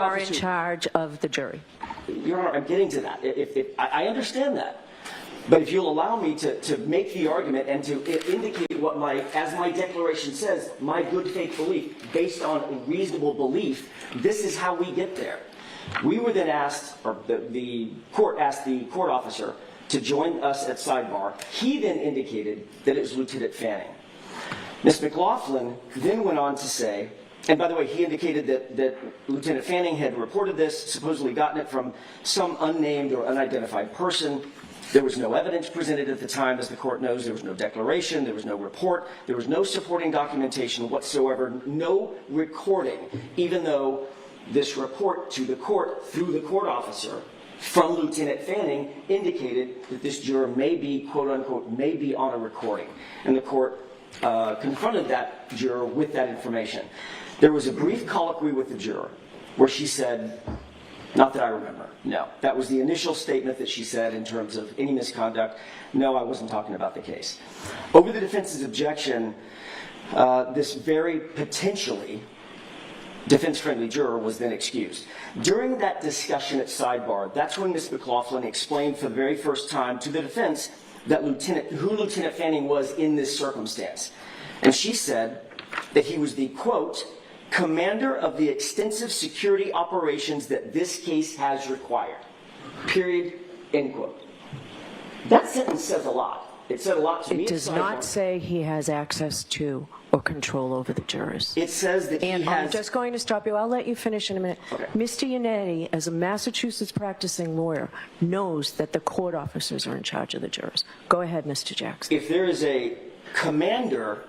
are in charge of the jury. Your Honor, I'm getting to that. I understand that. But if you'll allow me to make the argument and to indicate what as my declaration says, my good faith belief, based on reasonable belief, this is how we get there. We were then asked, or the court asked the court officer to join us at sidebar. He then indicated that it was Lieutenant Fanning. Ms. McLaughlin then went on to say, and by the way, he indicated that Lieutenant Fanning had reported this, supposedly gotten it from some unnamed or unidentified person. There was no evidence presented at the time, as the court knows. There was no declaration. There was no report. There was no supporting documentation whatsoever, no recording, even though this report to the court through the court officer from Lieutenant Fanning indicated that this juror may be, quote unquote, may be on a recording. And the court confronted that juror with that information. There was a brief colloquy with the juror where she said, not that I remember, no. That was the initial statement that she said in terms of any misconduct. No, I wasn't talking about the case. Over the defense's objection, this very potentially defense-friendly juror was then excused. During that discussion at sidebar, that's when Ms. McLaughlin explained for the very first time to the defense that who Lieutenant Fanning was in this circumstance. And she said that he was the, quote, commander of the extensive security operations that this case has required. Period. End quote. That sentence says a lot. It said a lot to me. It does not say he has access to or control over the jurors. It says that and he has... I'm just going to stop you. I'll let you finish in a minute. Okay. Mr. Yannetti, as a Massachusetts practicing lawyer, knows that the court officers are in charge of the jurors. Go ahead, Mr. Jackson. If there is a commander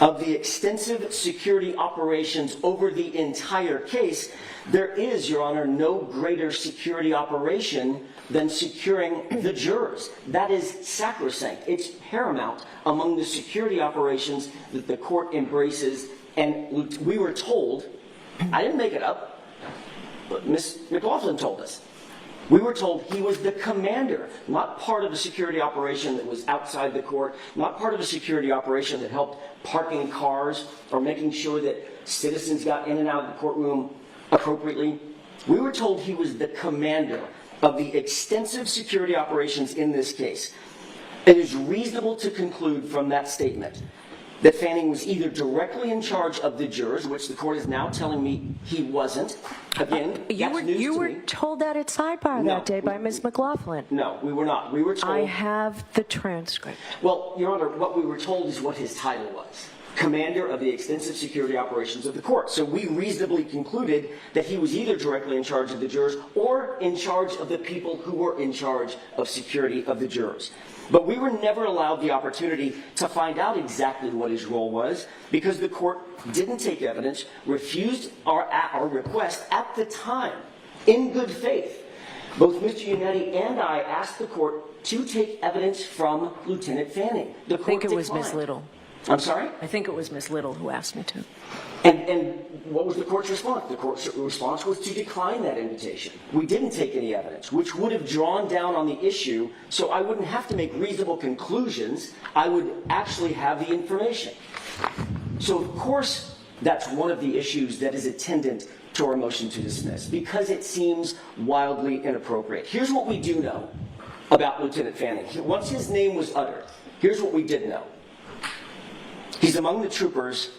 of the extensive security operations over the entire case, there is, Your Honor, no greater security operation than securing the jurors. That is sacrosanct. It's paramount among the security operations that the court embraces. And we were told, I didn't make it up, but Ms. McLaughlin told us, we were told he was the commander, not part of a security operation that was outside the court, not part of a security operation that helped parking cars or making sure that citizens got in and out of the courtroom appropriately. We were told he was the commander of the extensive security operations in this case. It is reasonable to conclude from that statement that Fanning was either directly in charge of the jurors, which the court is now telling me he wasn't. Again, you were told that at sidebar that day by Ms. McLaughlin. No, we were not. We were told... I have the transcript. Well, Your Honor, what we were told is what his title was. Commander of the extensive security operations of the court. So we reasonably concluded that he was either directly in charge of the jurors or in charge of the people who were in charge of security of the jurors. But we were never allowed the opportunity to find out exactly what his role was because the court didn't take evidence, refused our request at the time, in good faith. Both Mr. Yannetti and I asked the court to take evidence from Lieutenant Fanning. The court I think it was declined. Ms. Little. I'm sorry? I think it was Ms. Little who asked me to. And what was the court's response? The court's response was to decline that invitation. We didn't take any evidence, which would have drawn down on the issue, so I wouldn't have to make reasonable conclusions. I would actually have the information. So, of course, that's one of the issues that is attendant to our motion to dismiss, because it seems wildly inappropriate. Here's what we do know about Lieutenant Fanning. Once his name was uttered, here's what we did know. He's among the troopers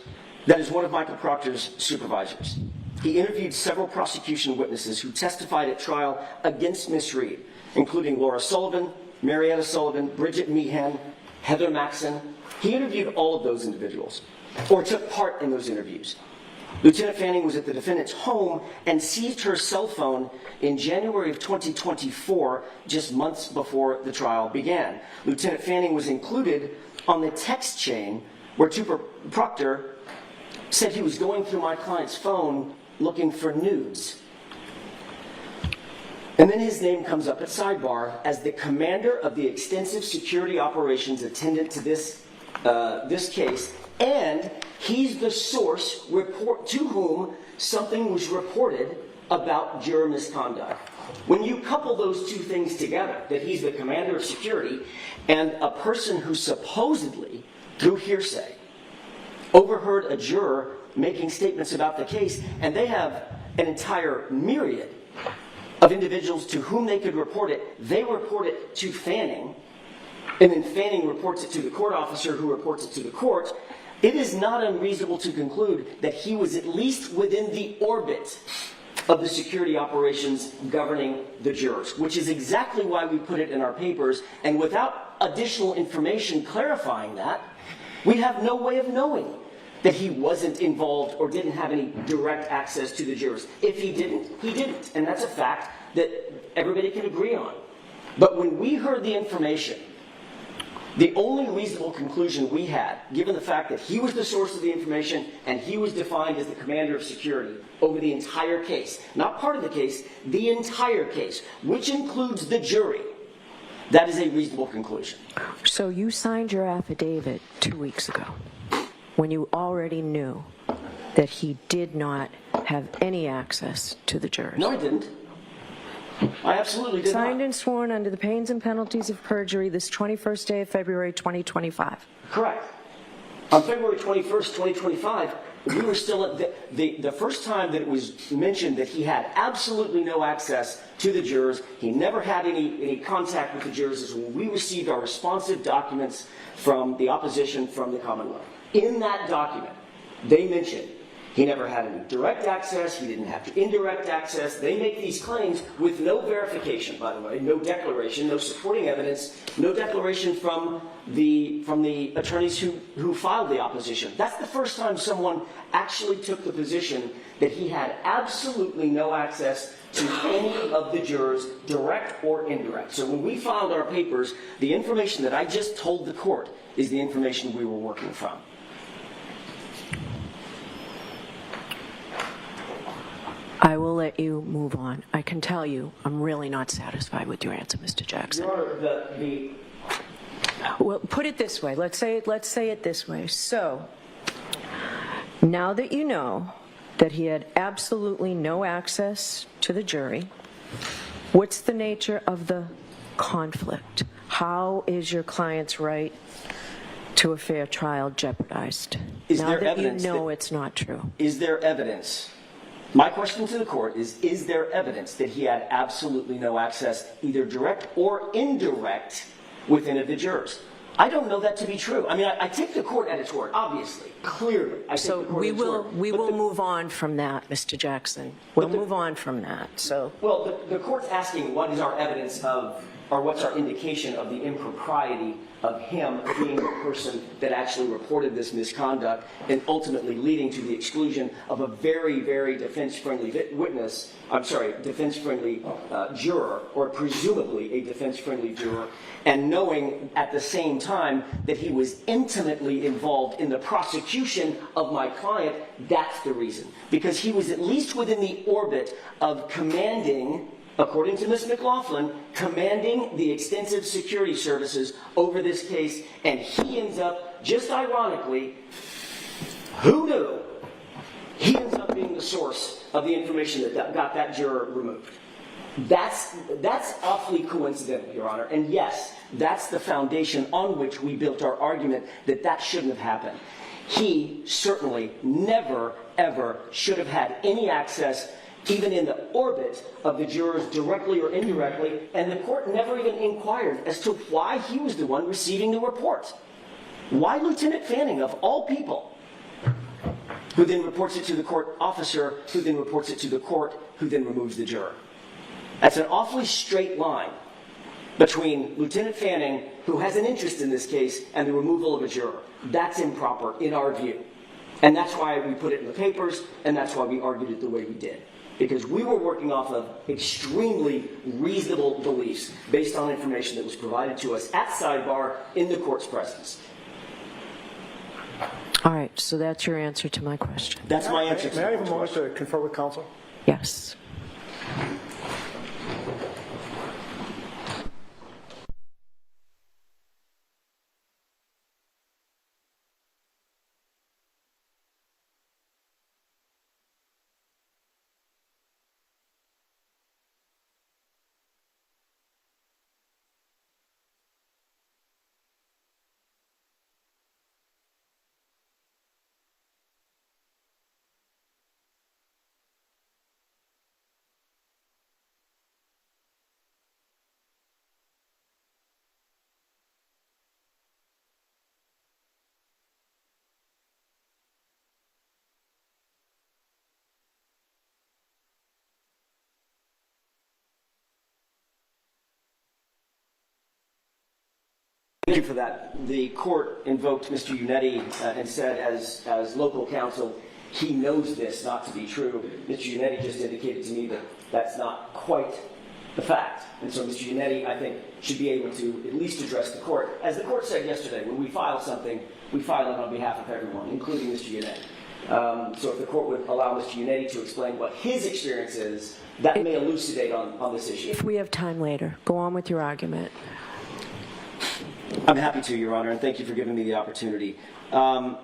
that is one of Michael Proctor's supervisors. He interviewed several prosecution witnesses who testified at trial against Miss Reed, including Laura Sullivan, Marietta Sullivan, Bridget Meehan, Heather Maxson. He interviewed all of those individuals, or took part in those interviews. Lieutenant Fanning was at the defendant's home and seized her cell phone in January of 2024, just months before the trial began. Lieutenant Fanning was included on the text chain where Trooper Proctor said he was going through my client's phone looking for nudes. And then his name comes up at sidebar as the commander of the extensive security operations attendant to this case, and he's the source to whom something was reported about juror misconduct. When you couple those two things together, that he's the commander of security and a person who supposedly, through hearsay, overheard a juror making statements about the case, and they have an entire myriad of individuals to whom they could report it. They report it to Fanning, and then Fanning reports it to the court officer who reports it to the court. It is not unreasonable to conclude that he was at least within the orbit of the security operations governing the jurors, which is exactly why we put it in our papers. And without additional information clarifying that, we have no way of knowing that he wasn't involved or didn't have any direct access to the jurors. If he didn't, he didn't. And that's a fact that everybody can agree on. But when we heard the information, the only reasonable conclusion we had, given the fact that he was the source of the information and he was defined as the commander of security over the entire case, not part of the case, the entire case, which includes the jury, that is a reasonable conclusion. So you signed your affidavit 2 weeks ago when you already knew that he did not have any access to the jurors. No, I didn't. I absolutely did Signed not. and sworn under the pains and penalties of perjury this 21st day of February 2025. Correct. On February 21st, 2025, we were still at the first time that it was mentioned that he had absolutely no access to the jurors. He never had any contact with the jurors is when we received our responsive documents from the opposition from the Commonwealth. In that document, they mentioned he never had any direct access, he didn't have indirect access. They make these claims with no verification, by the way, no declaration, no supporting evidence, no declaration from the attorneys who filed the opposition. That's the first time someone actually took the position that he had absolutely no access to any of the jurors, direct or indirect. So when we filed our papers, the information that I just told the court is the information we were working from. I will let you move on. I can tell you I'm really not satisfied with your answer, Mr. Jackson. Well, put it this way. Let's say it this way. So, now that you know that he had absolutely no access to the jury, what's the nature of the conflict? How is your client's right to a fair trial jeopardized? Now that you know it's not true. Is there evidence? My question to the court is there evidence that he had absolutely no access, either direct or indirect, with any of the jurors? I don't know that to be true. I mean, I take the court at its word, obviously, clearly. So we will move on from that, Mr. Jackson. We'll move on from that. So well, the court's asking what is our evidence of, or what's our indication of the impropriety of him being the person that actually reported this misconduct and ultimately leading to the exclusion of a very, very defense-friendly defense-friendly juror, or presumably a defense-friendly juror, and knowing at the same time that he was intimately involved in the prosecution of my client. That's the reason. Because he was at least within the orbit of commanding, according to Ms. McLaughlin, commanding the extensive security services over this case, and he ends up, just ironically, who knew? He ends up being the source of the information that got that juror removed. That's awfully coincidental, Your Honor. And yes, that's the foundation on which we built our argument that that shouldn't have happened. He certainly never, ever should have had any access, even in the orbit of the jurors, directly or indirectly, and the court never even inquired as to why he was the one receiving the report. Why Lieutenant Fanning, of all people, who then reports it to the court officer, who then reports it to the court, who then removes the juror? That's an awfully straight line between Lieutenant Fanning, who has an interest in this case, and the removal of a juror. That's improper in our view. And that's why we put it in the papers, and that's why we argued it the way we did. Because we were working off of extremely reasonable beliefs based on information that was provided to us at sidebar in the court's presence. all right, so that's your answer to my question. That's my answer. May I have a moment to confer with counsel? Yes. Thank you for that. The court invoked Mr. Unetti and said, as local counsel, he knows this not to be true. Mr. Unetti just indicated to me that that's not quite the fact. And so Mr. Unetti, I think, should be able to at least address the court. As the court said yesterday, when we file something, we file it on behalf of everyone, including Mr. Unetti. So if the court would allow Mr. Unetti to explain what his experience is, that may elucidate on this issue. If we have time later, go on with your argument. I'm happy to, Your Honor, and thank you for giving me the opportunity. The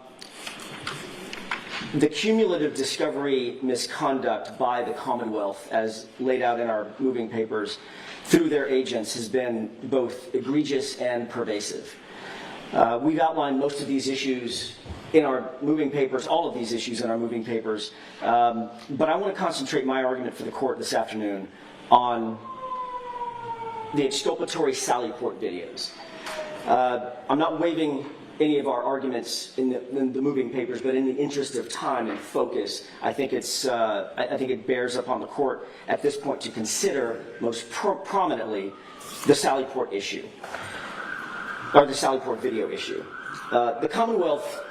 cumulative discovery misconduct by the Commonwealth, as laid out in our moving papers, through their agents has been both egregious and pervasive. We've outlined most of these issues in our moving papers, all of these issues in our moving papers, but I want to concentrate my argument for the court this afternoon on the exculpatory Sallyport videos. I'm not waiving any of our arguments in the moving papers, but in the interest of time and focus, I think it bears upon the court at this point to consider most prominently the Sallyport issue, or the Sallyport video issue. The Commonwealth,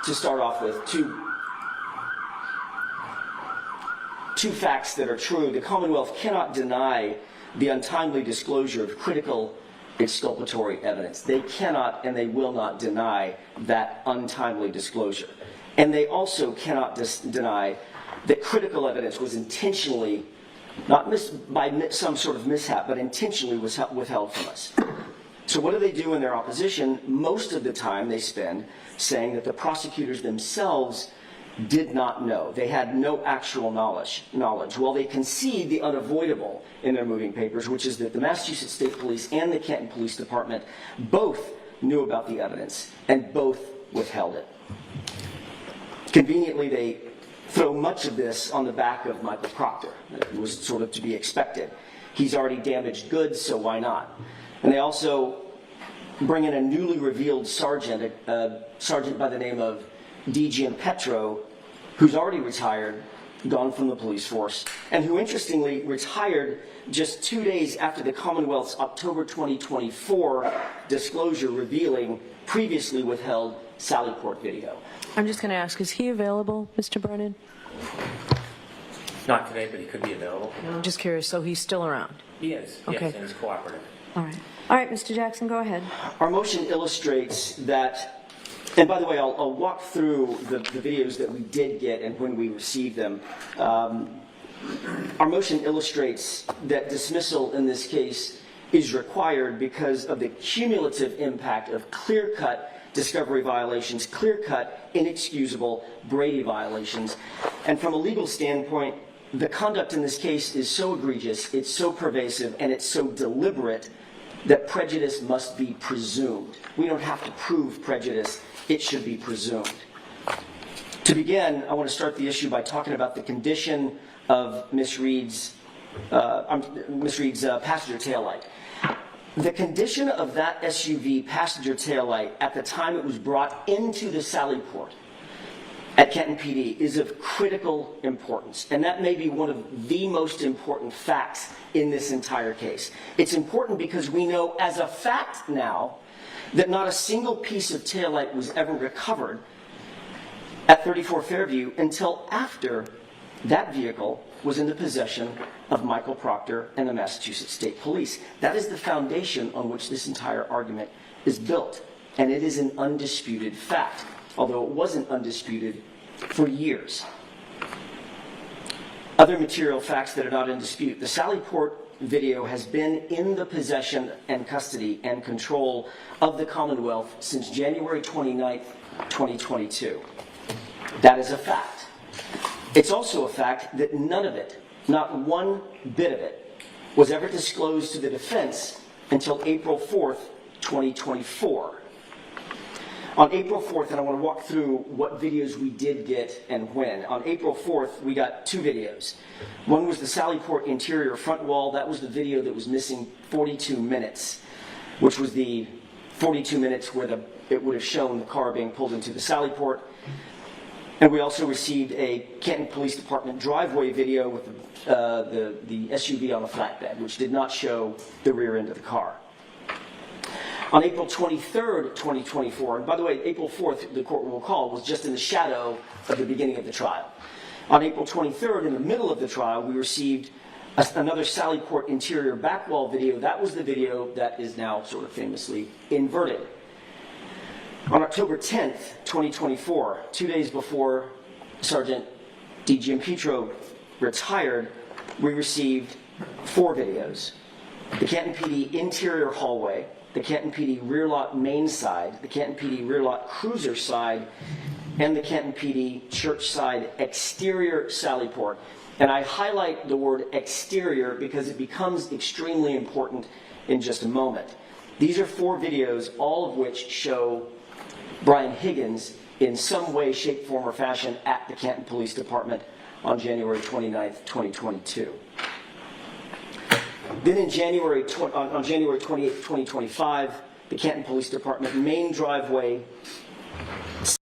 to start off with, two facts that are true. The Commonwealth cannot deny the untimely disclosure of critical exculpatory evidence. They cannot and they will not deny that untimely disclosure. And they also cannot deny that critical evidence was intentionally, not by some sort of mishap, but intentionally was withheld from us. So what do they do in their opposition? Most of the time they spend saying that the prosecutors themselves did not know. They had no actual knowledge. Well, they concede the unavoidable in their moving papers, which is that the Massachusetts State Police and the Canton Police Department both knew about the evidence and both withheld it. Conveniently, they throw much of this on the back of Michael Proctor. It was sort of to be expected. He's already damaged goods, so why not? And they also bring in a newly revealed sergeant, a sergeant by the name of D.G. Petro, who's already retired, gone from the police force, and who interestingly retired just 2 days after the Commonwealth's October 2024 disclosure revealing previously withheld Sallyport video. I'm just going to ask, is he available, Mr. Brennan? Not today, but he could be available. I'm just curious, so he's still around? He is, Okay. yes, and he's cooperative. All right. All right, Mr. Jackson, go ahead. Our motion illustrates that, and by the way, I'll walk through the videos that we did get and when we received them. Our motion illustrates that dismissal in this case is required because of the cumulative impact of clear-cut discovery violations, clear-cut, inexcusable Brady violations. And from a legal standpoint, the conduct in this case is so egregious, it's so pervasive, and it's so deliberate that prejudice must be presumed. We don't have to prove prejudice, it should be presumed. To begin, I want to start the issue by talking about the condition of Miss Reed's passenger taillight. The condition of that SUV passenger taillight at the time it was brought into the Sallyport at Kenton PD is of critical importance, and that may be one of the most important facts in this entire case. It's important because we know as a fact now that not a single piece of taillight was ever recovered at 34 Fairview until after that vehicle was in the possession of Michael Proctor and the Massachusetts State Police. That is the foundation on which this entire argument is built, and it is an undisputed fact, although it wasn't undisputed for years. Other material facts that are not in dispute. The Sallyport video has been in the possession and custody and control of the Commonwealth since January 29th, 2022. That is a fact. It's also a fact that none of it, not one bit of it, was ever disclosed to the defense until April 4th, 2024. On April 4th, and I want to walk through what videos we did get and when. On April 4th, we got two videos. One was the Sallyport interior front wall. That was the video that was missing 42 minutes, which was the 42 minutes where it would have shown the car being pulled into the Sallyport. And we also received a Canton Police Department driveway video with the SUV on a flatbed, which did not show the rear end of the car. On April 23rd, 2024, and by the way, April 4th, the court will recall, was just in the shadow of the beginning of the trial. On April 23rd, in the middle of the trial, we received another Sallyport interior back wall video. That was the video that is now sort of famously inverted. On October 10th, 2024, 2 days before Sergeant D.G. Petro retired, we received 4 videos. The Canton PD interior hallway, the Canton PD rear lot main side, the Canton PD rear lot cruiser side, and the Canton PD church side exterior Sallyport. And I highlight the word exterior because it becomes extremely important in just a moment. These are 4 videos, all of which show Brian Higgins in some way, shape, form, or fashion at the Canton Police Department on January 29th, 2022. Then on January 28th, 2025, the Canton Police Department main driveway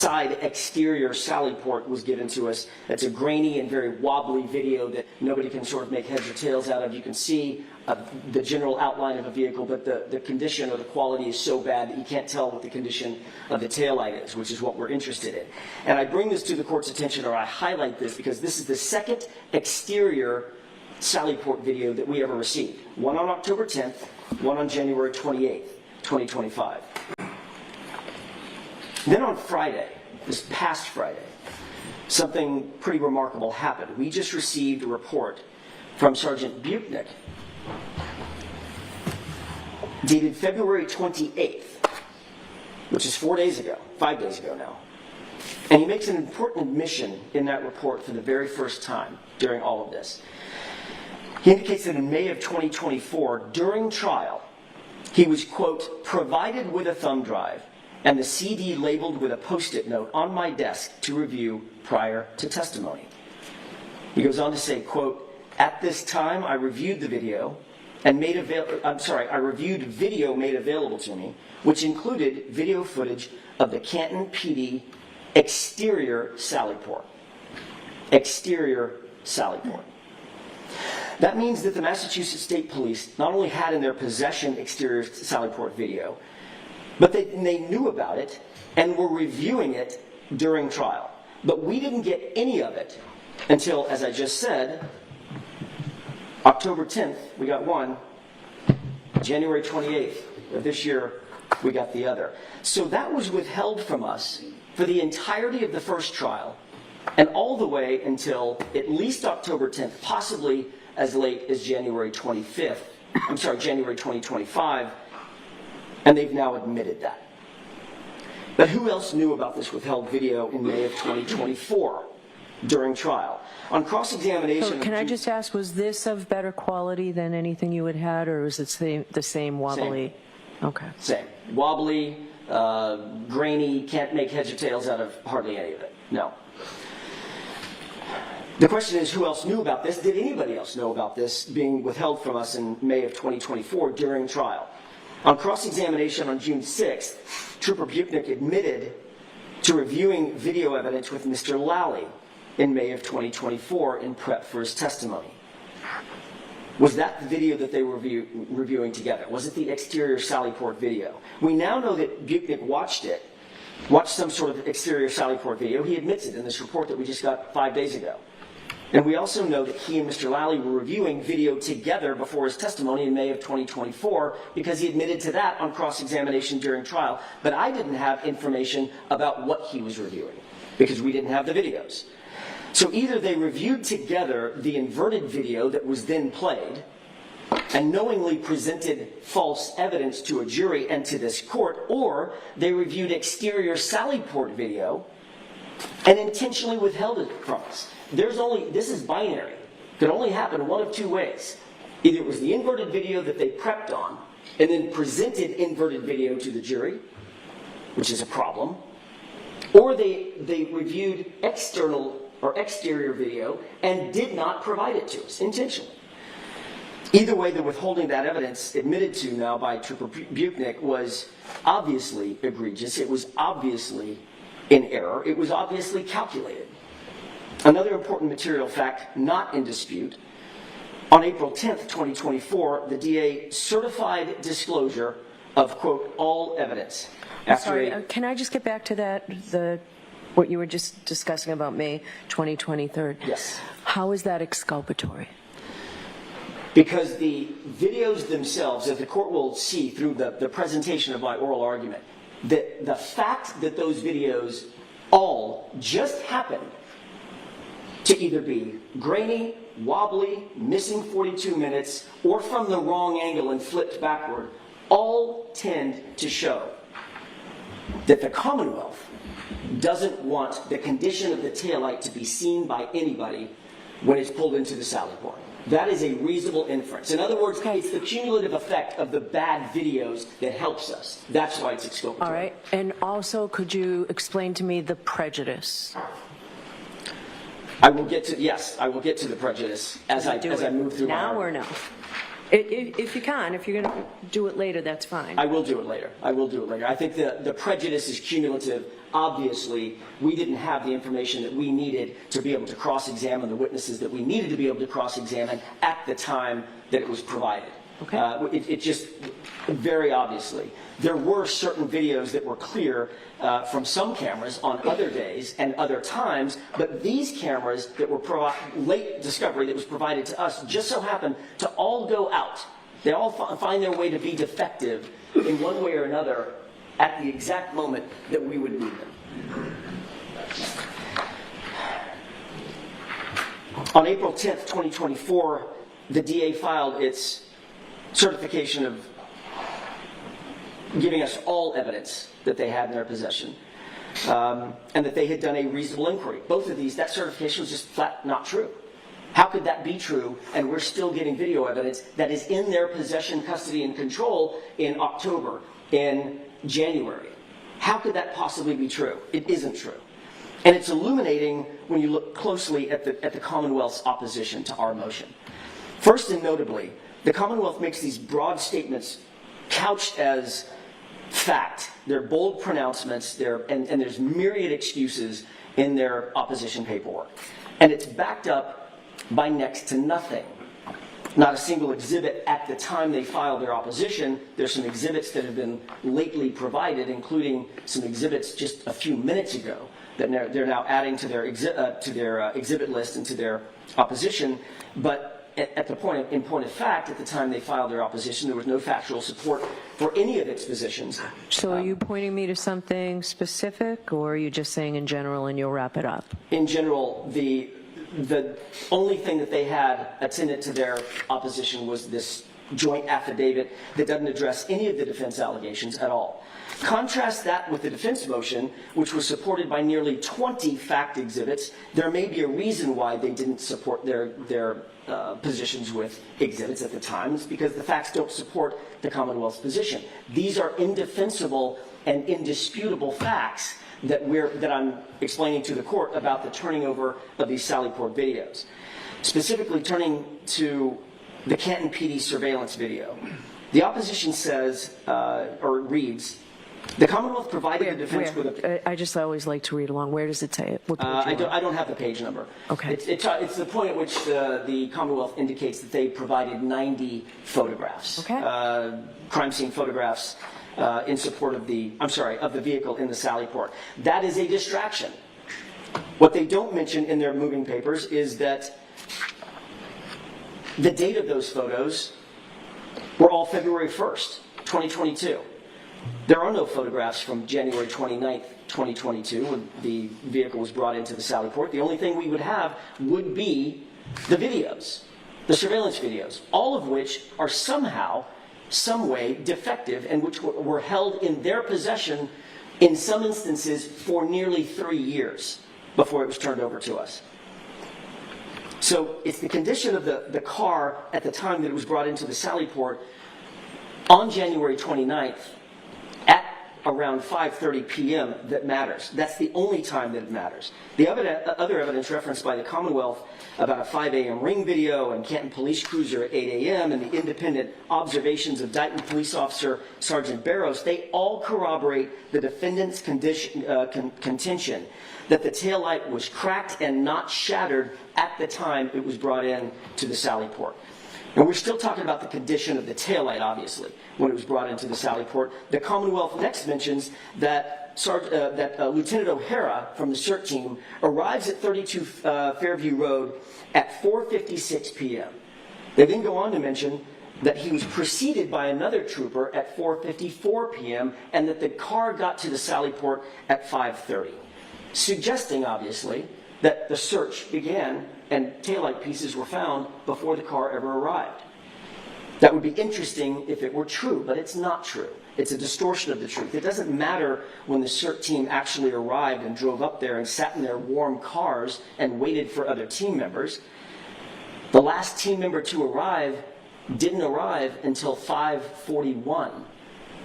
side exterior Sallyport was given to us. That's a grainy and very wobbly video that nobody can sort of make heads or tails out of. You can see the general outline of a vehicle, but the condition or the quality is so bad that you can't tell what the condition of the taillight is, which is what we're interested in. And I bring this to the court's attention, or I highlight this, because this is the second exterior Sallyport video that we ever received. One on October 10th, one on January 28th, 2025. Then on Friday, this past Friday, something pretty remarkable happened. We just received a report from Sergeant Buchnick, dated February 28th, which is 5 days ago now. And he makes an important admission in that report for the very first time during all of this. He indicates that in May of 2024, during trial, he was, quote, provided with a thumb drive and the CD labeled with a Post-it note on my desk to review prior to testimony. He goes on to say, quote, at this time I reviewed the video and I reviewed video made available to me, which included video footage of the Canton PD exterior Sallyport. Exterior Sallyport. That means that the Massachusetts State Police not only had in their possession exterior Sallyport video, but they knew about it and were reviewing it during trial. But we didn't get any of it until, as I just said, October 10th, we got one. January 28th of this year, we got the other. So that was withheld from us for the entirety of the first trial and all the way until at least October 10th, possibly as late as January 2025, and they've now admitted that. But who else knew about this withheld video in May of 2024 during trial? On cross-examination... So can I just ask, was this of better quality than anything you had, or was it the same wobbly? Same. Okay. Same. Wobbly, grainy, can't make heads or tails out of hardly any of it. No. The question is, who else knew about this? Did anybody else know about this being withheld from us in May of 2024 during trial? On cross-examination on June 6th, Trooper Buchnick admitted to reviewing video evidence with Mr. Lally in May of 2024 in prep for his testimony. Was that the video that they were reviewing together? Was it the exterior Sallyport video? We now know that Buchnick watched some sort of exterior Sallyport video. He admits it in this report that we just got 5 days ago. And we also know that he and Mr. Lally were reviewing video together before his testimony in May of 2024 because he admitted to that on cross-examination during trial. But I didn't have information about what he was reviewing because we didn't have the videos. So either they reviewed together the inverted video that was then played and knowingly presented false evidence to a jury and to this court, or they reviewed exterior Sallyport video and intentionally withheld it from us. This is binary. It could only happen one of two ways. Either it was the inverted video that they prepped on and then presented inverted video to the jury, which is a problem, or they reviewed external or exterior video and did not provide it to us intentionally. Either way, the withholding that evidence admitted to now by Trooper Buchnick was obviously egregious. It was obviously in error. It was obviously calculated. Another important material fact not in dispute, on April 10th, 2024, the DA certified disclosure of, quote, all evidence. After Sorry, a- can I just get back to that, what you were just discussing about May 2023? Yes. How is that exculpatory? Because the videos themselves, as the court will see through the presentation of my oral argument, that the fact that those videos all just happened to either be grainy, wobbly, missing 42 minutes, or from the wrong angle and flipped backward, all tend to show that the Commonwealth doesn't want the condition of the taillight to be seen by anybody when it's pulled into the sally port. That is a reasonable inference. In other words, it's the cumulative effect of the bad videos that helps us. That's why it's exculpatory. All right. And also, could you explain to me the prejudice? I will get to the prejudice as I move through now my or no? If you can, if you're going to do it later, that's fine. I will do it later. I think the prejudice is cumulative. Obviously, we didn't have the information that we needed to be able to cross-examine the witnesses that we needed to be able to cross-examine at the time that it was provided. Okay. It just, very obviously, there were certain videos that were clear from some cameras on other days and other times, but these cameras that were late discovery that was provided to us just so happened to all go out. They all find their way to be defective in one way or another at the exact moment that we would need them. On April 10th, 2024, the DA filed its certification of giving us all evidence that they had in their possession, and that they had done a reasonable inquiry. Both of these, that certification was just flat not true. How could that be true, and we're still getting video evidence that is in their possession, custody, and control in October, in January? How could that possibly be true? It isn't true. And it's illuminating when you look closely at the Commonwealth's opposition to our motion. First and notably, the Commonwealth makes these broad statements couched as fact. They're bold pronouncements, and there's myriad excuses in their opposition paperwork. And it's backed up by next to nothing. Not a single exhibit at the time they filed their opposition. There's some exhibits that have been lately provided, including some exhibits just a few minutes ago that they're now adding to their exhibit list and to their opposition. But in point of fact, at the time they filed their opposition, there was no factual support for any of its positions. So are you pointing me to something specific, or are you just saying in general and you'll wrap it up? In general, the only thing that they had attendant to their opposition was this joint affidavit that doesn't address any of the defense allegations at all. Contrast that with the defense motion, which was supported by nearly 20 fact exhibits. There may be a reason why they didn't support their positions with exhibits at the time. It's because the facts don't support the Commonwealth's position. These are indefensible and indisputable facts that I'm explaining to the court about the turning over of these Sally Port videos. Specifically turning to the Canton PD surveillance video. The opposition says, or reads, the Commonwealth provided the defense with a... I just always like to read along. Where does it say it? What page I don't have the page number. Okay. It's the point at which the Commonwealth indicates that they provided 90 photographs. Okay. Crime scene photographs in support of the vehicle in the Sally Port. That is a distraction. What they don't mention in their moving papers is that the date of those photos were all February 1st, 2022. There are no photographs from January 29th, 2022, when the vehicle was brought into the Sally Port. The only thing we would have would be the videos, the surveillance videos, all of which are somehow, some way defective and which were held in their possession in some instances for nearly 3 years before it was turned over to us. So it's the condition of the car at the time that it was brought into the Sally Port on January 29th at around 5:30 p.m. that matters. That's the only time that it matters. The other evidence referenced by the Commonwealth about a 5 a.m. ring video and Canton police cruiser at 8 a.m. and the independent observations of Dighton police officer Sergeant Barrows, they all corroborate the defendant's contention that the taillight was cracked and not shattered at the time it was brought in to the Sally Port. And we're still talking about the condition of the taillight, obviously, when it was brought into the Sally Port. The Commonwealth next mentions that Lieutenant O'Hara from the CERT team arrives at 32 Fairview Road at 4:56 p.m. They then go on to mention that he was preceded by another trooper at 4:54 p.m. and that the car got to the Sally Port at 5:30, suggesting, obviously, that the search began and taillight pieces were found before the car ever arrived. That would be interesting if it were true, but it's not true. It's a distortion of the truth. It doesn't matter when the CERT team actually arrived and drove up there and sat in their warm cars and waited for other team members. The last team member to arrive didn't arrive until 5:41,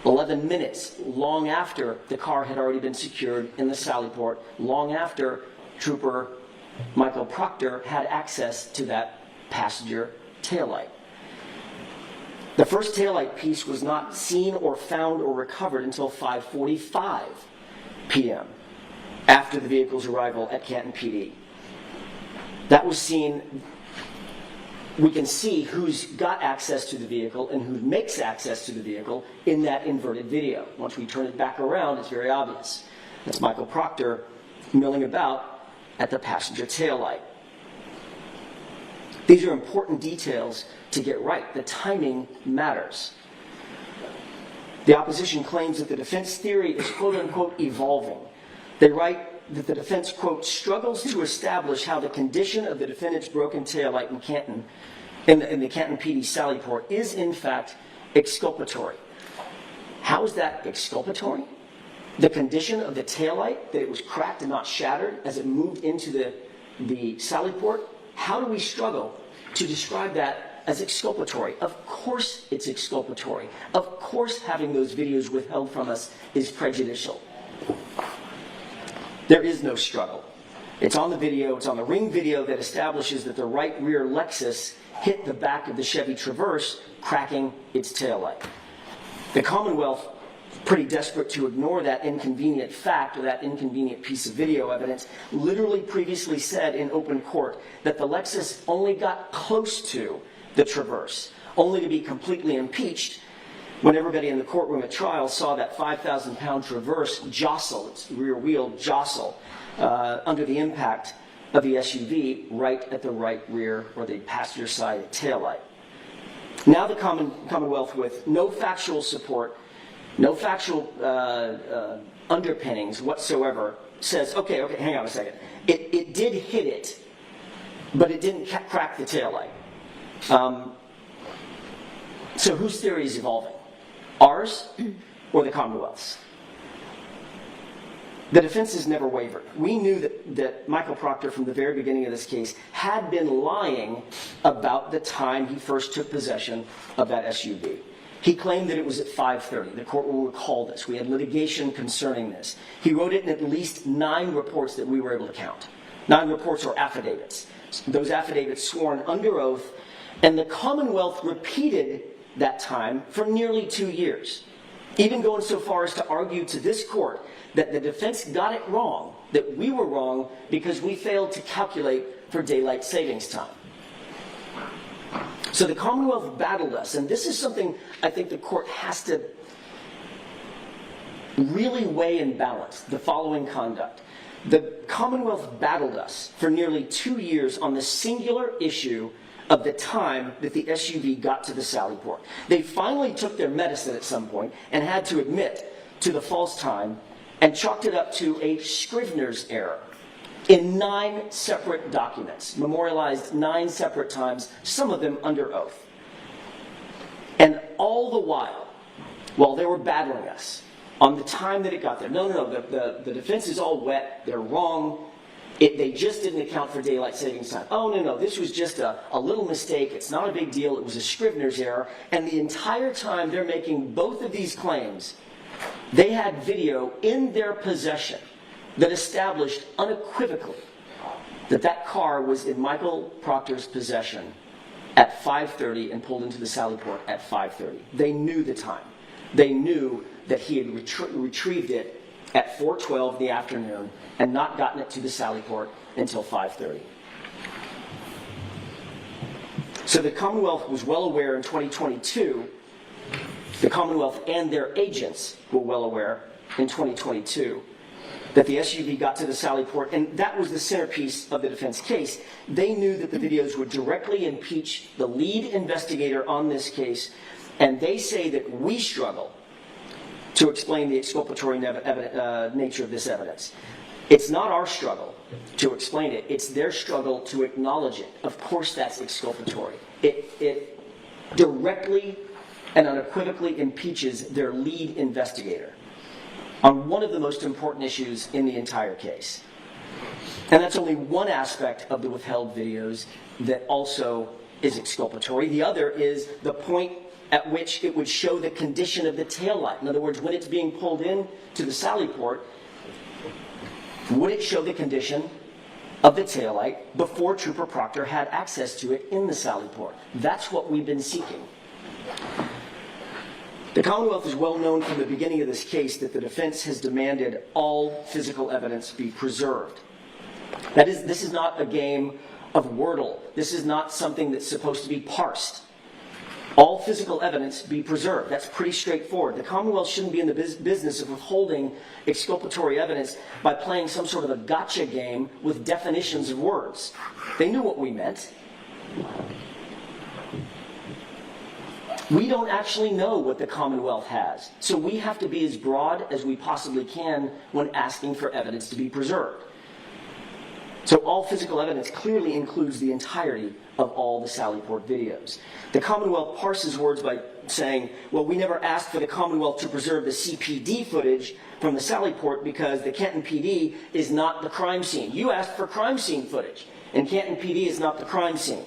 11 minutes, long after the car had already been secured in the Sally Port, long after Trooper Michael Proctor had access to that passenger taillight. The first taillight piece was not seen or found or recovered until 5:45 p.m. after the vehicle's arrival at Canton PD. That was seen. We can see who's got access to the vehicle and who makes access to the vehicle in that inverted video. Once we turn it back around, it's very obvious. That's Michael Proctor milling about at the passenger taillight. These are important details to get right. The timing matters. The opposition claims that the defense theory is quote-unquote evolving. They write that the defense, quote, struggles to establish how the condition of the defendant's broken taillight in Canton, in the Canton PD Sally Port, is in fact exculpatory. How is that exculpatory? The condition of the taillight, that it was cracked and not shattered as it moved into the Sally Port. How do we struggle to describe that as exculpatory? Of course it's exculpatory. Of course having those videos withheld from us is prejudicial. There is no struggle. It's on the video, it's on the ring video that establishes that the right rear Lexus hit the back of the Chevy Traverse, cracking its taillight. The Commonwealth, pretty desperate to ignore that inconvenient fact or that inconvenient piece of video evidence, literally previously said in open court that the Lexus only got close to the Traverse, only to be completely impeached when everybody in the courtroom at trial saw that 5,000-pound Traverse jostle, its rear wheel jostle, under the impact of the SUV right at the right rear or the passenger side taillight. Now the Commonwealth, with no factual support, no factual underpinnings whatsoever, says, okay, hang on a second. It did hit it, but it didn't crack the taillight. So whose theory is evolving? Ours or the Commonwealth's? The defense has never wavered. We knew that Michael Proctor, from the very beginning of this case, had been lying about the time he first took possession of that SUV. He claimed that it was at 5:30. The court will recall this. We had litigation concerning this. He wrote it in at least 9 reports that we were able to count. 9 reports or affidavits. Those affidavits sworn under oath, and the Commonwealth repeated that time for nearly 2 years, even going so far as to argue to this court that the defense got it wrong, that we were wrong because we failed to calculate for daylight savings time. So the Commonwealth battled us, and this is something I think the court has to really weigh and balance, the following conduct. The Commonwealth battled us for nearly 2 years on the singular issue of the time that the SUV got to the Sally Port. They finally took their medicine at some point and had to admit to the false time and chalked it up to a Scrivener's error in 9 separate documents, memorialized 9 separate times, some of them under oath. And all the while they were battling us on the time that it got there, no, the defense is all wet, they're wrong, they just didn't account for daylight savings time. Oh, no, this was just a little mistake, it's not a big deal, it was a Scrivener's error. And the entire time they're making both of these claims, they had video in their possession that established unequivocally that car was in Michael Proctor's possession at 5:30 and pulled into the Sally Port at 5:30. They knew the time. They knew that he had retrieved it at 4:12 in the afternoon and not gotten it to the Sally Port until 5:30. So the Commonwealth was well aware in 2022, the Commonwealth and their agents were well aware in 2022 that the SUV got to the Sally Port, and that was the centerpiece of the defense case. They knew that the videos would directly impeach the lead investigator on this case, and they say that we struggle to explain the exculpatory nature of this evidence. It's not our struggle to explain it, it's their struggle to acknowledge it. Of course that's exculpatory. It directly and unequivocally impeaches their lead investigator on one of the most important issues in the entire case. And that's only one aspect of the withheld videos that also is exculpatory. The other is the point at which it would show the condition of the taillight. In other words, when it's being pulled in to the Sally Port, would it show the condition of the taillight before Trooper Proctor had access to it in the Sally Port? That's what we've been seeking. The Commonwealth is well known from the beginning of this case that the defense has demanded all physical evidence be preserved. This is not a game of Wordle. This is not something that's supposed to be parsed. All physical evidence be preserved. That's pretty straightforward. The Commonwealth shouldn't be in the business of withholding exculpatory evidence by playing some sort of a gotcha game with definitions of words. They knew what we meant. We don't actually know what the Commonwealth has, so we have to be as broad as we possibly can when asking for evidence to be preserved. So all physical evidence clearly includes the entirety of all the Sally Port videos. The Commonwealth parses words by saying, well, we never asked for the Commonwealth to preserve the CPD footage from the Sally Port because the Canton PD is not the crime scene. You asked for crime scene footage, and Canton PD is not the crime scene.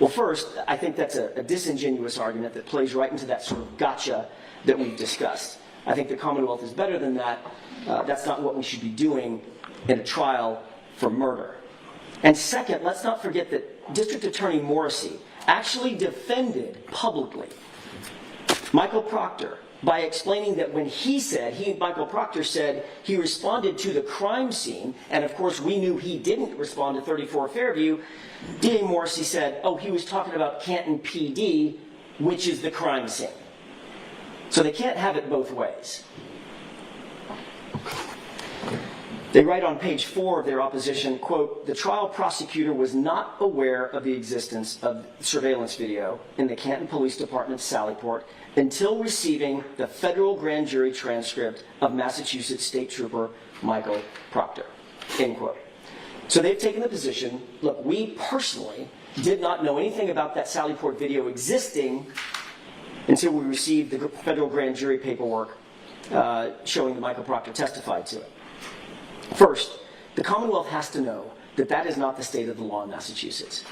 Well, first, I think that's a disingenuous argument that plays right into that sort of gotcha that we've discussed. I think the Commonwealth is better than that. That's not what we should be doing in a trial for murder. And second, let's not forget that District Attorney Morrissey actually defended publicly Michael Proctor by explaining that when Michael Proctor said he responded to the crime scene, and of course we knew he didn't respond to 34 Fairview, D.A. Morrissey said, oh, he was talking about Canton PD, which is the crime scene. So they can't have it both ways. They write on page 4 of their opposition, quote, the trial prosecutor was not aware of the existence of surveillance video in the Canton Police Department's Sally Port until receiving the federal grand jury transcript of Massachusetts State Trooper Michael Proctor, end quote. So they've taken the position, look, we personally did not know anything about that Sally Port video existing until we received the federal grand jury paperwork showing that Michael Proctor testified to it. First, the Commonwealth has to know that that is not the state of the law in Massachusetts.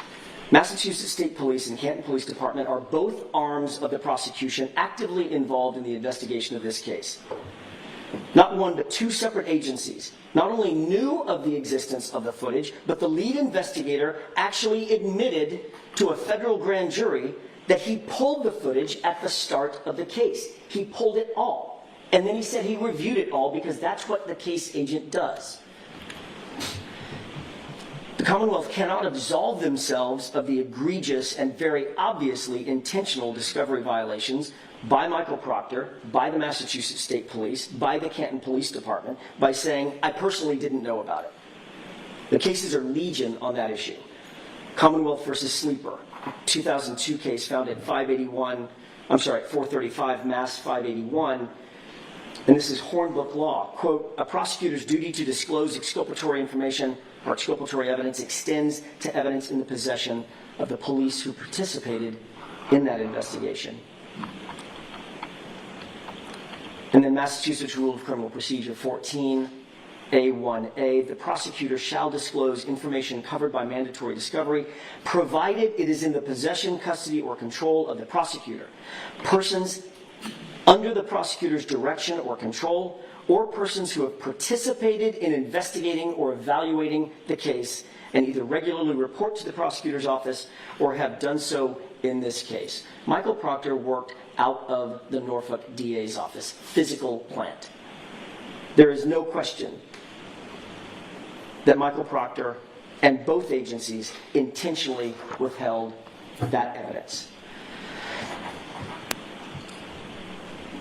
Massachusetts State Police and Canton Police Department are both arms of the prosecution actively involved in the investigation of this case. Not one, but two separate agencies not only knew of the existence of the footage, but the lead investigator actually admitted to a federal grand jury that he pulled the footage at the start of the case. He pulled it all. And then he said he reviewed it all because that's what the case agent does. The Commonwealth cannot absolve themselves of the egregious and very obviously intentional discovery violations by Michael Proctor, by the Massachusetts State Police, by the Canton Police Department, by saying, I personally didn't know about it. The cases are legion on that issue. Commonwealth versus Sleeper, 2002 case found at 435 Mass 581. And this is Hornbook law. Quote, a prosecutor's duty to disclose exculpatory information or exculpatory evidence extends to evidence in the possession of the police who participated in that investigation. And then Massachusetts Rule of Criminal Procedure 14A1A, the prosecutor shall disclose information covered by mandatory discovery, provided it is in the possession, custody, or control of the prosecutor. Persons under the prosecutor's direction or control, or persons who have participated in investigating or evaluating the case and either regularly report to the prosecutor's office or have done so in this case. Michael Proctor worked out of the Norfolk DA's office, physical plant. There is no question that Michael Proctor and both agencies intentionally withheld that evidence.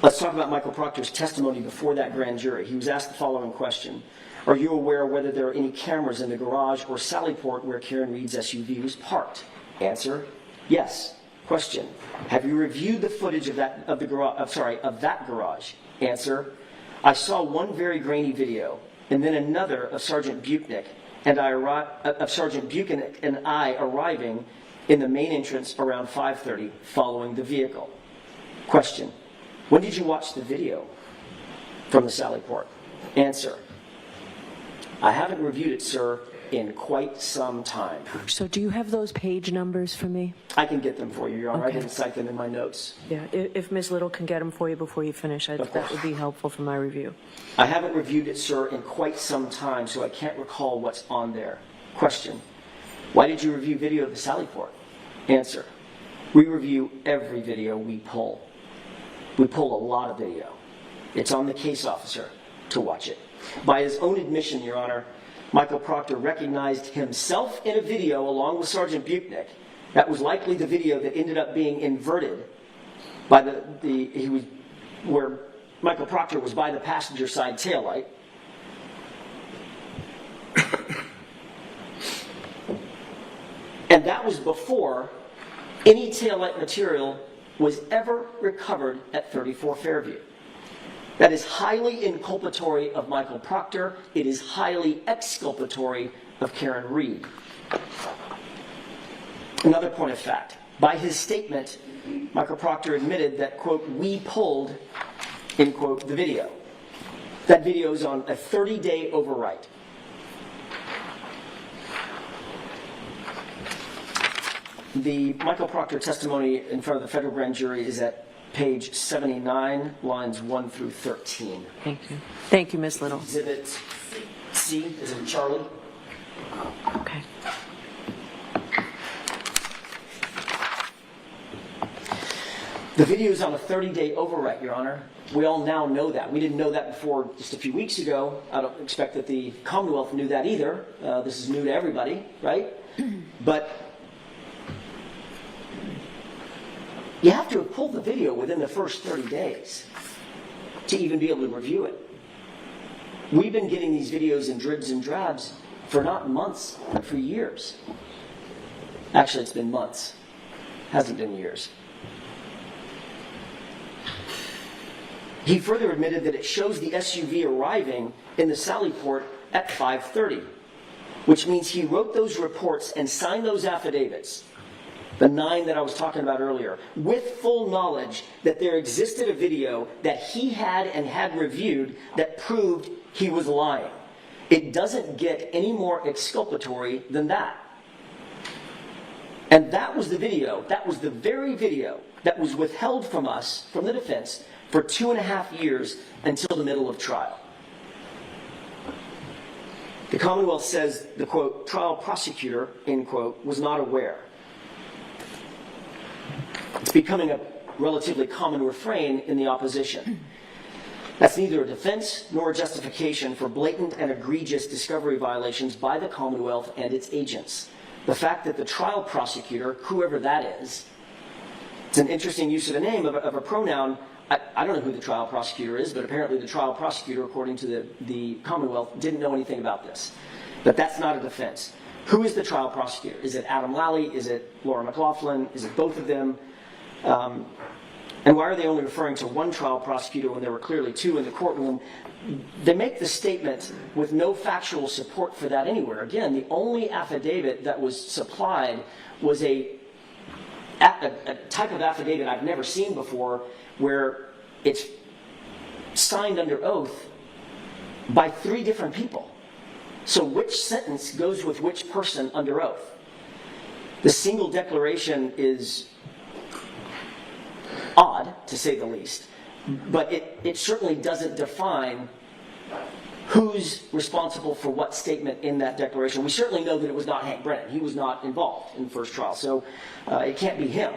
Let's talk about Michael Proctor's testimony before that grand jury. He was asked the following question. Are you aware whether there are any cameras in the garage or sally port where Karen Reed's SUV was parked? Answer, yes. Question, have you reviewed the footage of that garage? Answer, I saw one very grainy video and then another of Sergeant Buchanan and I arriving in the main entrance around 5:30 following the vehicle. Question, when did you watch the video from the sally port? Answer, I haven't reviewed it, sir, in quite some time. So do you have those page numbers for me? I can get them for you, Your Honor. Okay. I didn't cite them in my notes. Yeah, if Ms. Little can get them for you before you finish, that would be helpful for my review. I haven't reviewed it, sir, in quite some time, so I can't recall what's on there. Question, why did you review video of the sally port? Answer, we review every video we pull. We pull a lot of video. It's on the case officer to watch it. By his own admission, Your Honor, Michael Proctor recognized himself in a video along with Sergeant Buchanan. That was likely the video that ended up being inverted by where Michael Proctor was by the passenger side taillight. And that was before any taillight material was ever recovered at 34 Fairview. That is highly inculpatory of Michael Proctor. It is highly exculpatory of Karen Reed. Another point of fact. By his statement, Michael Proctor admitted that, quote, we pulled, end quote, the video. That video is on a 30-day overwrite. The Michael Proctor testimony in front of the federal grand jury is at page 79, lines 1 through 13. Thank you. Thank you, Ms. Little. Exhibit C, is it Charlie? Okay. The video is on a 30-day overwrite, Your Honor. We all now know that. We didn't know that before just a few weeks ago. I don't expect that the Commonwealth knew that either. This is new to everybody, right? But you have to have pulled the video within the first 30 days to even be able to review it. We've been getting these videos in dribs and drabs for not months, but for years. Actually, it's been months. Hasn't been years. He further admitted that it shows the SUV arriving in the sally port at 5:30, which means he wrote those reports and signed those affidavits, the 9 that I was talking about earlier, with full knowledge that there existed a video that he had and had reviewed that proved he was lying. It doesn't get any more exculpatory than that. And that was the video, that was the very video that was withheld from us, from the defense, for 2.5 years until the middle of trial. The Commonwealth says the, quote, trial prosecutor, end quote, was not aware. It's becoming a relatively common refrain in the opposition. That's neither a defense nor a justification for blatant and egregious discovery violations by the Commonwealth and its agents. The fact that the trial prosecutor, whoever that is, it's an interesting use of the name of a pronoun. I don't know who the trial prosecutor is, but apparently the trial prosecutor, according to the Commonwealth, didn't know anything about this. But that's not a defense. Who is the trial prosecutor? Is it Adam Lally? Is it Laura McLaughlin? Is it both of them? And why are they only referring to one trial prosecutor when there were clearly 2 in the courtroom? They make the statement with no factual support for that anywhere. Again, the only affidavit that was supplied was a type of affidavit I've never seen before, where it's signed under oath by 3 different people. So which sentence goes with which person under oath? The single declaration is odd, to say the least, but it certainly doesn't define who's responsible for what statement in that declaration. We certainly know that it was not Hank Brennan. He was not involved in the first trial, so it can't be him.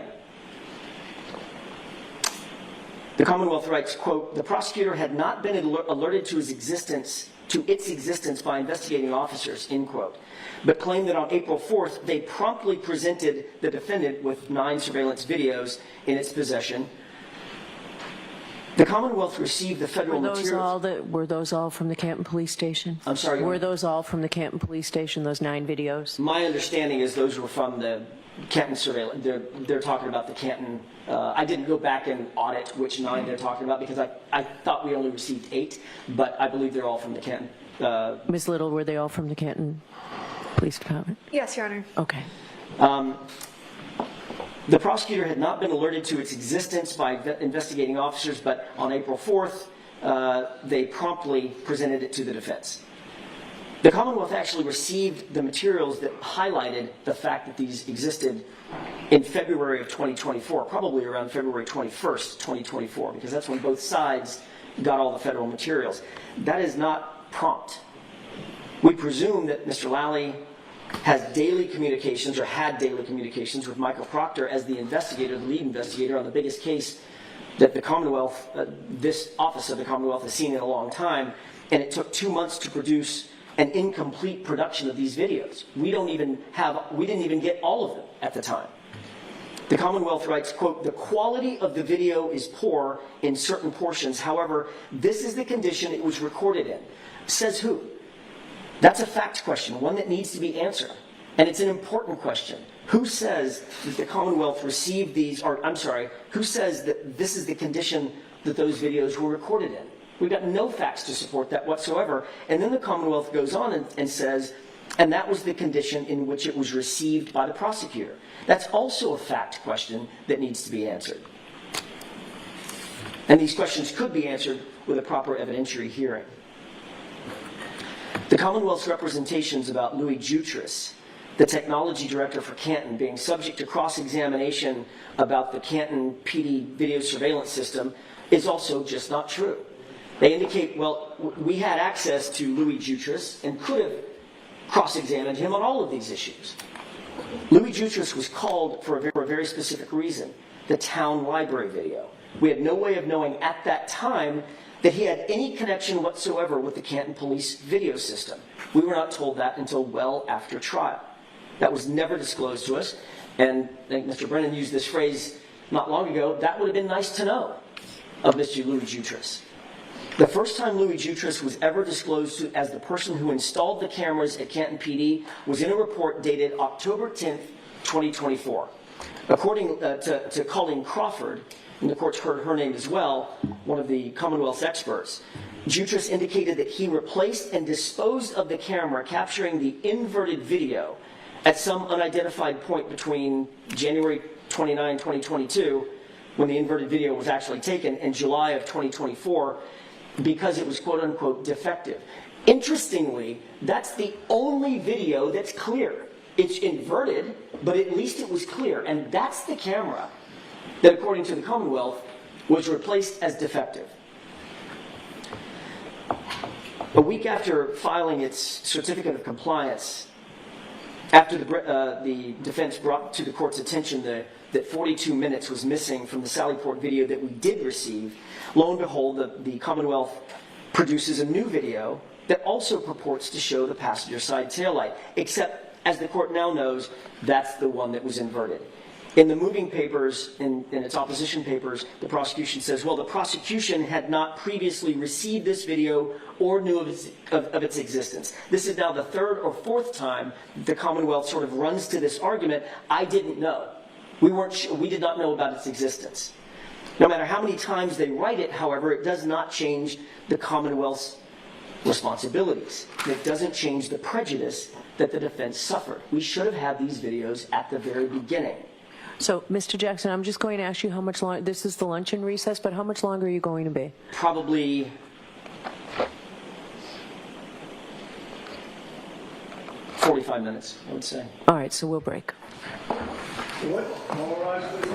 The Commonwealth writes, quote, the prosecutor had not been alerted to his existence to its existence by investigating officers, end quote, but claimed that on April 4th, they promptly presented the defendant with 9 surveillance videos in its possession. The Commonwealth received the federal materials. Were those all from the Canton Police Station? I'm sorry, Your Were Honor? those all from the Canton Police Station, those 9 videos? My understanding is those were from the Canton surveillance. They're talking about the Canton. I didn't go back and audit which 9 they're talking about because I thought we only received 8, but I believe they're all from the Canton. Ms. Little, were they all from the Canton Police Department? Yes, Your Honor. Okay. The prosecutor had not been alerted to its existence by investigating officers, but on April 4th, they promptly presented it to the defense. The Commonwealth actually received the materials that highlighted the fact that these existed in February of 2024, probably around February 21st, 2024, because that's when both sides got all the federal materials. That is not prompt. We presume that Mr. Lally has daily communications or had daily communications with Michael Proctor as the investigator, the lead investigator on the biggest case that the Commonwealth, this office of the Commonwealth has seen in a long time, and it took 2 months to produce an incomplete production of these videos. We didn't even get all of them at the time. The Commonwealth writes, quote, "The quality of the video is poor in certain portions. However, this is the condition it was recorded in." Says who? That's a fact question, one that needs to be answered. And it's an important question. Who says that the Commonwealth received these, or I'm sorry, who says that this is the condition that those videos were recorded in? We've got no facts to support that whatsoever. And then the Commonwealth goes on and says, and that was the condition in which it was received by the prosecutor. That's also a fact question that needs to be answered. And these questions could be answered with a proper evidentiary hearing. The Commonwealth's representations about Louis Jutras, the technology director for Canton, being subject to cross-examination about the Canton PD video surveillance system is also just not true. They indicate, well, we had access to Louis Jutras and could have cross-examined him on all of these issues. Louis Jutras was called for a very specific reason, the town library video. We had no way of knowing at that time that he had any connection whatsoever with the Canton Police video system. We were not told that until well after trial. That was never disclosed to us, and I think Mr. Brennan used this phrase not long ago, that would have been nice to know of Mr. Louis Jutras. The first time Louis Jutras was ever disclosed as the person who installed the cameras at Canton PD was in a report dated October 10th, 2024. According to Colleen Crawford, and the court's heard her name as well, one of the Commonwealth's experts, Jutras indicated that he replaced and disposed of the camera capturing the inverted video at some unidentified point between January 29, 2022, when the inverted video was actually taken, and July of 2024, because it was quote-unquote defective. Interestingly, that's the only video that's clear. It's inverted, but at least it was clear, and that's the camera that, according to the Commonwealth, was replaced as defective. A week after filing its certificate of compliance, after the defense brought to the court's attention that 42 minutes was missing from the Sallyport video that we did receive, lo and behold, the Commonwealth produces a new video that also purports to show the passenger side taillight, except, as the court now knows, that's the one that was inverted. In the moving papers, in its opposition papers, the prosecution says, well, the prosecution had not previously received this video or knew of its existence. This is now the third or fourth time the Commonwealth sort of runs to this argument, I didn't know. We did not know about its existence. No matter how many times they write it, however, it does not change the Commonwealth's responsibilities. It doesn't change the prejudice that the defense suffered. We should have had these videos at the very beginning. So, Mr. Jackson, I'm just going to ask you how much longer, this is the luncheon recess, but how much longer are you going to be? Probably 45 minutes, I would say. All right, so we'll break. What? All rise, please.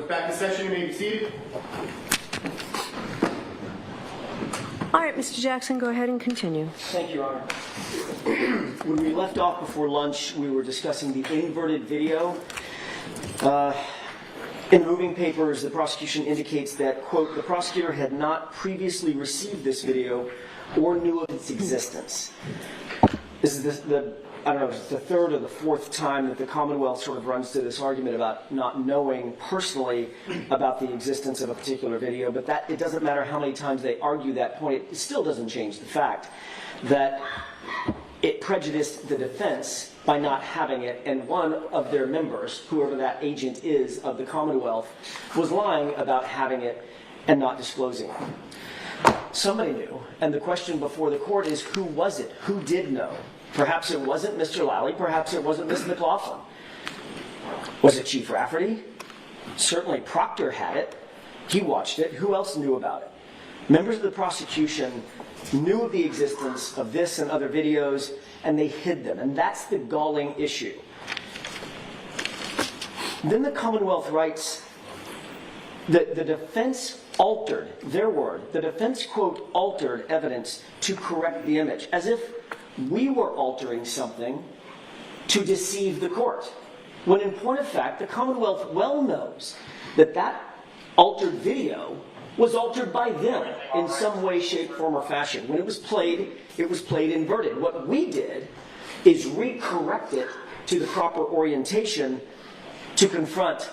Court's back in session. You may be seated. All right, Mr. Jackson, go ahead and continue. Thank you, Your Honor. When we left off before lunch, we were discussing the inverted video. In the moving papers, the prosecution indicates that, quote, the prosecutor had not previously received this video or knew of its existence. This is I don't know if it's the third or the fourth time that the Commonwealth sort of runs to this argument about not knowing personally about the existence of a particular video, but that it doesn't matter how many times they argue that point, it still doesn't change the fact that it prejudiced the defense by not having it, and one of their members, whoever that agent is of the Commonwealth, was lying about having it and not disclosing it. Somebody knew, and the question before the court is, who was it? Who did know? Perhaps it wasn't Mr. Lally, perhaps it wasn't Ms. McLaughlin. Was it Chief Rafferty? Certainly Proctor had it. He watched it. Who else knew about it? Members of the prosecution knew of the existence of this and other videos, and they hid them, and that's the galling issue. Then the Commonwealth writes that the defense altered, their word, the defense, quote, altered evidence to correct the image, as if we were altering something to deceive the court. When in point of fact, the Commonwealth well knows that that altered video was altered by them in some way, shape, form, or fashion. When it was played inverted. What we did is re-correct it to the proper orientation to confront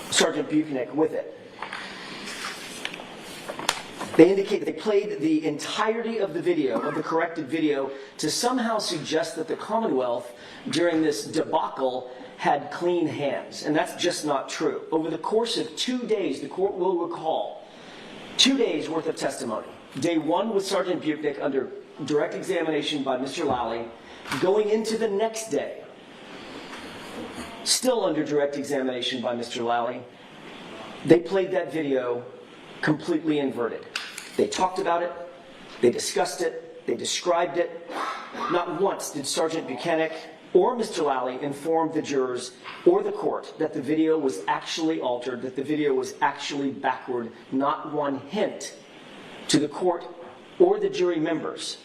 Sergeant Buchanan with it. They indicate that they played the entirety of the video, of the corrected video, to somehow suggest that the Commonwealth, during this debacle, had clean hands. And that's just not true. Over the course of 2 days, the court will recall 2 days worth of testimony. Day one with Sergeant Buchanan under direct examination by Mr. Lally. Going into the next day, still under direct examination by Mr. Lally, they played that video completely inverted. They talked about it, they discussed it, they described it. Not once did Sergeant Buchanan or Mr. Lally inform the jurors or the court that the video was actually altered, that the video was actually backward. Not one hint to the court or the jury members.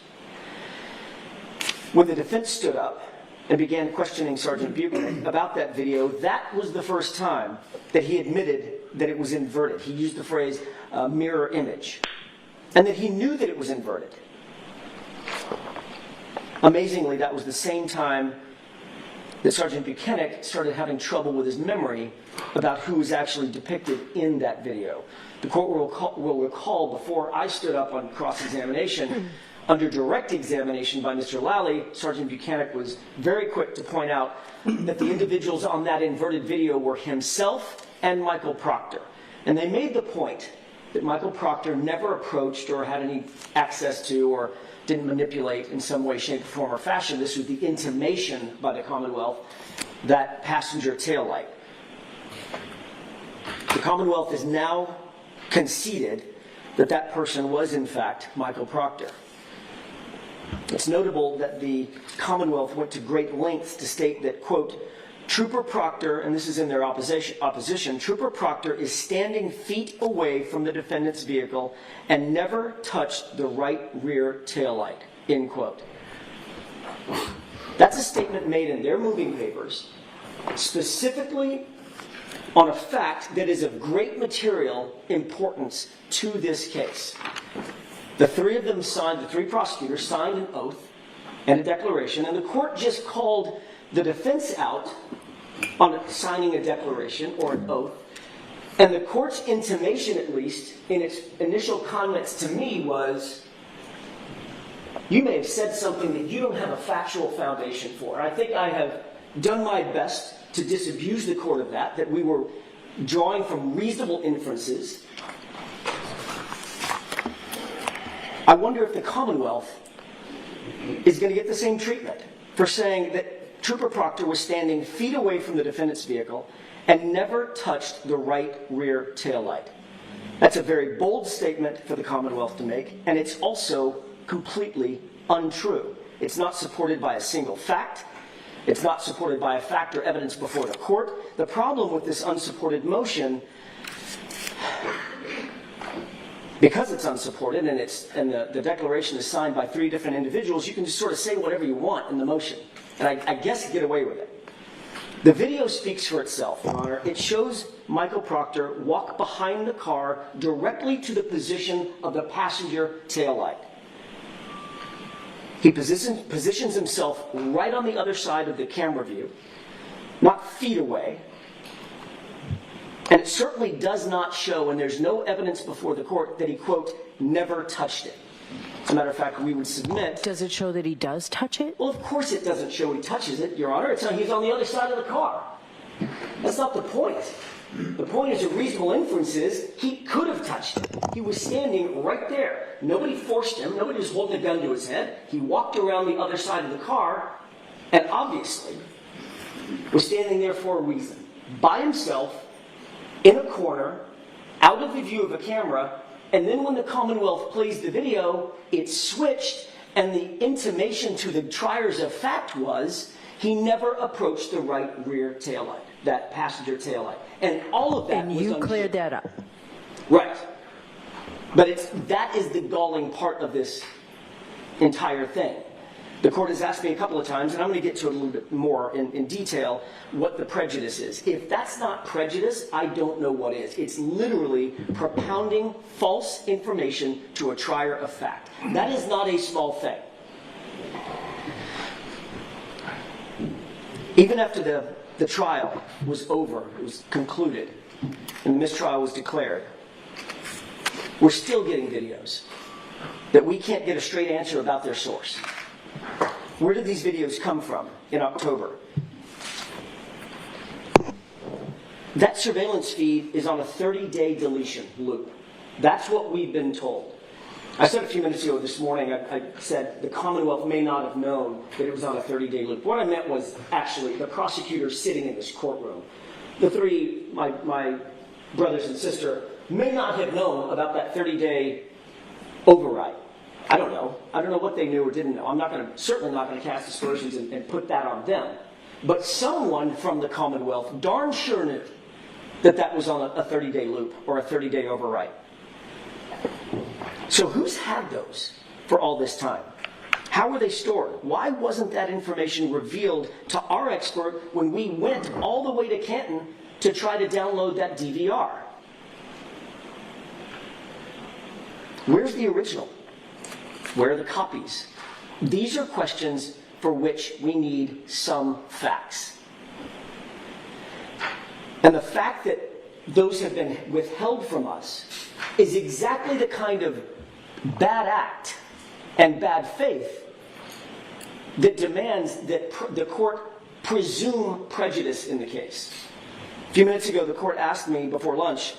When the defense stood up and began questioning Sergeant Buchanan about that video, that was the first time that he admitted that it was inverted. He used the phrase mirror image, and that he knew that it was inverted. Amazingly, that was the same time that Sergeant Buchanan started having trouble with his memory about who was actually depicted in that video. The court will recall before I stood up on cross-examination, under direct examination by Mr. Lally, Sergeant Buchanan was very quick to point out that the individuals on that inverted video were himself and Michael Proctor. And they made the point that Michael Proctor never approached or had any access to or didn't manipulate in some way, shape, form, or fashion. This was the intimation by the Commonwealth, that passenger taillight. The Commonwealth has now conceded that that person was, in fact, Michael Proctor. It's notable that the Commonwealth went to great lengths to state that, quote, Trooper Proctor, and this is in their opposition, Trooper Proctor is standing feet away from the defendant's vehicle and never touched the right rear taillight, end quote. That's a statement made in their moving papers, specifically on a fact that is of great material importance to this case. The three of them signed, the three prosecutors signed an oath and a declaration, and the court just called the defense out on signing a declaration or an oath. And the court's intimation, at least, in its initial comments to me was, you may have said something that you don't have a factual foundation for. I think I have done my best to disabuse the court of that we were drawing from reasonable inferences. I wonder if the Commonwealth is going to get the same treatment for saying that Trooper Proctor was standing feet away from the defendant's vehicle and never touched the right rear taillight. That's a very bold statement for the Commonwealth to make, and it's also completely untrue. It's not supported by a single fact, It's not supported by a fact or evidence before the court. The problem with this unsupported motion, because it's unsupported and the declaration is signed by 3 different individuals, you can just sort of say whatever you want in the motion. And I guess get away with it. The video speaks for itself, Your Honor. It shows Michael Proctor walk behind the car directly to the position of the passenger taillight. He positions himself right on the other side of the camera view, not feet away. And it certainly does not show, and there's no evidence before the court, that he, quote, never touched it. As a matter of fact, we would submit... Does it show that he does touch it? Well, of course it doesn't show he touches it, Your Honor. He's on the other side of the car. That's not the point. The point is, a reasonable inference is he could have touched it. He was standing right there. Nobody forced him. Nobody was holding a gun to his head. He walked around the other side of the car and obviously was standing there for a reason. By himself, in a corner, out of the view of a camera, and then when the Commonwealth plays the video, it switched, and the intimation to the triers of fact was he never approached the right rear taillight, that passenger taillight. And all of that And was you cleared that up. Right. But that is the galling part of this entire thing. The court has asked me a couple of times, and I'm going to get to it a little bit more in detail, what the prejudice is. If that's not prejudice, I don't know what is. It's literally propounding false information to a trier of fact. That is not a small thing. Even after the trial was over, it was concluded, and the mistrial was declared, we're still getting videos that we can't get a straight answer about their source. Where did these videos come from in October? That surveillance feed is on a 30-day deletion loop. That's what we've been told. I said a few minutes ago this morning, I said the Commonwealth may not have known that it was on a 30-day loop. What I meant was actually the prosecutors sitting in this courtroom. The 3, my brothers and sister, may not have known about that 30-day override. I don't know. I don't know what they knew or didn't know. I'm certainly not going to cast aspersions and put that on them. But someone from the Commonwealth darn sure knew that was on a 30-day loop or a 30-day override. So who's had those for all this time? How were they stored? Why wasn't that information revealed to our expert when we went all the way to Canton to try to download that DVR? Where's the original? Where are the copies? These are questions for which we need some facts. And the fact that those have been withheld from us is exactly the kind of bad act and bad faith that demands that the court presume prejudice in the case. A few minutes ago, the court asked me before lunch,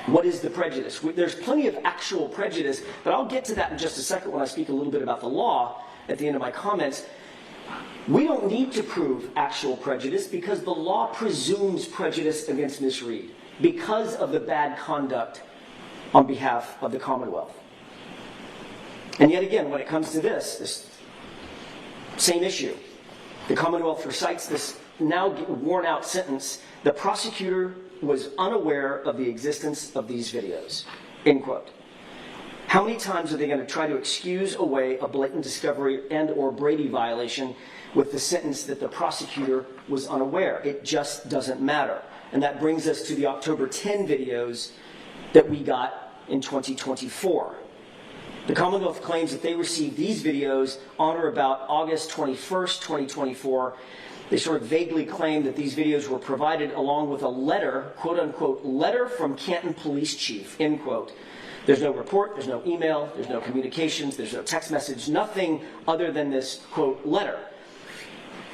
what is the prejudice? There's plenty of actual prejudice, but I'll get to that in just a second when I speak a little bit about the law at the end of my comments. We don't need to prove actual prejudice because the law presumes prejudice against Ms. Reed because of the bad conduct on behalf of the Commonwealth. And yet again, when it comes to this same issue, the Commonwealth recites this now worn out sentence, the prosecutor was unaware of the existence of these videos, end quote. How many times are they going to try to excuse away a blatant discovery and or Brady violation with the sentence that the prosecutor was unaware? It just doesn't matter. And that brings us to the October 10 videos that we got in 2024. The Commonwealth claims that they received these videos on or about August 21st, 2024. They sort of vaguely claim that these videos were provided along with a letter, quote unquote, letter from Canton Police Chief, end quote. There's no report, there's no email, there's no communications, there's no text message, nothing other than this, quote, letter.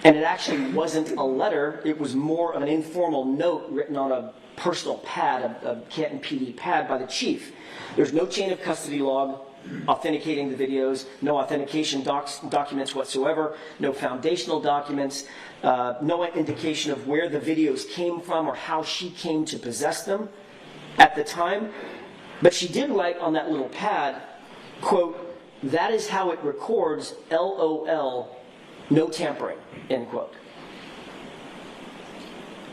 And it actually wasn't a letter, it was more of an informal note written on a personal pad, a Canton PD pad by the chief. There's no chain of custody log authenticating the videos, no authentication documents whatsoever, no foundational documents, no indication of where the videos came from or how she came to possess them at the time. But she did write on that little pad, quote, that is how it records, LOL, no tampering, end quote.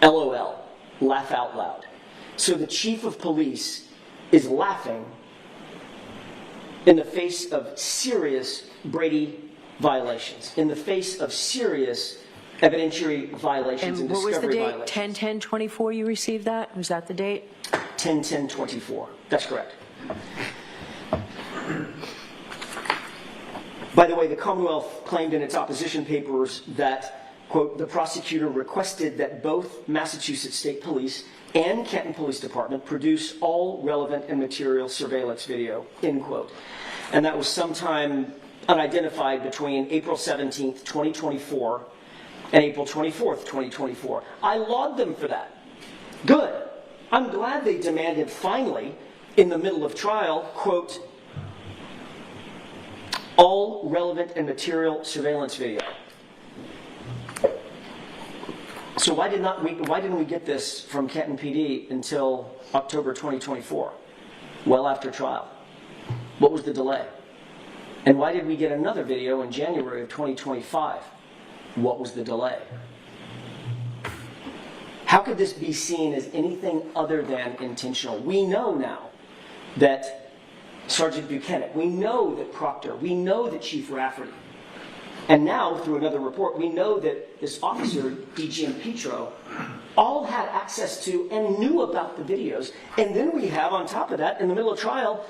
LOL, laugh out loud. So the chief of police is laughing in the face of serious Brady violations, in the face of serious evidentiary violations and And what was the discovery date? violations. 10/10/24 you received that? Was that the date? 10/10/24. That's correct. By the way, the Commonwealth claimed in its opposition papers that, quote, the prosecutor requested that both Massachusetts State Police and Canton Police Department produce all relevant and material surveillance video, end quote. And that was sometime unidentified between April 17th, 2024 and April 24th, 2024. I laud them for that. Good. I'm glad they demanded finally, in the middle of trial, quote, all relevant and material surveillance video. So why didn't we get this from Canton PD until October 2024, well after trial? What was the delay? And why did we get another video in January of 2025? What was the delay? How could this be seen as anything other than intentional? We know now that Sergeant Buchanan, we know that Proctor, we know that Chief Rafferty, and now through another report, we know that this officer, DGM Petro, all had access to and knew about the videos. And then we have, on top of that, in the middle of trial,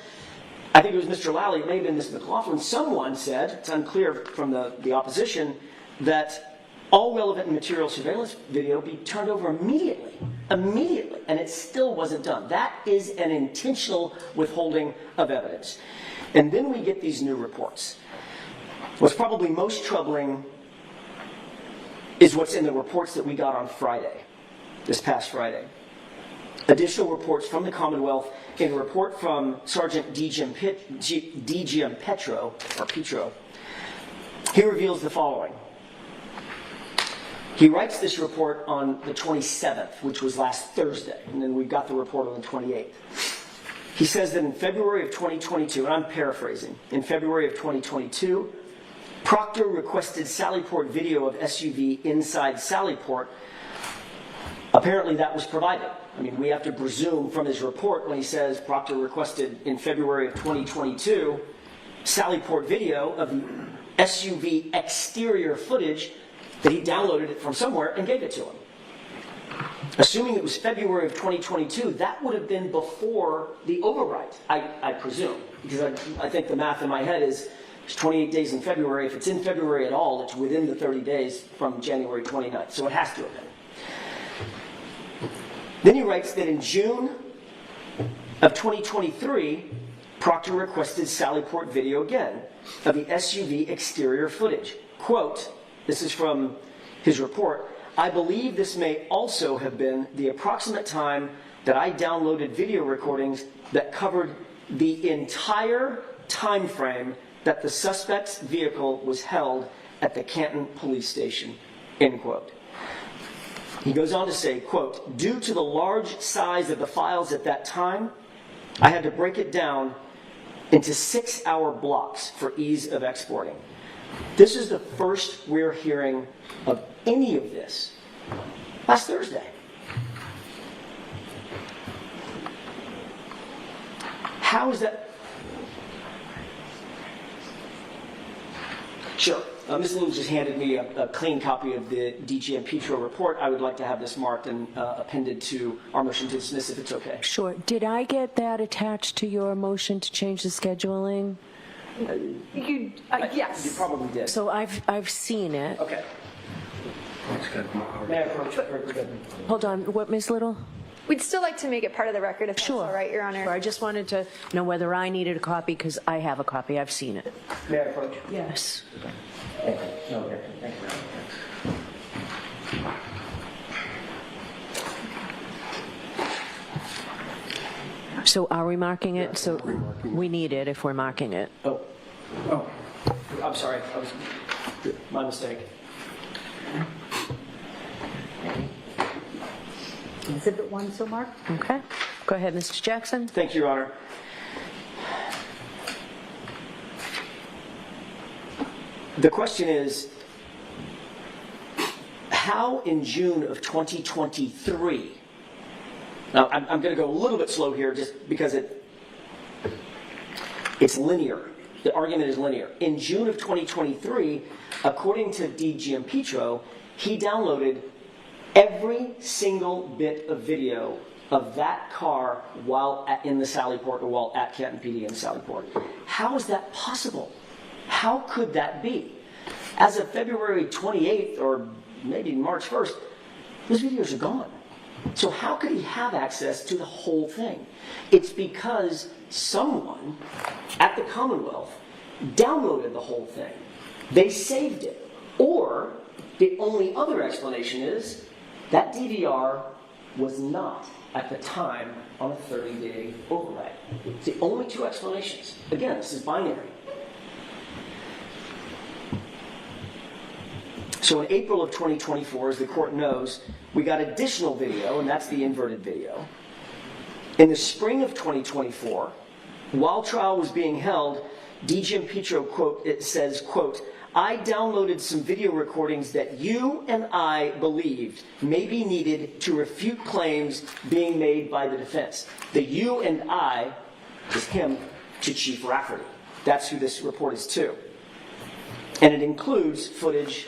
I think it was Mr. Lally, it may have been Mr. McLaughlin, someone said, it's unclear from the opposition, that all relevant and material surveillance video be turned over immediately, and it still wasn't done. That is an intentional withholding of evidence. And then we get these new reports. What's probably most troubling is what's in the reports that we got on Friday, this past Friday. Additional reports from the Commonwealth in a report from Sergeant DGM Petro. He reveals the following. He writes this report on the 27th, which was last Thursday, and then we got the report on the 28th. He says that in February of 2022, and I'm paraphrasing, in February of 2022, Proctor requested Sallyport video of SUV inside Sallyport. Apparently that was provided. I mean, we have to presume from his report when he says Proctor requested in February of 2022 Sallyport video of the SUV exterior footage that he downloaded it from somewhere and gave it to him. Assuming it was February of 2022, that would have been before the overwrite, I presume. Because I think the math in my head is it's 28 days in February. If it's in February at all, it's within the 30 days from January 29th. So it has to have been. Then he writes that in June of 2023, Proctor requested Sallyport video again of the SUV exterior footage. Quote, this is from his report, I believe this may also have been the approximate time that I downloaded video recordings that covered the entire time frame that the suspect's vehicle was held at the Canton police station, end quote. He goes on to say, quote, due to the large size of the files at that time, I had to break it down into 6-hour blocks for ease of exporting. This is the first we're hearing of any of this last Thursday. How is that? Sure. Ms. Lewis just handed me a clean copy of the DGM Petro report. I would like to have this marked and appended to our motion to dismiss if it's okay. Sure. Did I get that attached to your motion to change the scheduling? Yes. You probably did. So I've seen it. Okay. May I approach? Hold on. What, Ms. Little? We'd still like to make it part of the record if that's Sure. all right, Your Honor. Sure. I just wanted to know whether I needed a copy because I have a copy. I've seen it. May I approach? Yes. Thank you. No, thank you. So are we marking it? So we need it if we're marking it. Oh, I'm sorry. My mistake. Exhibit 1 so marked. Okay. Go ahead, Mr. Jackson. Thank you, Your Honor. The question is, how in June of 2023, now I'm going to go a little bit slow here just because it's linear. The argument is linear. In June of 2023, according to DiGianpietro, he downloaded every single bit of video of that car while in the Sallyport or while at Canton PD in Sallyport. How is that possible? How could that be? As of February 28th or maybe March 1st, those videos are gone. So how could he have access to the whole thing? It's because someone at the Commonwealth downloaded the whole thing. They saved it. Or the only other explanation is that DVR was not at the time on a 30-day override. It's the only two explanations. Again, this is binary. So in April of 2024, as the court knows, we got additional video, and that's the inverted video. In the spring of 2024, while trial was being held, DiGianpietro, quote, it says, quote, I downloaded some video recordings that you and I believed may be needed to refute claims being made by the defense. The you and I is him to Chief Rafferty. That's who this report is to. And it includes footage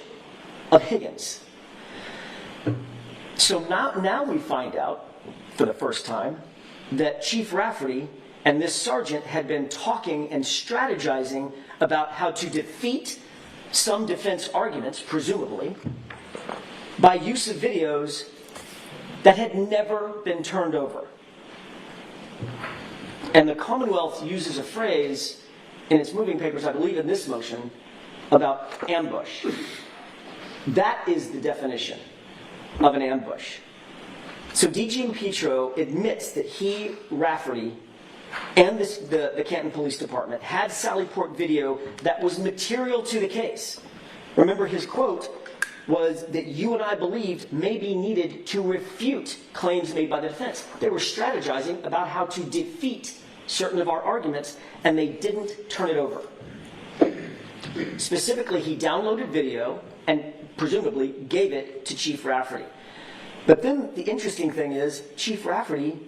of Higgins. So now we find out, for the first time, that Chief Rafferty and this sergeant had been talking and strategizing about how to defeat some defense arguments, presumably, by use of videos that had never been turned over. And the Commonwealth uses a phrase in its moving papers, I believe in this motion, about ambush. That is the definition of an ambush. So DiGianpietro admits that he, Rafferty, and the Canton Police Department had Sallyport video that was material to the case. Remember, his quote was that you and I believed may be needed to refute claims made by the defense. They were strategizing about how to defeat certain of our arguments, and they didn't turn it over. Specifically, he downloaded video and presumably gave it to Chief Rafferty. But then the interesting thing is, Chief Rafferty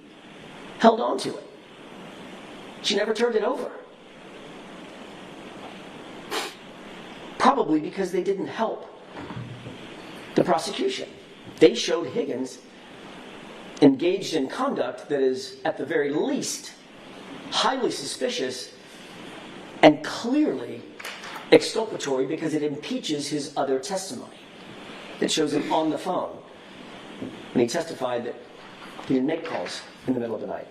held on to it. She never turned it over. Probably because they didn't help the prosecution. They showed Higgins engaged in conduct that is, at the very least, highly suspicious and clearly exculpatory because it impeaches his other testimony. It shows him on the phone when he testified that he didn't make calls in the middle of the night.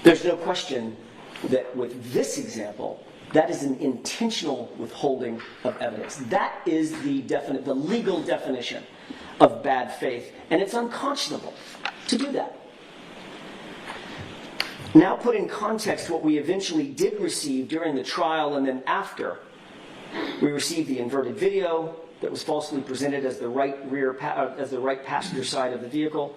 There's no question that with this example, that is an intentional withholding of evidence. That is the legal definition of bad faith, and it's unconscionable to do that. Now put in context what we eventually did receive during the trial and then after. We received the inverted video that was falsely presented as the right passenger side of the vehicle,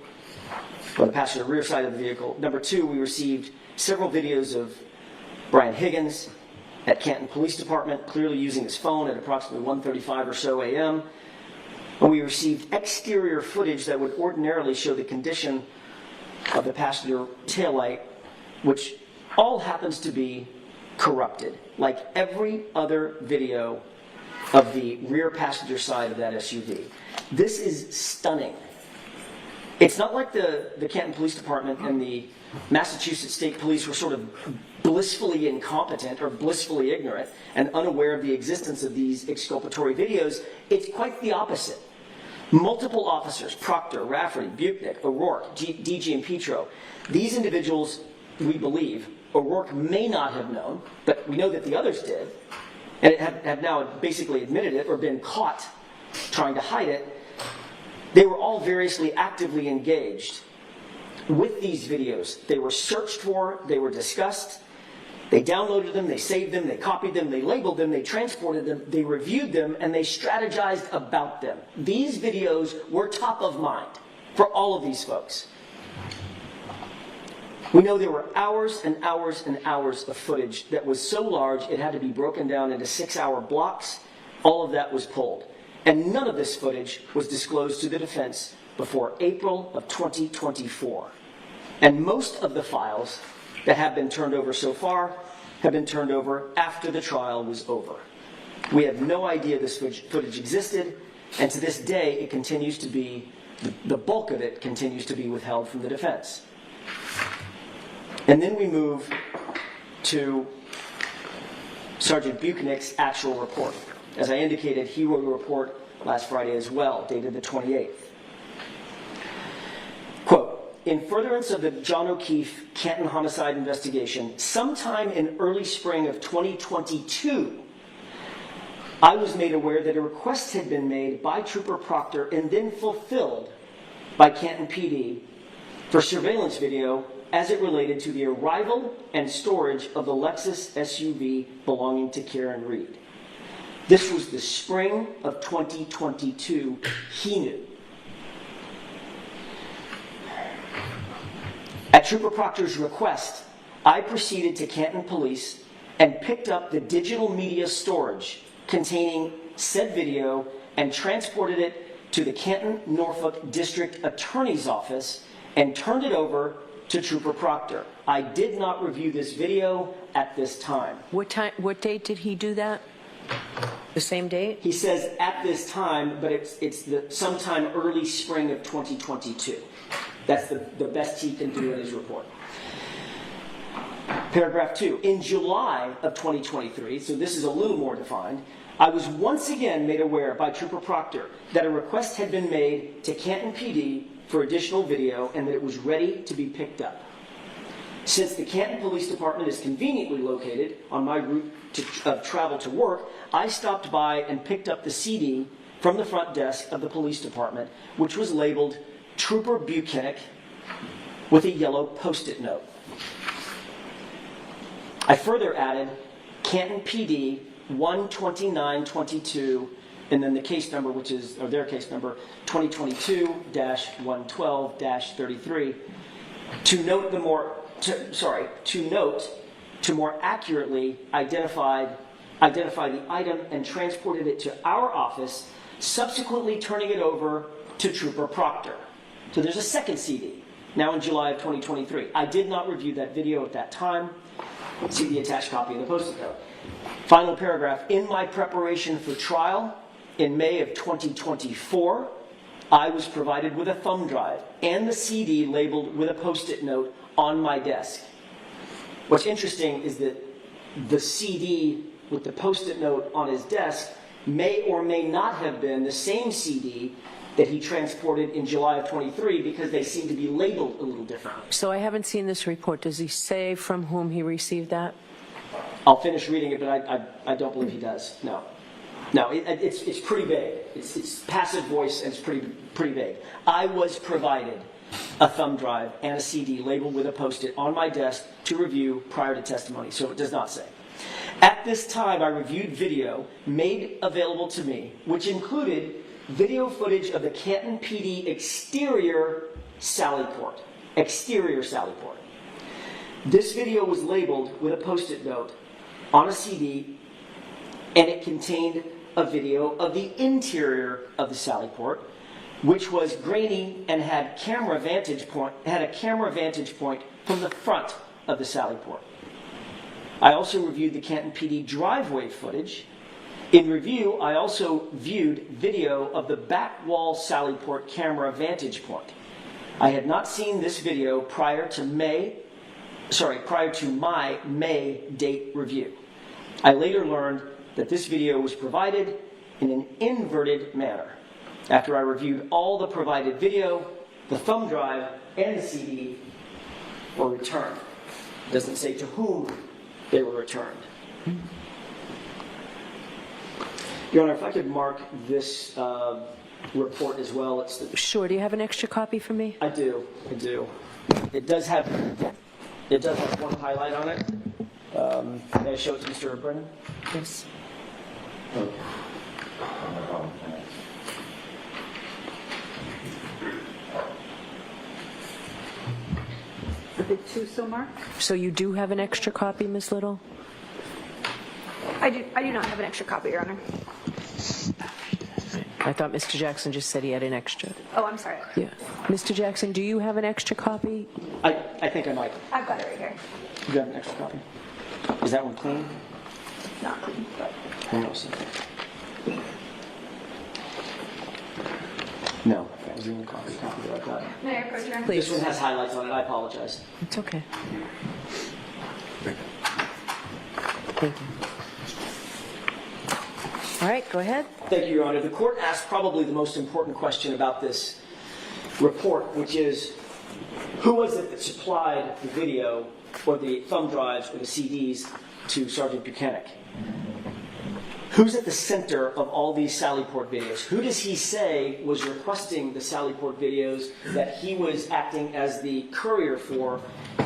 or the passenger rear side of the vehicle. Number two, we received several videos of Brian Higgins at Canton Police Department, clearly using his phone at approximately 1:35 or so a.m. And we received exterior footage that would ordinarily show the condition of the passenger taillight, which all happens to be corrupted, like every other video of the rear passenger side of that SUV. This is stunning. It's not like the Canton Police Department and the Massachusetts State Police were sort of blissfully incompetent or blissfully ignorant and unaware of the existence of these exculpatory videos. It's quite the opposite. Multiple officers, Proctor, Rafferty, Buchnick, O'Rourke, DiGianpietro, these individuals, we believe, O'Rourke may not have known, but we know that the others did, and have now basically admitted it or been caught trying to hide it. They were all variously actively engaged with these videos. They were searched for, they were discussed, they downloaded them, they saved them, they copied them, they labeled them, they transported them, they reviewed them, and they strategized about them. These videos were top of mind for all of these folks. We know there were hours and hours and hours of footage that was so large it had to be broken down into 6-hour blocks All of that was pulled. And none of this footage was disclosed to the defense before April of 2024. And most of the files that have been turned over so far have been turned over after the trial was over. We had no idea this footage existed, and to this day, it continues to be, the bulk of it continues to be withheld from the defense. And then we move to Sergeant Buchnick's actual report. As I indicated, he wrote a report last Friday as well, dated the 28th. Quote, in furtherance of the John O'Keefe Canton homicide investigation, sometime in early spring of 2022, I was made aware that a request had been made by Trooper Proctor and then fulfilled by Canton PD for surveillance video as it related to the arrival and storage of the Lexus SUV belonging to Karen Reed. This was the spring of 2022. He knew. At Trooper Proctor's request, I proceeded to Canton Police and picked up the digital media storage containing said video and transported it to the Canton, Norfolk District Attorney's Office and turned it over to Trooper Proctor. I did not review this video at this time. What date did he do that? The same date? He says at this time, but it's the sometime early spring of 2022. That's the best he can do in his report. Paragraph 2. In July of 2023, so this is a little more defined, I was once again made aware by Trooper Proctor that a request had been made to Canton PD for additional video and that it was ready to be picked up. Since the Canton Police Department is conveniently located on my route of travel to work, I stopped by and picked up the CD from the front desk of the police department, which was labeled Trooper Buchanan with a yellow post-it note. I further added Canton PD 12922 and then the case number, which is, or their case number, 2022-112-33, to note to more accurately identify the item and transported it to our office, subsequently turning it over to Trooper Proctor. So there's a second CD, now in July of 2023. I did not review that video at that time. See the attached copy of the post-it note. Final paragraph. In my preparation for trial in May of 2024, I was provided with a thumb drive and the CD labeled with a post-it note on my desk. What's interesting is that the CD with the post-it note on his desk may or may not have been the same CD that he transported in July of 23 because they seem to be labeled a little differently. So I haven't seen this report. Does he say from whom he received that? I'll finish reading it, but I don't believe he does. No, it's pretty vague. It's passive voice and it's pretty vague. I was provided a thumb drive and a CD labeled with a post-it on my desk to review prior to testimony, so it does not say. At this time, I reviewed video made available to me, which included video footage of the Canton PD exterior Sallyport. This video was labeled with a post-it note on a CD, and it contained a video of the interior of the Sallyport, which was grainy and had a camera vantage point from the front of the Sallyport. I also reviewed the Canton PD driveway footage. In review, I also viewed video of the back wall Sallyport camera vantage point. I had not seen this video prior to my May date review. I later learned that this video was provided in an inverted manner. After I reviewed all the provided video, the thumb drive and the CD were returned. It doesn't say to whom they were returned. Your Honor, if I could mark this report as well. It's the, Sure. Do you have an extra copy for me? I do. It does have one highlight on it. May I show it to Mr. Brennan? Yes. The big two still marked? So you do have an extra copy, Ms. Little? I do not have an extra copy, Your Honor. I thought Mr. Jackson just said he had an extra. Oh, I'm sorry. Yeah. Mr. Jackson, do you have an extra copy? I think I might. I've got it right here. You have an extra copy? Is that one clean? Not clean, but. Who knows? No, that was the only copy that I've got. May I approach your? Please. This one has highlights on it, I apologize. It's okay. Thank you. All right, go ahead. Thank you, Your Honor. The court asked probably the most important question about this report, which is, who was it that supplied the video or the thumb drives or the CDs to Sergeant Buchanan? Who's at the center of all these Sallyport videos? Who does he say was requesting the Sallyport videos that he was acting as the courier for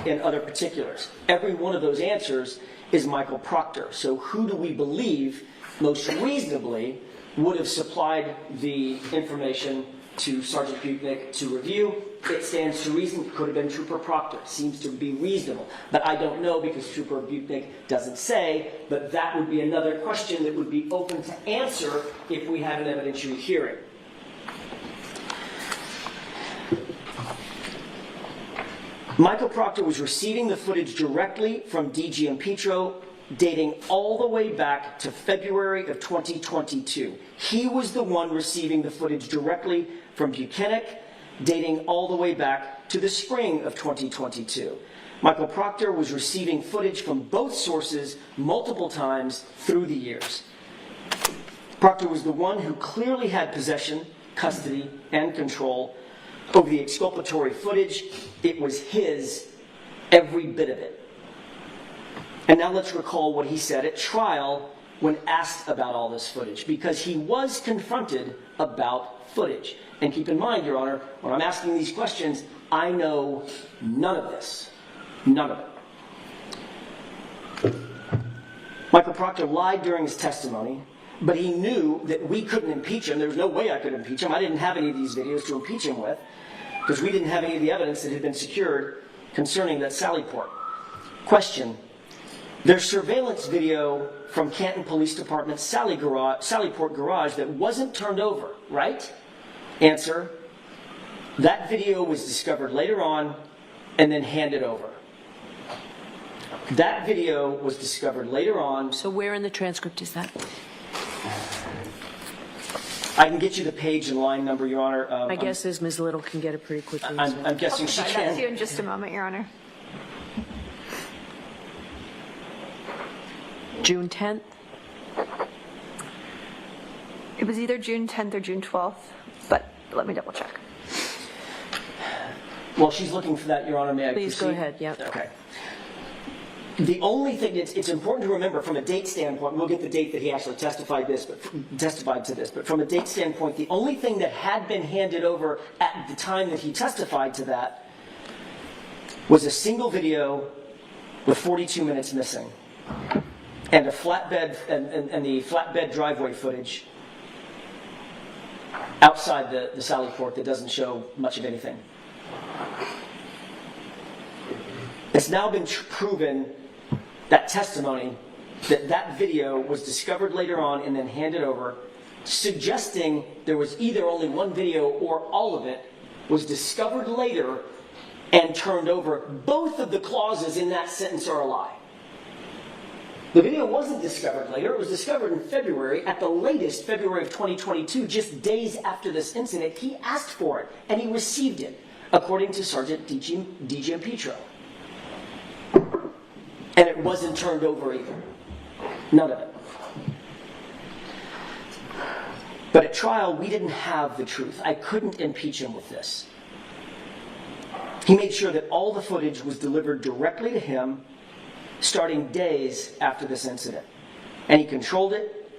in other particulars? Every one of those answers is Michael Proctor. So who do we believe most reasonably would have supplied the information to Sergeant Buchanan to review? It stands to reason it could have been Trooper Proctor. Seems to be reasonable. But I don't know because Trooper Buchanan doesn't say, but that would be another question that would be open to answer if we had an evidentiary hearing. Michael Proctor was receiving the footage directly from DG and Petro, dating all the way back to February of 2022. He was the one receiving the footage directly from Buchanan, dating all the way back to the spring of 2022. Michael Proctor was receiving footage from both sources multiple times through the years. Proctor was the one who clearly had possession, custody, and control over the exculpatory footage. It was his, every bit of it. And now let's recall what he said at trial when asked about all this footage, because he was confronted about footage. And keep in mind, Your Honor, when I'm asking these questions, I know none of this. None of it. Michael Proctor lied during his testimony, but he knew that we couldn't impeach him. There was no way I could impeach him. I didn't have any of these videos to impeach him with, because we didn't have any of the evidence that had been secured concerning that Sallyport. Question. There's surveillance video from Canton Police Department's Sallyport garage that wasn't turned over, right? Answer. That video was discovered later on and then handed over. That video was discovered later on. So where in the transcript is that? I can get you the page and line number, Your Honor. My guess is Ms. Little can get it pretty quickly. as well. I'm guessing she Sorry, that's you can. in just a moment, Your Honor. June 10th? It was either June 10th or June 12th, but let me double check. While she's looking for that, Your Honor, may I proceed? Please go ahead, yep. Okay. The only thing it's important to remember from a date standpoint, we'll get the date that he actually testified to this, but from a date standpoint, the only thing that had been handed over at the time that he testified to that was a single video with 42 minutes missing, and a flatbed and the flatbed driveway footage outside the Sallyport that doesn't show much of anything. It's now been proven, that testimony, that video was discovered later on and then handed over, suggesting there was either only one video or all of it was discovered later and turned over. Both of the clauses in that sentence are a lie. The video wasn't discovered later. It was discovered in February, at the latest, February of 2022, just days after this incident. He asked for it, and he received it, according to Sergeant DG Petro. And it wasn't turned over either. None of it. But at trial, we didn't have the truth. I couldn't impeach him with this. He made sure that all the footage was delivered directly to him, starting days after this incident. And he controlled it,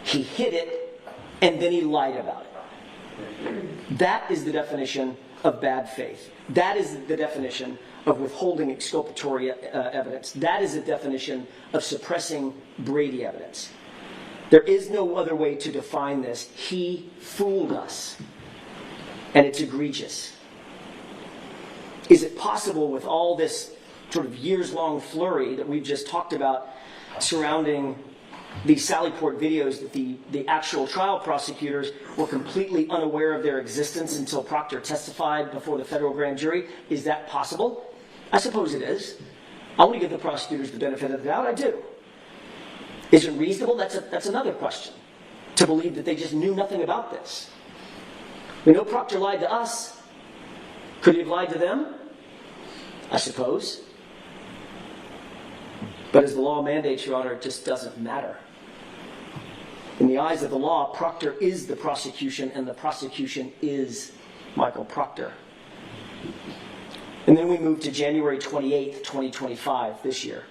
he hid it, and then he lied about it. That is the definition of bad faith. That is the definition of withholding exculpatory evidence. That is a definition of suppressing Brady evidence. There is no other way to define this. He fooled us. And it's egregious. Is it possible, with all this sort of years-long flurry that we've just talked about surrounding these Sallyport videos that the actual trial prosecutors were completely unaware of their existence until Proctor testified before the federal grand jury? Is that possible? I suppose it is. I want to give the prosecutors the benefit of the doubt. I do. Is it reasonable? That's another question. To believe that they just knew nothing about this. We know Proctor lied to us. Could he have lied to them? I suppose. But as the law mandates, Your Honor, it just doesn't matter. In the eyes of the law, Proctor is the prosecution, and the prosecution is Michael Proctor. And then we move to January 28th, 2025, this year.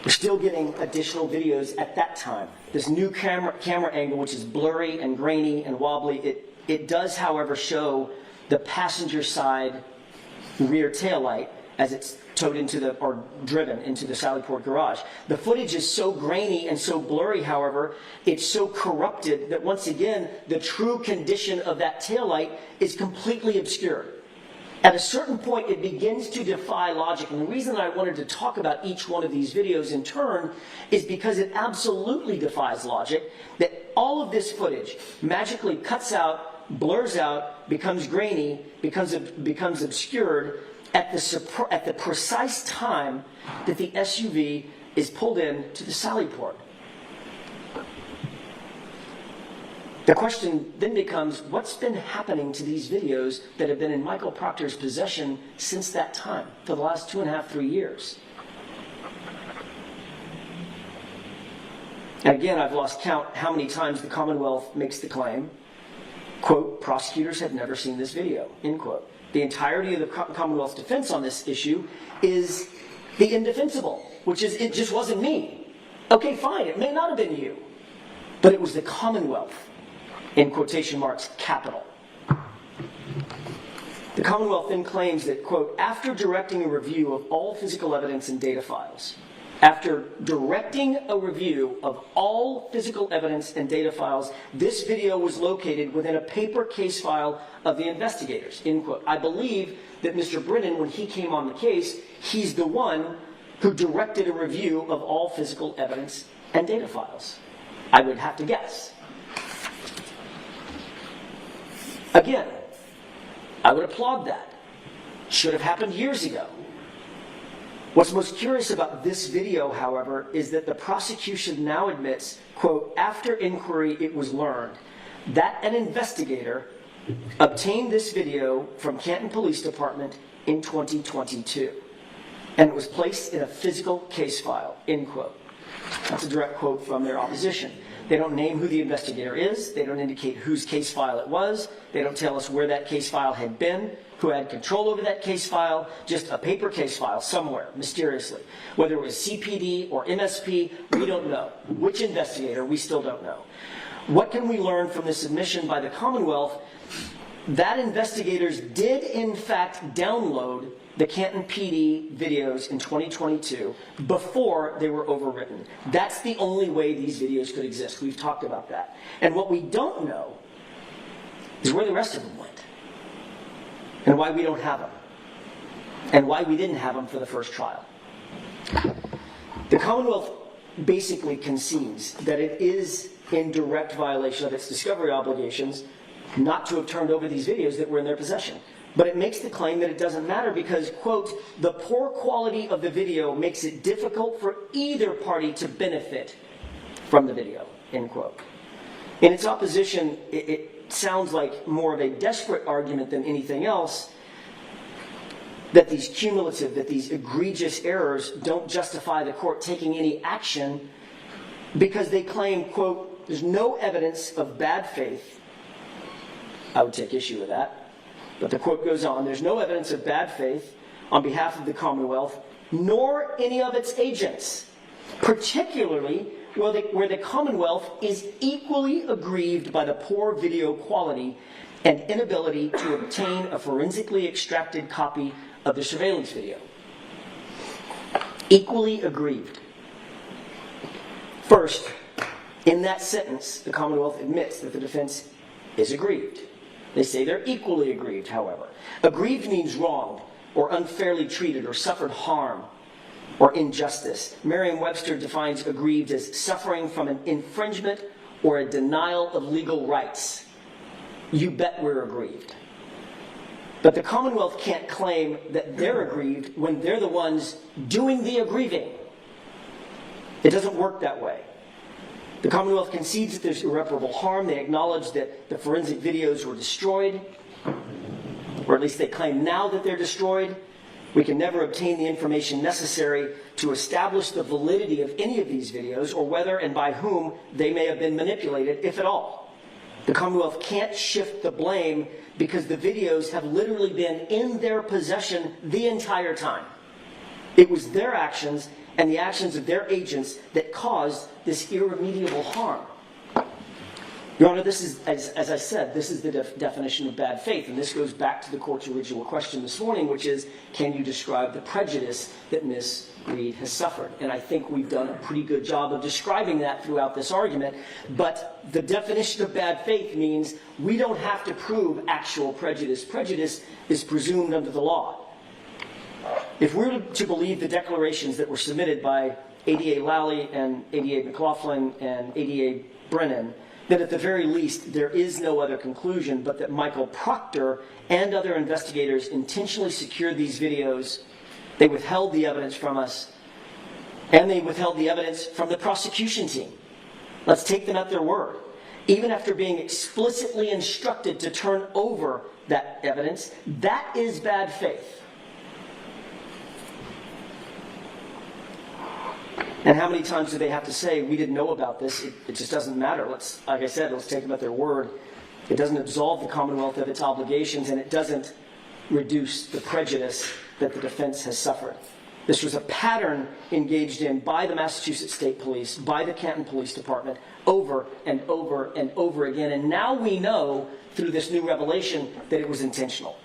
We're still getting additional videos at that time. This new camera angle, which is blurry and grainy and wobbly, it does, however, show the passenger side rear taillight as it's towed into or driven into the Sallyport garage. The footage is so grainy and so blurry, however, it's so corrupted that once again, the true condition of that taillight is completely obscured. At a certain point, it begins to defy logic. And the reason I wanted to talk about each one of these videos in turn is because it absolutely defies logic that all of this footage magically cuts out, blurs out, becomes grainy, becomes obscured at the precise time that the SUV is pulled in to the Sallyport. The question then becomes, what's been happening to these videos that have been in Michael Proctor's possession since that time, for the last 2.5, 3 years? And again, I've lost count how many times the Commonwealth makes the claim, quote, prosecutors have never seen this video, end quote. The entirety of the Commonwealth's defense on this issue is the indefensible, which is, it just wasn't me. Okay, fine, it may not have been you, but it was the Commonwealth. In quotation marks, capital. The Commonwealth then claims that, quote, after directing a review of all physical evidence and data files, after directing a review of all physical evidence and data files, this video was located within a paper case file of the investigators, end quote. I believe that Mr. Brennan, when he came on the case, he's the one who directed a review of all physical evidence and data files. I would have to guess. Again, I would applaud that. Should have happened years ago. What's most curious about this video, however, is that the prosecution now admits, quote, after inquiry it was learned that an investigator obtained this video from Canton Police Department in 2022. And it was placed in a physical case file, end quote. That's a direct quote from their opposition. They don't name who the investigator is. They don't indicate whose case file it was. They don't tell us where that case file had been, who had control over that case file, just a paper case file somewhere, mysteriously. Whether it was CPD or MSP, we don't know. Which investigator, we still don't know. What can we learn from this admission by the Commonwealth? That investigators did, in fact, download the Canton PD videos in 2022 before they were overwritten. That's the only way these videos could exist. We've talked about that. And what we don't know is where the rest of them went, and why we don't have them, and why we didn't have them for the first trial. The Commonwealth basically concedes that it is in direct violation of its discovery obligations not to have turned over these videos that were in their possession. But it makes the claim that it doesn't matter because, quote, the poor quality of the video makes it difficult for either party to benefit from the video, end quote. In its opposition, it sounds like more of a desperate argument than anything else that these cumulative, that these egregious errors don't justify the court taking any action because they claim, quote, there's no evidence of bad faith. I would take issue with that. But the quote goes on, there's no evidence of bad faith on behalf of the Commonwealth, nor any of its agents, particularly where the Commonwealth is equally aggrieved by the poor video quality and inability to obtain a forensically extracted copy of the surveillance video. Equally aggrieved. First, in that sentence, the Commonwealth admits that the defense is aggrieved. They say they're equally aggrieved, however. Aggrieved means wronged or unfairly treated or suffered harm. or injustice. Merriam-Webster defines aggrieved as suffering from an infringement or a denial of legal rights. You bet we're aggrieved. But the Commonwealth can't claim that they're aggrieved when they're the ones doing the aggrieving. It doesn't work that way. The Commonwealth concedes that there's irreparable harm. They acknowledge that the forensic videos were destroyed, or at least they claim now that they're destroyed. We can never obtain the information necessary to establish the validity of any of these videos, or whether and by whom they may have been manipulated, if at all. The Commonwealth can't shift the blame because the videos have literally been in their possession the entire time. It was their actions and the actions of their agents that caused this irremediable harm. Your Honor, this is, as I said, this is the definition of bad faith, and this goes back to the court's original question this morning, which is, can you describe the prejudice that Ms. Reed has suffered? And I think we've done a pretty good job of describing that throughout this argument, but the definition of bad faith means we don't have to prove actual prejudice. Prejudice is presumed under the law. If we're to believe the declarations that were submitted by ADA Lally and ADA McLaughlin and ADA Brennan, then at the very least there is no other conclusion but that Michael Proctor and other investigators intentionally secured these videos. They withheld the evidence from us, and they withheld the evidence from the prosecution team. Let's take them at their word. Even after being explicitly instructed to turn over that evidence, that is bad faith. And how many times do they have to say, we didn't know about this, it just doesn't matter. Like I said, let's take them at their word. It doesn't absolve the Commonwealth of its obligations, and it doesn't reduce the prejudice that the defense has suffered. This was a pattern engaged in by the Massachusetts State Police, by the Canton Police Department, over and over and over again. And now we know, through this new revelation, that it was intentional.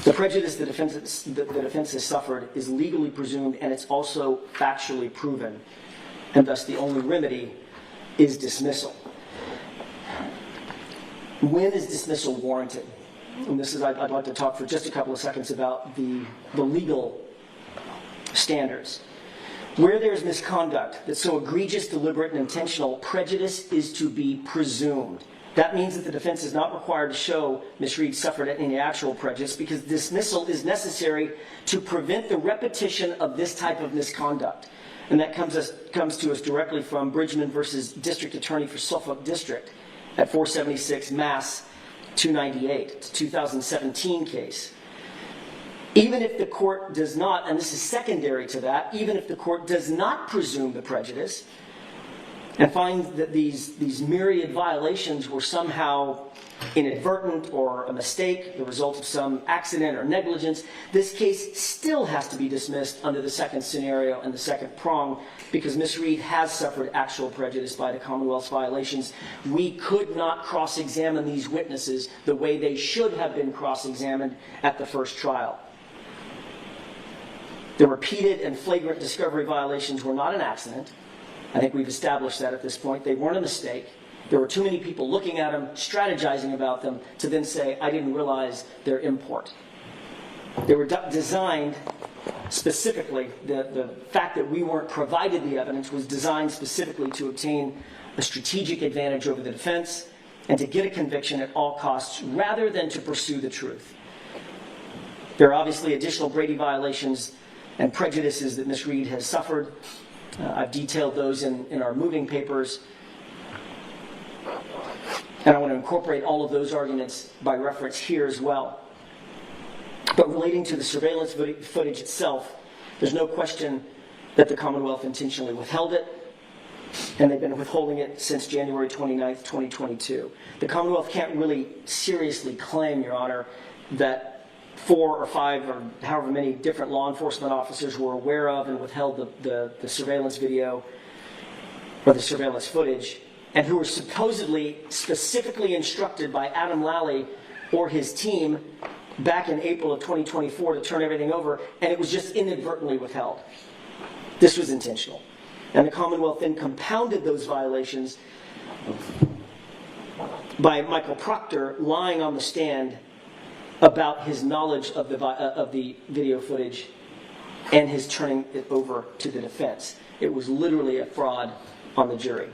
The prejudice the defense has suffered is legally presumed, and it's also factually proven. And thus the only remedy is dismissal. When is dismissal warranted? And this is, I'd like to talk for just a couple of seconds about the legal standards. Where there's misconduct that's so egregious, deliberate, and intentional, prejudice is to be presumed. That means that the defense is not required to show Ms. Reed suffered any actual prejudice, because dismissal is necessary to prevent the repetition of this type of misconduct. And that comes to us directly from Bridgman versus District Attorney for Suffolk District at 476 Mass 298. It's a 2017 case. Even if the court does not, and this is secondary to that, even if the court does not presume the prejudice and finds that these myriad violations were somehow inadvertent or a mistake, the result of some accident or negligence, this case still has to be dismissed under the second scenario and the second prong, because Ms. Reed has suffered actual prejudice by the Commonwealth's violations. We could not cross-examine these witnesses the way they should have been cross-examined at the first trial. The repeated and flagrant discovery violations were not an accident. I think we've established that at this point. They weren't a mistake. There were too many people looking at them, strategizing about them, to then say, I didn't realize their import. They were designed specifically, the fact that we weren't provided the evidence was designed specifically to obtain a strategic advantage over the defense and to get a conviction at all costs rather than to pursue the truth. There are obviously additional Brady violations and prejudices that Ms. Reed has suffered. I've detailed those in our moving papers. And I want to incorporate all of those arguments by reference here as well. But relating to the surveillance footage itself, there's no question that the Commonwealth intentionally withheld it, and they've been withholding it since January 29th, 2022. The Commonwealth can't really seriously claim, Your Honor, that 4 or 5 or however many different law enforcement officers were aware of and withheld the surveillance video or the surveillance footage, and who were supposedly specifically instructed by Adam Lally or his team back in April of 2024 to turn everything over, and it was just inadvertently withheld. This was intentional. And the Commonwealth then compounded those violations by Michael Proctor lying on the stand about his knowledge of the video footage and his turning it over to the defense. It was literally a fraud on the jury.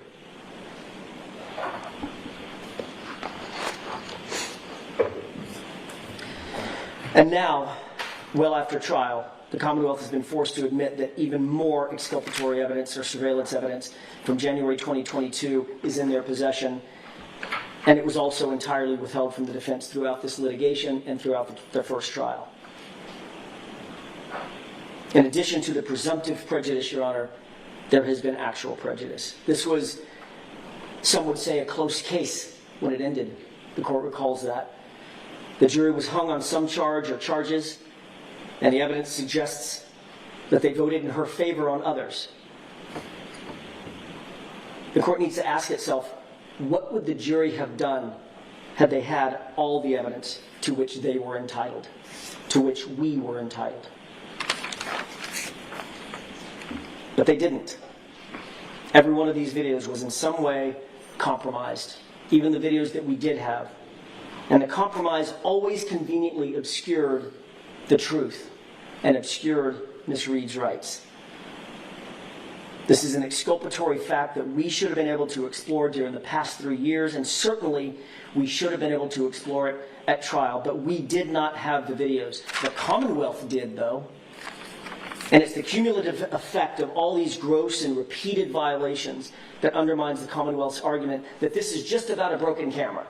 And now, well after trial, the Commonwealth has been forced to admit that even more exculpatory evidence or surveillance evidence from January 2022 is in their possession, and it was also entirely withheld from the defense throughout this litigation and throughout their first trial. In addition to the presumptive prejudice, Your Honor, there has been actual prejudice. This was, some would say, a close case when it ended. The court recalls that. The jury was hung on some charge or charges, and the evidence suggests that they voted in her favor on others. The court needs to ask itself, what would the jury have done had they had all the evidence to which they were entitled, to which we were entitled? But they didn't. Every one of these videos was in some way compromised, even the videos that we did have. And the compromise always conveniently obscured the truth and obscured Ms. Reed's rights. This is an exculpatory fact that we should have been able to explore during the past 3 years, and certainly we should have been able to explore it at trial, but we did not have the videos. The Commonwealth did, though. And it's the cumulative effect of all these gross and repeated violations that undermines the Commonwealth's argument that this is just about a broken camera.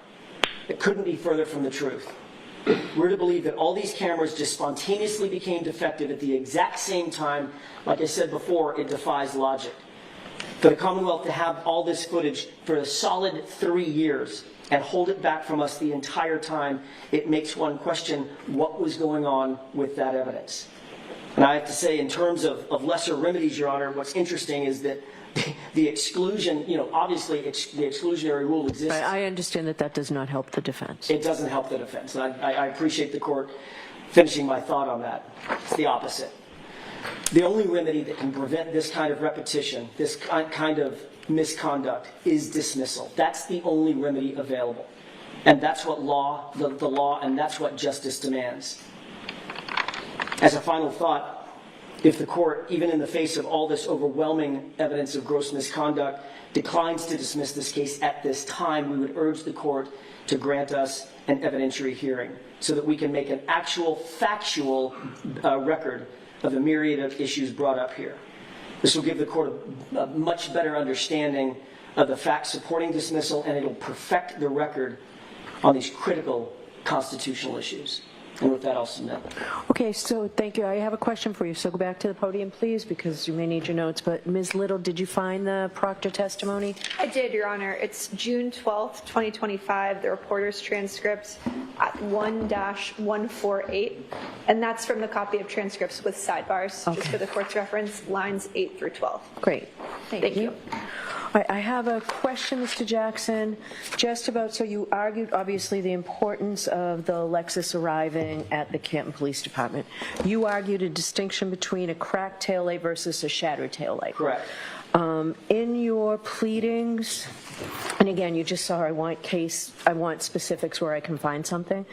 It couldn't be further from the truth. We're to believe that all these cameras just spontaneously became defective at the exact same time. Like I said before, it defies logic. For the Commonwealth to have all this footage for a solid 3 years and hold it back from us the entire time, it makes one question what was going on with that evidence. And I have to say, in terms of lesser remedies, Your Honor, what's interesting is that the exclusion, obviously the exclusionary rule exists. I understand that that does not help the defense. It doesn't help the defense. And I appreciate the court finishing my thought on that. It's the opposite. The only remedy that can prevent this kind of repetition, this kind of misconduct, is dismissal. That's the only remedy available. And that's what the law, and that's what justice demands. As a final thought, if the court, even in the face of all this overwhelming evidence of gross misconduct, declines to dismiss this case at this time, we would urge the court to grant us an evidentiary hearing so that we can make an actual factual record of the myriad of issues brought up here. This will give the court a much better understanding of the facts supporting dismissal, and it'll perfect the record on these critical constitutional issues. And with that, I'll submit. Okay, so thank you. I have a question for you. So go back to the podium, please, because you may need your notes. But Ms. Little, did you find the Proctor testimony? I did, Your Honor. It's June 12th, 2025, the reporter's transcript at 1-148. And that's from the copy of transcripts with sidebars, just for the court's reference, lines 8 through 12. Great. Thank you. I have a question, Mr. Jackson, just about, so you argued, obviously, the importance of the Lexus arriving at the Canton Police Department. You argued a distinction between a cracked taillight versus a shattered taillight. Correct. In your pleadings, and again, you just saw, I want specifics where I can find something.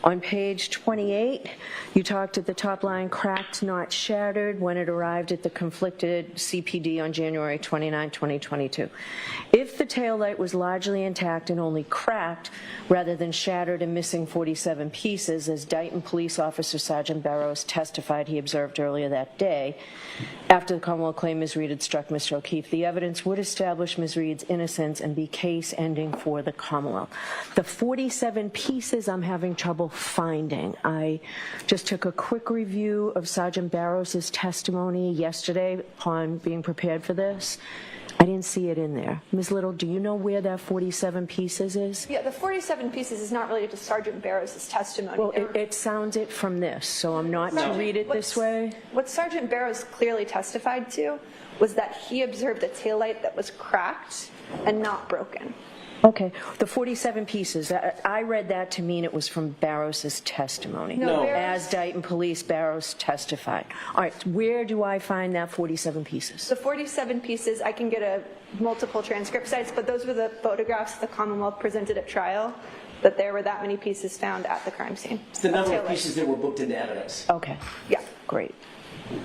On page 28, you talked at the top line, cracked, not shattered, when it arrived at the conflicted CPD on January 29, 2022. If the taillight was largely intact and only cracked, rather than shattered and missing 47 pieces, as Dighton Police Officer Sergeant Barrows testified he observed earlier that day, after the Commonwealth claimed Ms. Reed had struck Mr. O'Keefe, the evidence would establish Ms. Reed's innocence and be case ending for the Commonwealth. The 47 pieces I'm having trouble finding. I just took a quick review of Sergeant Barrows' testimony yesterday upon being prepared for this. I didn't see it in there. Ms. Little, do you know where that 47 pieces is? Yeah, the 47 pieces is not related to Sergeant Barrows' testimony. Well, it sounds it from this, so I'm not to read it this way. What Sergeant Barrows clearly testified to was that he observed a taillight that was cracked and not broken. Okay, the 47 pieces, I read that to mean it was from Barrows' testimony. No. As Dighton Police, Barrows testified. All right, where do I find that 47 pieces? The 47 pieces, I can get multiple transcript sites, but those were the photographs the Commonwealth presented at trial. that there were that many pieces found at the crime scene. It's the number of Taillight. pieces that were booked into evidence. Okay, Yeah. great.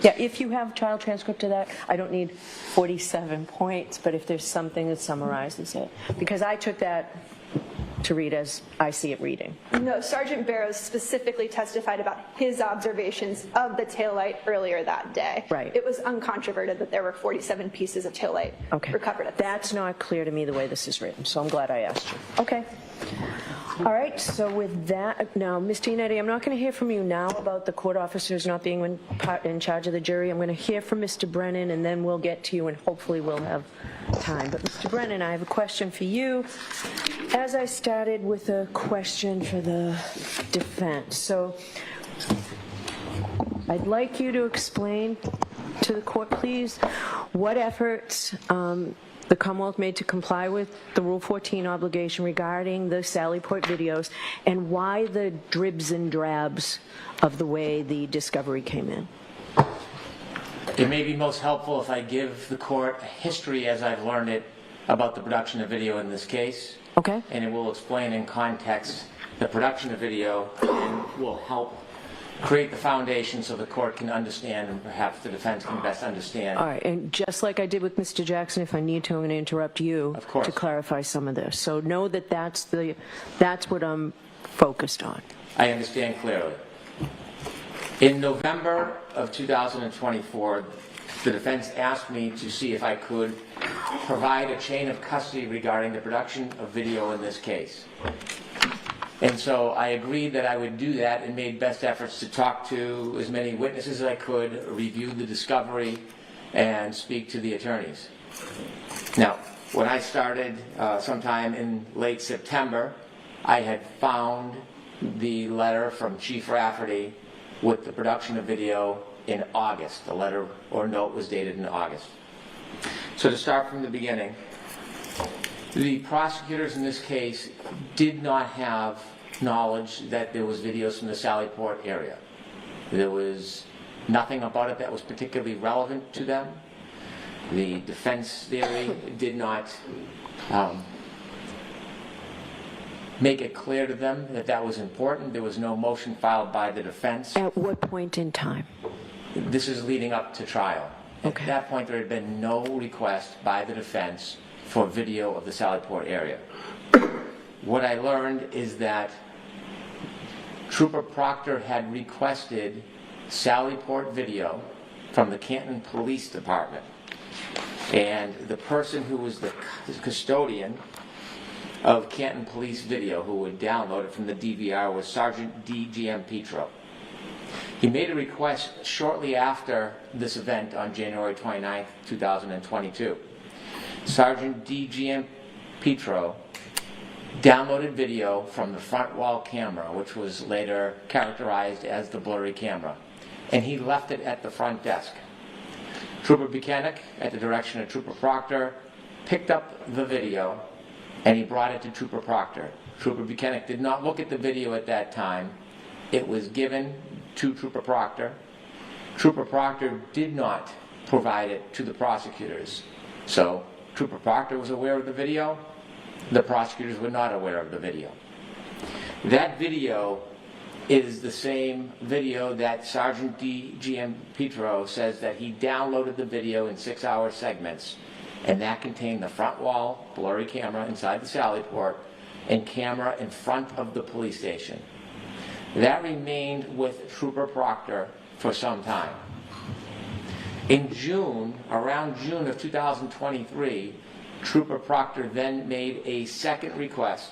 Yeah, if you have trial transcript of that, I don't need 47 points, but if there's something that summarizes it. Because I took that to read as I see it reading. No, Sergeant Barrows specifically testified about his observations of the taillight earlier that day. Right. It was uncontroverted that there were 47 pieces of taillight Okay. recovered at the That's not clear to me the way this is written, so I'm glad I asked you. Okay. All right, so with that, now, Mr. Iannetti, I'm not going to hear from you now about the court officers not being in charge of the jury. I'm going to hear from Mr. Brennan, and then we'll get to you, and hopefully we'll have time. But Mr. Brennan, I have a question for you. As I started with a question for the defense, so I'd like you to explain to the court, please, what efforts the Commonwealth made to comply with the Rule 14 obligation regarding the Sally Port videos, and why the dribs and drabs of the way the discovery came in. It may be most helpful if I give the court a history as I've learned it about the production of video in this case. Okay? And it will explain in context the production of video and will help create the foundation so the court can understand and perhaps the defense can best understand. All right, and just like I did with Mr. Jackson, if I need to, I'm going to interrupt you Of course. to clarify some of this. So know that that's what I'm focused on. I understand clearly. In November of 2024, the defense asked me to see if I could provide a chain of custody regarding the production of video in this case. And so I agreed that I would do that and made best efforts to talk to as many witnesses as I could, review the discovery, and speak to the attorneys. Now, when I started sometime in late September, I had found the letter from Chief Rafferty with the production of video in August. The letter or note was dated in August. So to start from the beginning, the prosecutors in this case did not have knowledge that there was videos from the Sally Port area. There was nothing about it that was particularly relevant to them. The defense theory did not make it clear to them that that was important. There was no motion filed by the defense. At what point in time? This is leading up to trial. Okay. At that point, there had been no request by the defense for video of the Sally Port area. What I learned is that Trooper Proctor had requested Sally Port video from the Canton Police Department. And the person who was the custodian of Canton Police Video, who would download it from the DVR, was Sergeant D.G.M. Petro. He made a request shortly after this event on January 29, 2022. Sergeant D.G.M. Petro downloaded video from the front wall camera, which was later characterized as the blurry camera, and he left it at the front desk. Trooper Buchanan, at the direction of Trooper Proctor, picked up the video and he brought it to Trooper Proctor. Trooper Buchanan did not look at the video at that time. It was given to Trooper Proctor. Trooper Proctor did not provide it to the prosecutors. So Trooper Proctor was aware of the video. The prosecutors were not aware of the video. That video is the same video that Sergeant D.G.M. Petro says that he downloaded the video in 6-hour segments, and that contained the front wall blurry camera inside the Sally Port and camera in front of the police station. That remained with Trooper Proctor for some time. In June, around June of 2023, Trooper Proctor then made a second request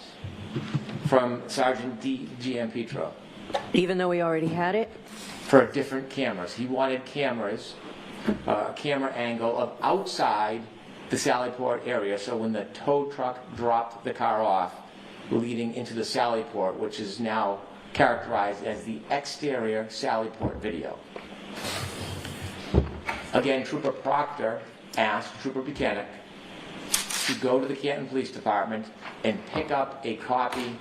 from Sergeant D.G.M. Petro. Even though we already had it? For different cameras. He wanted cameras, camera angle of outside the Sally Port area, so when the tow truck dropped the car off, leading into the Sally Port, which is now characterized as the exterior Sally Port video. Again, Trooper Proctor asked Trooper Buchanan to go to the Canton Police Department and pick up a copy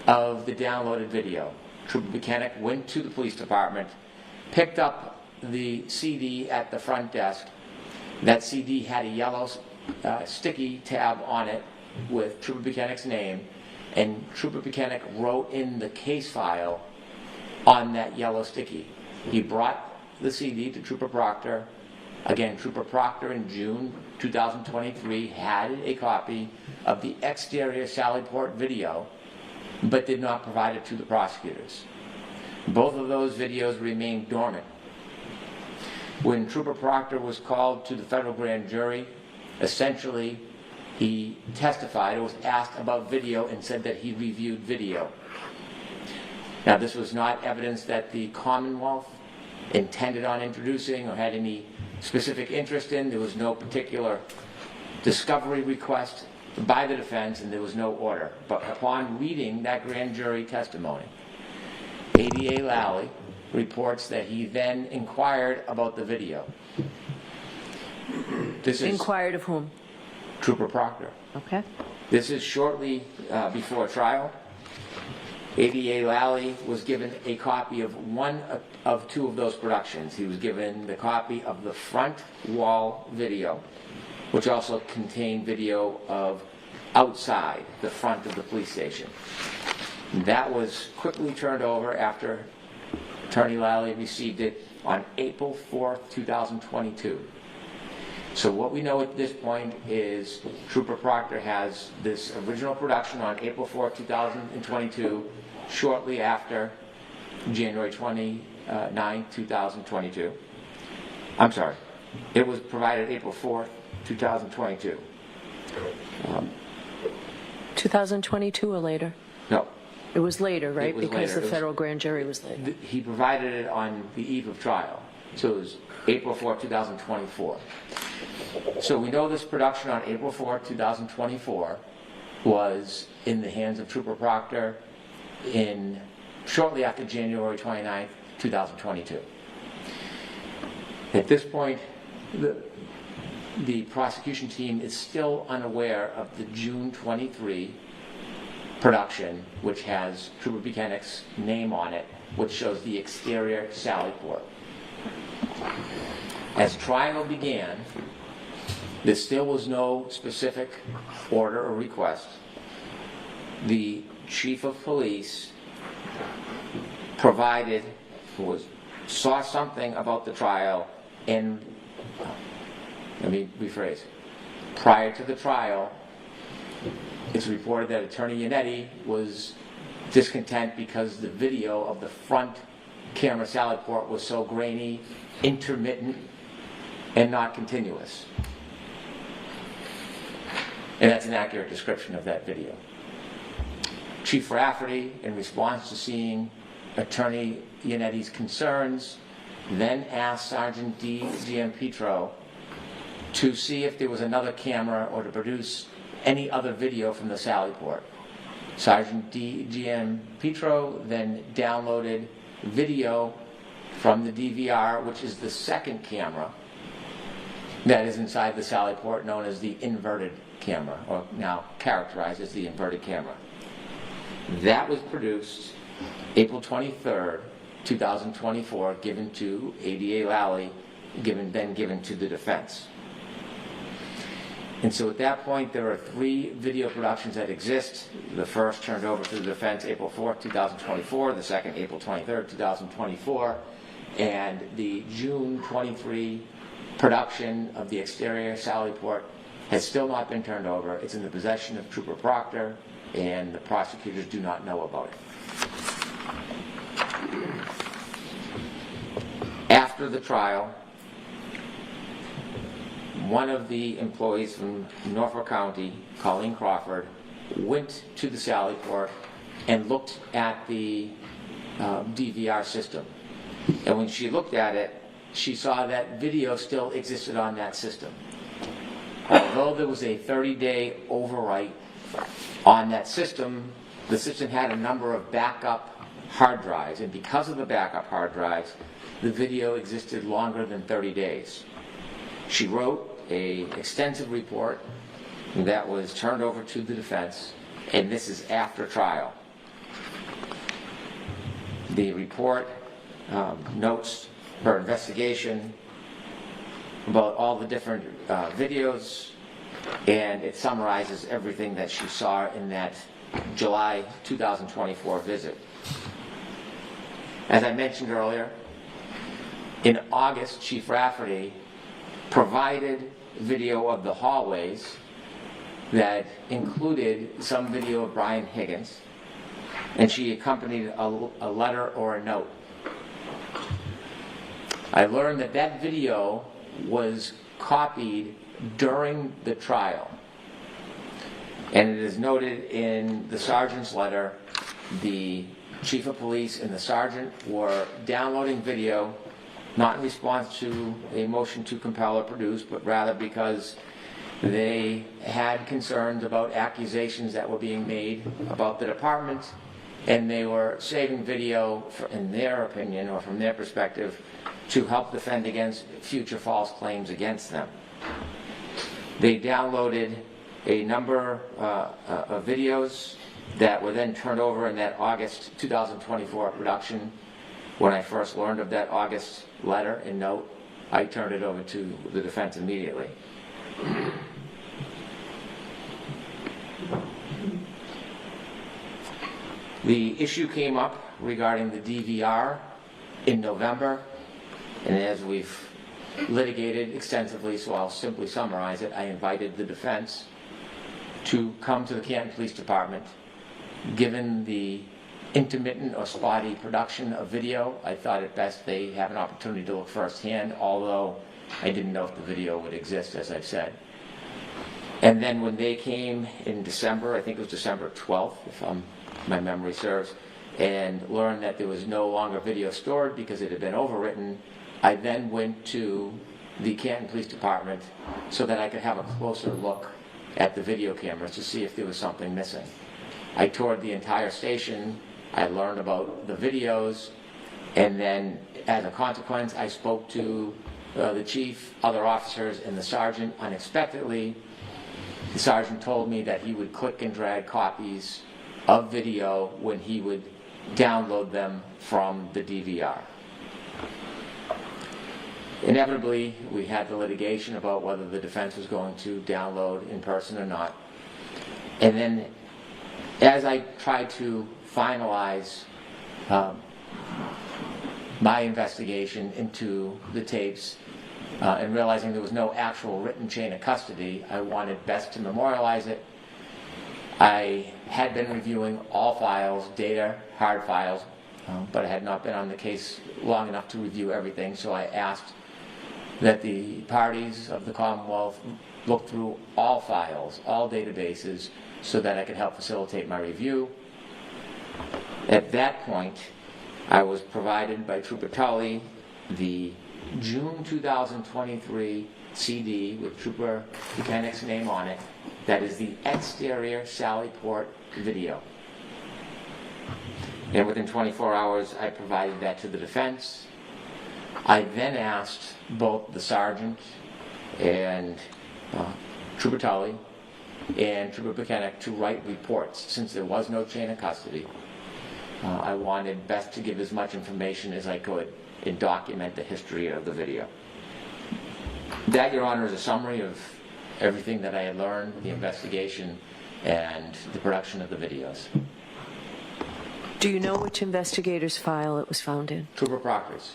of the downloaded video. Trooper Buchanan went to the police department, picked up the CD at the front desk. That CD had a yellow sticky tab on it with Trooper Buchanan's name. and Trooper Buchanan wrote in the case file on that yellow sticky. He brought the CD to Trooper Proctor. Again, Trooper Proctor in June 2023 had a copy of the exterior Sallyport video, but did not provide it to the prosecutors. Both of those videos remained dormant. When Trooper Proctor was called to the federal grand jury, essentially he testified, or was asked about video, and said that he reviewed video. Now, this was not evidence that the Commonwealth intended on introducing or had any specific interest in. There was no particular discovery request by the defense, and there was no order. But upon reading that grand jury testimony, ADA Lally reports that he then inquired about the video. This is Inquired of whom? Trooper Proctor. Okay. This is shortly before trial. ADA Lally was given a copy of one of two of those productions. He was given the copy of the front wall video, which also contained video of outside the front of the police station. That was quickly turned over after Attorney Lally received it on April 4th, 2022. So what we know at this point is Trooper Proctor has this original production on April 4th, 2022, shortly after January 29th, 2022. I'm sorry, it was provided April 4th, 2022. 2022 or later? No, It was later, right? It was Because later. the It was- federal grand jury was later. he provided it on the eve of trial. So it was April 4th, 2024. So we know this production on April 4th, 2024 was in the hands of Trooper Proctor shortly after January 29th, 2022. At this point, the prosecution team is still unaware of the June 23 production, which has Trooper Buchanan's name on it, which shows the exterior Sallyport. As trial began, there still was no specific order or request. The chief of police saw something about the trial, and let me rephrase. Prior to the trial, it's reported that Attorney Yannetti was discontent because the video of the front camera Sallyport was so grainy, intermittent, and not continuous. And that's an accurate description of that video. Chief Rafferty, in response to seeing Attorney Yannetti's concerns, then asked Sergeant D. Giampetro to see if there was another camera or to produce any other video from the Sallyport. Sergeant D. Giampetro then downloaded video from the DVR, which is the second camera that is inside the Sallyport, known as the inverted camera, or now characterized as the inverted camera. That was produced April 23rd, 2024, given to ADA Lally, then given to the defense. And so at that point, there are 3 video productions that exist. The first turned over to the defense April 4th, 2024, the second April 23rd, 2024, and the June 23 production of the exterior Sallyport has still not been turned over. It's in the possession of Trooper Proctor, and the prosecutors do not know about it. After the trial, one of the employees from Norfolk County, Colleen Crawford, went to the Sallyport and looked at the DVR system. And when she looked at it, she saw that video still existed on that system. Although there was a 30-day overwrite on that system, the system had a number of backup hard drives, and because of the backup hard drives, the video existed longer than 30 days. She wrote an extensive report that was turned over to the defense, and this is after trial. The report notes her investigation about all the different videos, and it summarizes everything that she saw in that July 2024 visit. As I mentioned earlier, in August, Chief Rafferty provided video of the hallways that included some video of Brian Higgins, and she accompanied a letter or a note. I learned that that video was copied during the trial, and it is noted in the sergeant's letter. The chief of police and the sergeant were downloading video, not in response to a motion to compel or produce, but rather because they had concerns about accusations that were being made about the department, and they were saving video, in their opinion or from their perspective, to help defend against future false claims against them. They downloaded a number of videos that were then turned over in that August 2024 production. When I first learned of that August letter and note, I turned it over to the defense immediately. The issue came up regarding the DVR in November, and as we've litigated extensively, so I'll simply summarize it, I invited the defense to come to the Canton Police Department. Given the intermittent or spotty production of video, I thought it best they have an opportunity to look firsthand, although I didn't know if the video would exist, as I've said. And then when they came in December, I think it was December 12th, if my memory serves, and learned that there was no longer video stored because it had been overwritten, I then went to the Canton Police Department so that I could have a closer look at the video cameras to see if there was something missing. I toured the entire station, I learned about the videos, and then as a consequence I spoke to the chief, other officers, and the sergeant. Unexpectedly, the sergeant told me that he would click and drag copies of video when he would download them from the DVR. Inevitably, we had the litigation about whether the defense was going to download in person or not. And then, as I tried to finalize my investigation into the tapes, and realizing there was no actual written chain of custody, I wanted best to memorialize it. I had been reviewing all files, data, hard files, but I had not been on the case long enough to review everything, so I asked that the parties of the Commonwealth look through all files, all databases, so that I could help facilitate my review. At that point, I was provided by Trooper Tully the June 2023 CD with Trooper Buchanan's name on it. That is the exterior Sallyport video. And within 24 hours, I provided that to the defense. I then asked both the sergeant and Trooper Tully and Trooper Buchanan to write reports. Since there was no chain of custody, I wanted best to give as much information as I could and document the history of the video. That, Your Honor, is a summary of everything that I had learned, the investigation, and the production of the videos. Do you know which investigator's file it was found in? Trooper Proctor's.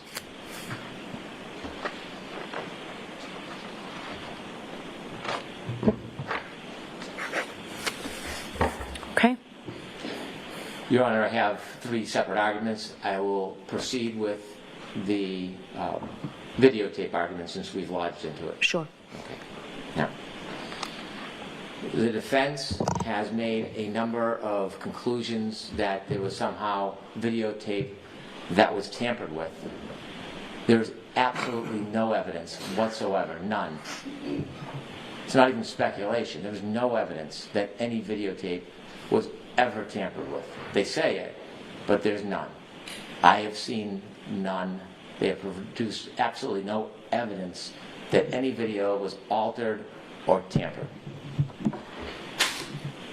Okay. Your Honor, I have 3 separate arguments. I will proceed with the videotape argument since we've lodged into it. Sure. Okay. Now, the defense has made a number of conclusions that there was somehow videotape that was tampered with. There's absolutely no evidence whatsoever, none. It's not even speculation. There's no evidence that any videotape was ever tampered with. They say it, but there's none. I have seen none. They have produced absolutely no evidence that any video was altered or tampered.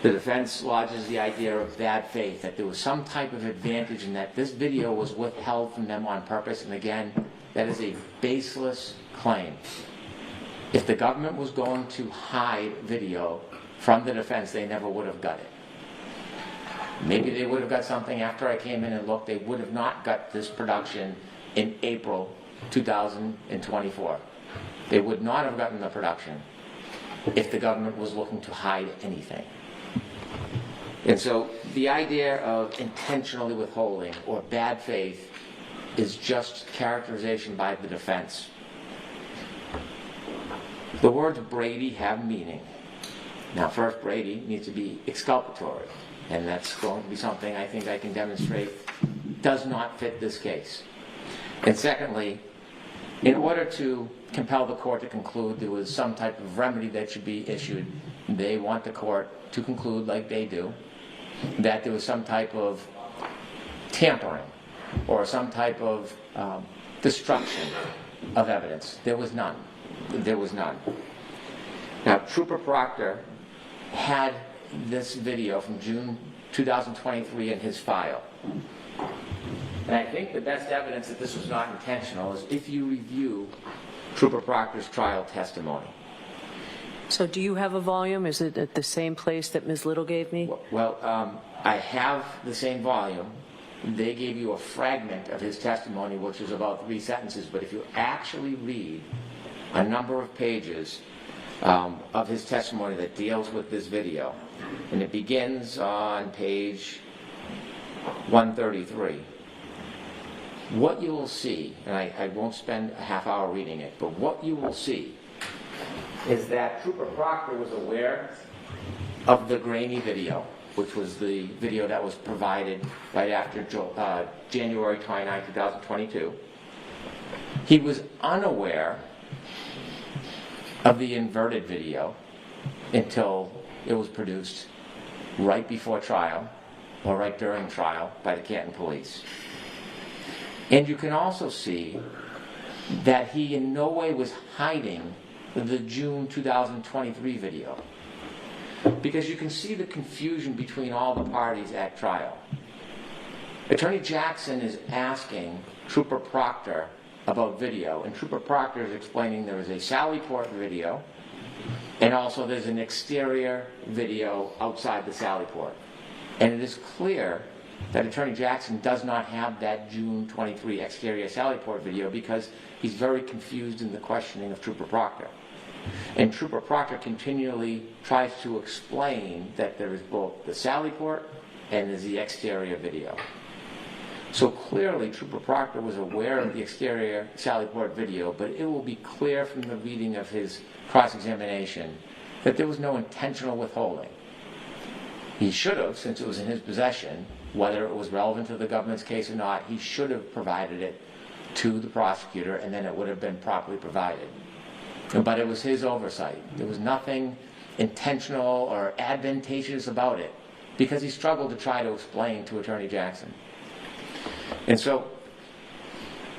The defense lodges the idea of bad faith, that there was some type of advantage in that this video was withheld from them on purpose, and again, that is a baseless claim. If the government was going to hide video from the defense, they never would have got it. Maybe they would have got something after I came in and looked. They would have not got this production in April 2024. They would not have gotten the production if the government was looking to hide anything. And so the idea of intentionally withholding or bad faith is just characterization by the defense. The words Brady have meaning. Now, first, Brady needs to be exculpatory, and that's going to be something I think I can demonstrate does not fit this case. And secondly, in order to compel the court to conclude there was some type of remedy that should be issued, they want the court to conclude, like they do, that there was some type of tampering or some type of destruction of evidence. There was none. There was none. Now, Trooper Proctor had this video from June 2023 in his file. And I think the best evidence that this was not intentional is if you review Trooper Proctor's trial testimony. So do you have a volume? Is it at the same place that Ms. Little gave me? Well, I have the same volume. They gave you a fragment of his testimony, which is about 3 sentences, but if you actually read a number of pages of his testimony that deals with this video, and it begins on page 133, what you will see, and I won't spend a half hour reading it, but what you will see is that Trooper Proctor was aware of the grainy video, which was the video that was provided right after January 29, 2022. He was unaware of the inverted video until it was produced right before trial or right during trial by the Canton police. And you can also see that he in no way was hiding the June 2023 video, because you can see the confusion between all the parties at trial. Attorney Jackson is asking Trooper Proctor about video, and Trooper Proctor is explaining there is a Sallyport video, and also there's an exterior video outside the Sallyport. And it is clear that Attorney Jackson does not have that June 23 exterior Sallyport video because he's very confused in the questioning of Trooper Proctor. And Trooper Proctor continually tries to explain that there is both the Sallyport and there's the exterior video. So clearly Trooper Proctor was aware of the exterior Sallyport video, but it will be clear from the reading of his cross-examination that there was no intentional withholding. He should have, since it was in his possession, whether it was relevant to the government's case or not, he should have provided it to the prosecutor, and then it would have been properly provided. But it was his oversight. There was nothing intentional or advantageous about it because he struggled to try to explain to Attorney Jackson. And so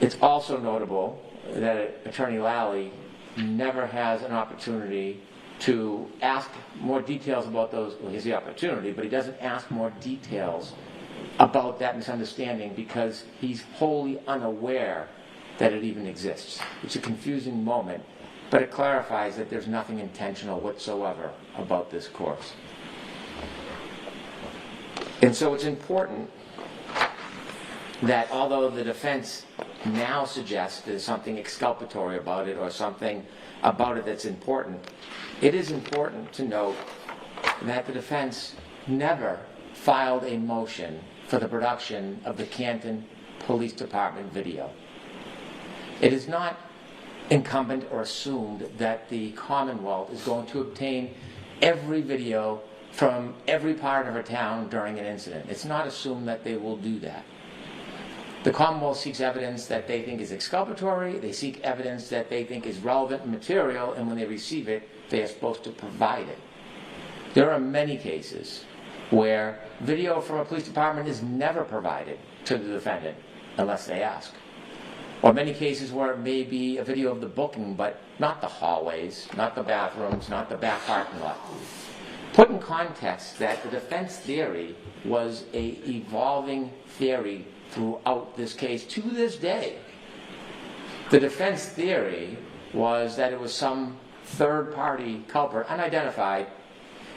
it's also notable that Attorney Lally never has an opportunity to ask more details about those. Well, he has the opportunity, but he doesn't ask more details about that misunderstanding because he's wholly unaware that it even exists. It's a confusing moment, but it clarifies that there's nothing intentional whatsoever about this course. And so it's important that although the defense now suggests there's something exculpatory about it or something about it that's important, it is important to note that the defense never filed a motion for the production of the Canton Police Department video. It is not incumbent or assumed that the Commonwealth is going to obtain every video from every part of a town during an incident. It's not assumed that they will do that. The Commonwealth seeks evidence that they think is exculpatory, they seek evidence that they think is relevant and material, and when they receive it, they are supposed to provide it. There are many cases where video from a police department is never provided to the defendant unless they ask. Or many cases where it may be a video of the booking, but not the hallways, not the bathrooms, not the back parking lot. Put in context that the defense theory was an evolving theory throughout this case to this day. The defense theory was that it was some third-party culprit, unidentified,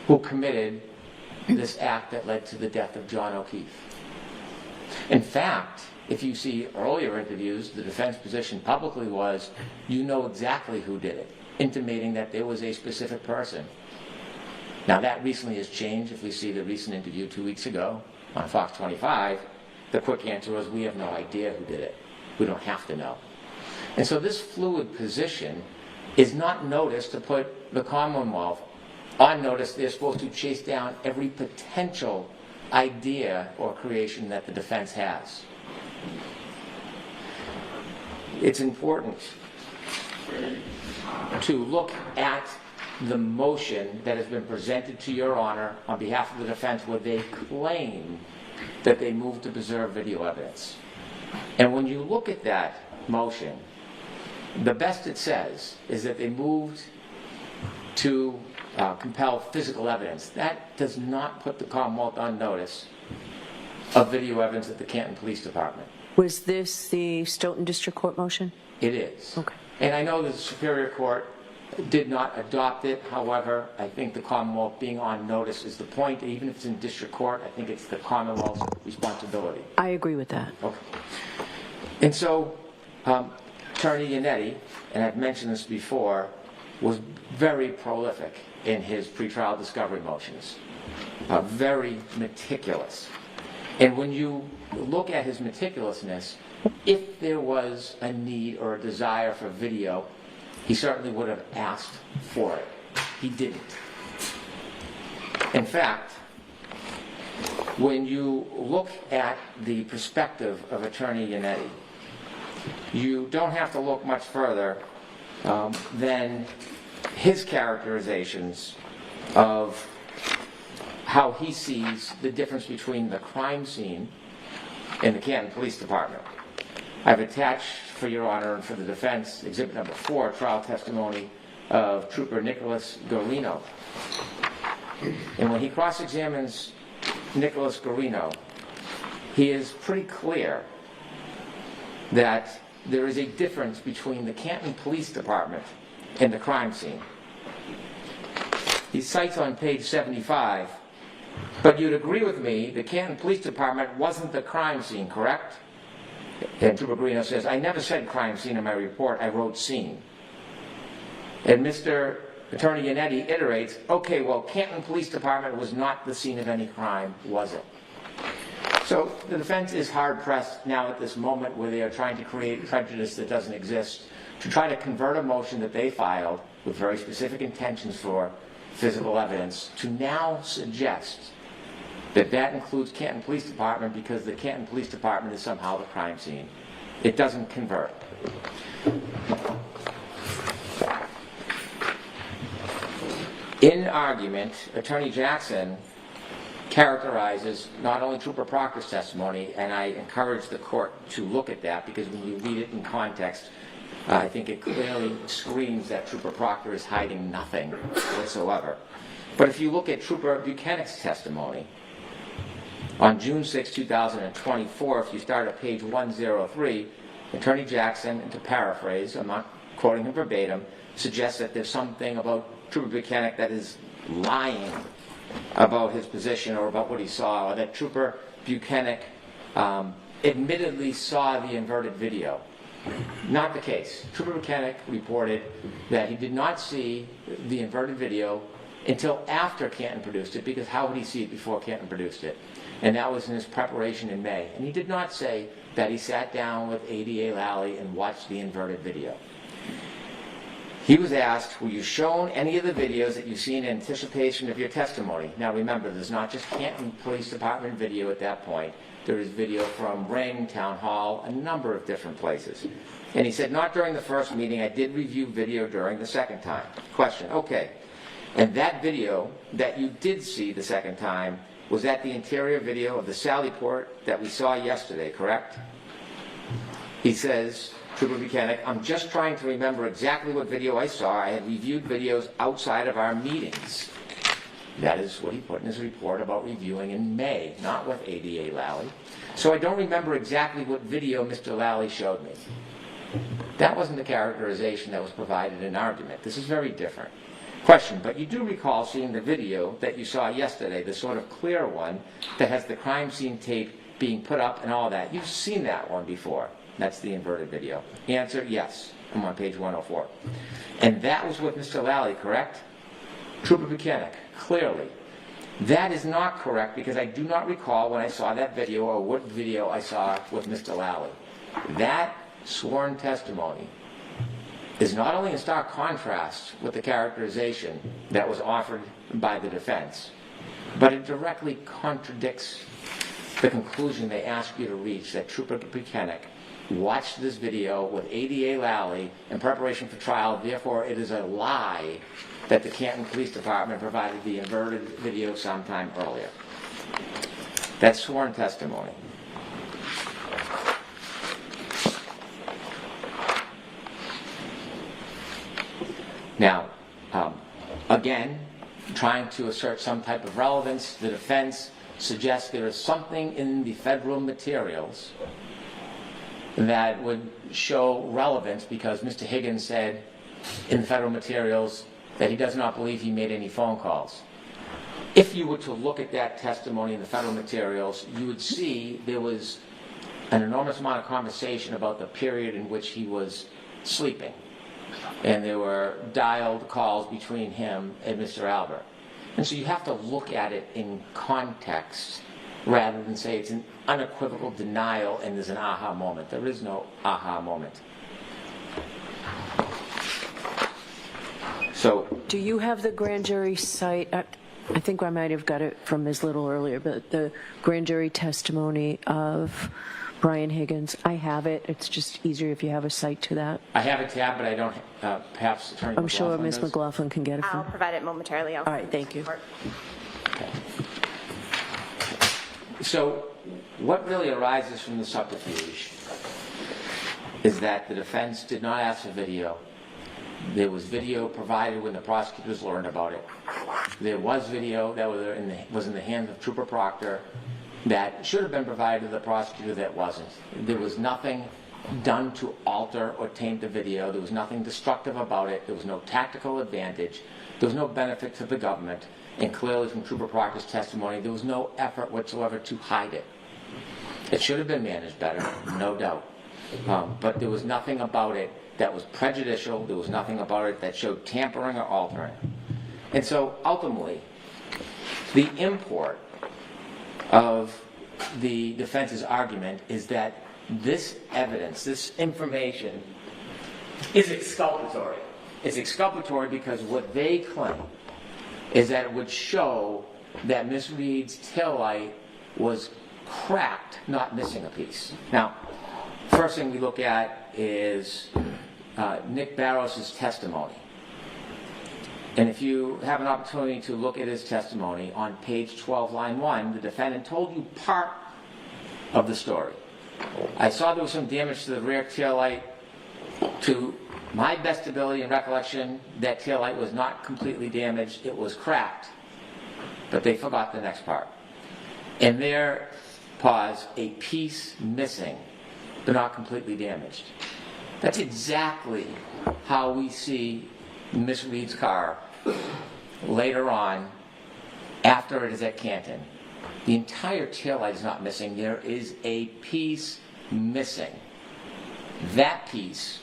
who committed this act that led to the death of John O'Keefe. In fact, if you see earlier interviews, the defense position publicly was, you know exactly who did it, intimating that there was a specific person. Now that recently has changed. If we see the recent interview 2 weeks ago on Fox 25, the quick answer was, we have no idea who did it. We don't have to know. And so this fluid position is not notice to put the Commonwealth on notice. They're supposed to chase down every potential idea or creation that the defense has. It's important to look at the motion that has been presented to Your Honor on behalf of the defense, where they claim that they moved to preserve video evidence. And when you look at that motion, the best it says is that they moved to compel physical evidence. That does not put the Commonwealth on notice of video evidence at the Canton Police Department. Was this the Stoughton District Court motion? It is. Okay. And I know the Superior Court did not adopt it. However, I think the Commonwealth being on notice is the point. Even if it's in district court, I think it's the Commonwealth's responsibility. I agree with that. Okay. And so, Attorney Yannetti, and I've mentioned this before, was very prolific in his pretrial discovery motions. Very meticulous. And when you look at his meticulousness, if there was a need or a desire for video, he certainly would have asked for it. He didn't. In fact, when you look at the perspective of Attorney Yannetti, you don't have to look much further than his characterizations of how he sees the difference between the crime scene and the Canton Police Department. I've attached, for Your Honor and for the defense, exhibit number 4, trial testimony of Trooper Nicholas Garino. And when he cross-examines Nicholas Garino, he is pretty clear that there is a difference between the Canton Police Department and the crime scene. He cites on page 75, but you'd agree with me, the Canton Police Department wasn't the crime scene, correct? And Trooper Garino says, I never said crime scene in my report, I wrote scene. And Mr. Attorney Yannetti iterates, okay, well, Canton Police Department was not the scene of any crime, was it? So the defense is hard-pressed now at this moment where they are trying to create prejudice that doesn't exist, to try to convert a motion that they filed with very specific intentions for physical evidence, to now suggest that that includes Canton Police Department because the Canton Police Department is somehow the crime scene. It doesn't convert. In argument, Attorney Jackson characterizes not only Trooper Proctor's testimony, and I encourage the court to look at that because when you read it in context, I think it clearly screams that Trooper Proctor is hiding nothing whatsoever. But if you look at Trooper Buchanan's testimony, on June 6, 2024, if you start at page 103, Attorney Jackson, and to paraphrase, I'm not quoting him verbatim, suggests that there's something about Trooper Buchanan that is lying about his position or about what he saw, or that Trooper Buchanan admittedly saw the inverted video. Not the case. Trooper Buchanan reported that he did not see the inverted video until after Canton produced it, because how would he see it before Canton produced it? And that was in his preparation in May. And he did not say that he sat down with ADA Lally and watched the inverted video. He was asked, were you shown any of the videos that you've seen in anticipation of your testimony? Now remember, there's not just Canton Police Department video at that point. There is video from Ring, Town Hall, a number of different places. And he said, not during the first meeting, I did review video during the second time. Question, okay. And that video that you did see the second time, was that the interior video of the Sallyport that we saw yesterday, correct? He says, Trooper Buchanan, I'm just trying to remember exactly what video I saw. I had reviewed videos outside of our meetings. That is what he put in his report about reviewing in May, not with ADA Lally. So I don't remember exactly what video Mr. Lally showed me. That wasn't the characterization that was provided in argument. This is very different. question. But you do recall seeing the video that you saw yesterday, the sort of clear one that has the crime scene tape being put up and all that. You've seen that one before. That's the inverted video. Answer, yes. I'm on page 104. And that was with Mr. Lally, correct? Trooper Buchanan, clearly. That is not correct because I do not recall when I saw that video or what video I saw with Mr. Lally. That sworn testimony is not only in stark contrast with the characterization that was offered by the defense, but it directly contradicts the conclusion they ask you to reach, that Trooper Buchanan watched this video with ADA Lally in preparation for trial. Therefore, it is a lie that the Canton Police Department provided the inverted video sometime earlier. That's sworn testimony. Now, again, trying to assert some type of relevance, the defense suggests there is something in the federal materials that would show relevance because Mr. Higgins said in the federal materials that he does not believe he made any phone calls. If you were to look at that testimony in the federal materials, you would see there was an enormous amount of conversation about the period in which he was sleeping. And there were dialed calls between him and Mr. Albert. And so you have to look at it in context rather than say it's an unequivocal denial and there's an aha moment. There is no aha moment. So, Do you have the grand jury cite? I think I might have got it from Ms. Little earlier, but the grand jury testimony of Brian Higgins, I have it. It's just easier if you have a cite to that. I have a tab, but I don't, perhaps Attorney I'm sure McLaughlin Ms. does. McLaughlin can get it I'll from. provide it momentarily. All right, thank you. Okay. So, what really arises from the subterfuge is that the defense did not ask for video. There was video provided when the prosecutors learned about it. There was video that was in the hands of Trooper Proctor that should have been provided to the prosecutor that wasn't. There was nothing done to alter or taint the video. There was nothing destructive about it. There was no tactical advantage. There was no benefit to the government. And clearly from Trooper Proctor's testimony, there was no effort whatsoever to hide it. It should have been managed better, no doubt. But there was nothing about it that was prejudicial. There was nothing about it that showed tampering or altering. And so ultimately, the import of the defense's argument is that this evidence, this information, is exculpatory. It's exculpatory because what they claim is that it would show that Miss Reed's taillight was cracked, not missing a piece. Now, first thing we look at is Nick Barros' testimony. And if you have an opportunity to look at his testimony, on page 12, line 1, the defendant told you part of the story. I saw there was some damage to the rear taillight. To my best ability and recollection, that taillight was not completely damaged, it was cracked. But they forgot the next part. And there, pause, a piece missing, but not completely damaged. That's exactly how we see Miss Reed's car later on, after it is at Canton. The entire taillight is not missing. There is a piece missing. That piece,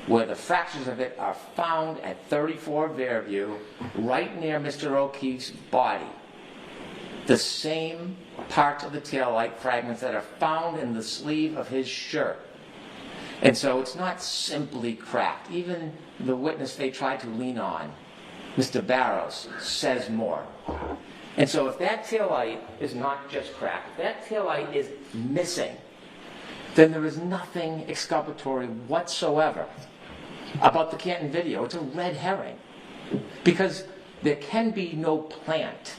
where the fractures of it are found at 34 Fairview, right near Mr. O'Keefe's body. The same parts of the taillight fragments that are found in the sleeve of his shirt. And so it's not simply cracked. Even the witness they tried to lean on, Mr. Barros, says more. And so if that taillight is not just cracked, if that taillight is missing, then there is nothing exculpatory whatsoever about the Canton video. It's a red herring. Because there can be no plant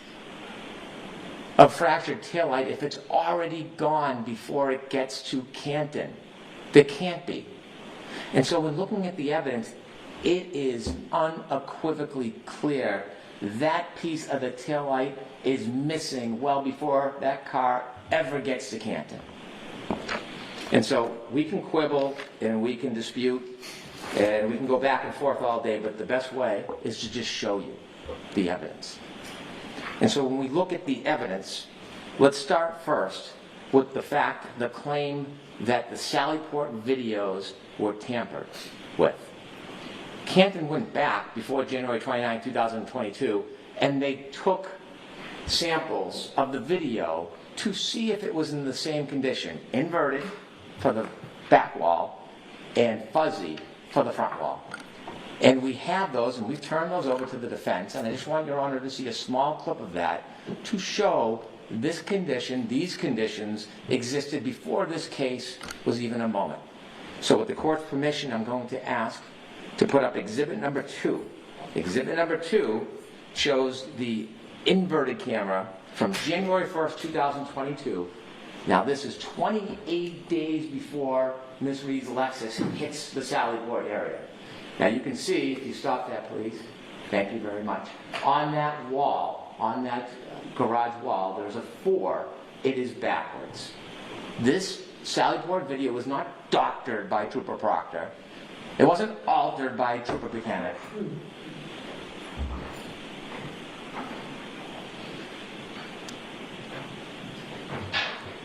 of fractured taillight if it's already gone before it gets to Canton. There can't be. And so when looking at the evidence, it is unequivocally clear that piece of the taillight is missing well before that car ever gets to Canton. And so we can quibble and we can dispute and we can go back and forth all day, but the best way is to just show you. the evidence. And so when we look at the evidence, let's start first with the claim that the Sallyport videos were tampered with. Canton went back before January 29, 2022, and they took samples of the video to see if it was in the same condition, inverted for the back wall and fuzzy for the front wall. And we have those, and we've turned those over to the defense, and I just want Your Honor to see a small clip of that to show this condition, these conditions existed before this case was even a moment. So with the court's permission, I'm going to ask to put up exhibit number 2. Exhibit number 2 shows the inverted camera from January 1st, 2022. Now this is 28 days before Ms. Reed's Lexus hits the Sallyport area. Now you can see, if you stop that please, thank you very much, on that wall, on that garage wall, there's a 4. It is backwards. This Sallyport video was not doctored by Trooper Proctor. It wasn't altered by Trooper Buchanan.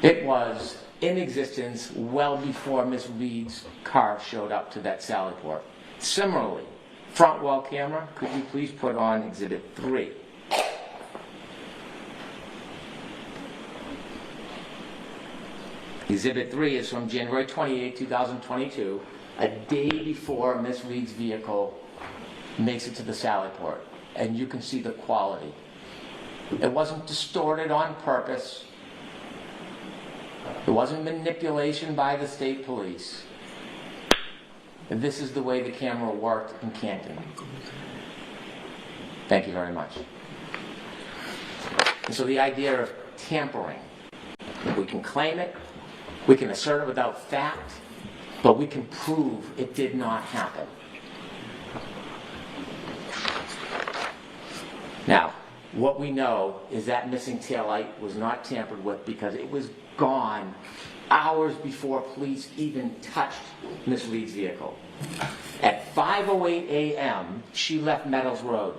It was in existence well before Ms. Reed's car showed up to that Sallyport. Similarly, front wall camera, could you please put on exhibit 3? Exhibit 3 is from January 28, 2022, a day before Ms. Reed's vehicle makes it to the Sallyport. And you can see the quality. It wasn't distorted on purpose. It wasn't manipulation by the state police. And this is the way the camera worked in Canton. Thank you very much. And so the idea of tampering, we can claim it, we can assert it without fact, but we can prove it did not happen. Now, what we know is that missing taillight was not tampered with because it was gone hours before police even touched Miss Reed's vehicle. At 5:08 a.m., she left Meadows Road.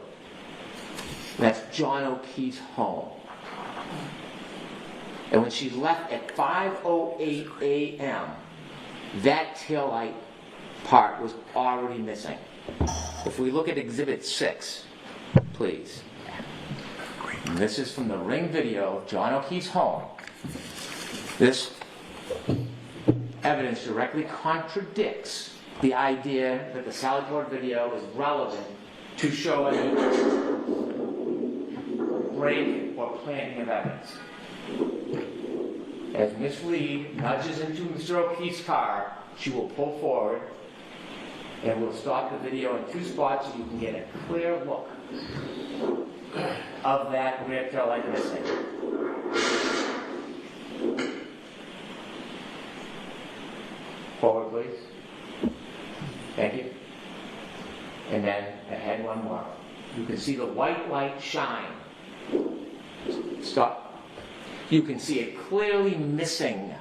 That's John O'Keefe's home. And when she left at 5:08 a.m., that taillight part was already missing. If we look at Exhibit 6, please. And this is from the Ring video of John O'Keefe's home. This evidence directly contradicts the idea that the Sallyport video is relevant to show any break or planting of evidence. As Miss Reed nudges into Mr. O'Keefe's car, she will pull forward and we'll stop the video in 2 spots so you can get a clear look of that rear tail light missing. Forward, please. Thank you. And then ahead one more. You can see the white light shine. Stop. You can see it clearly missing.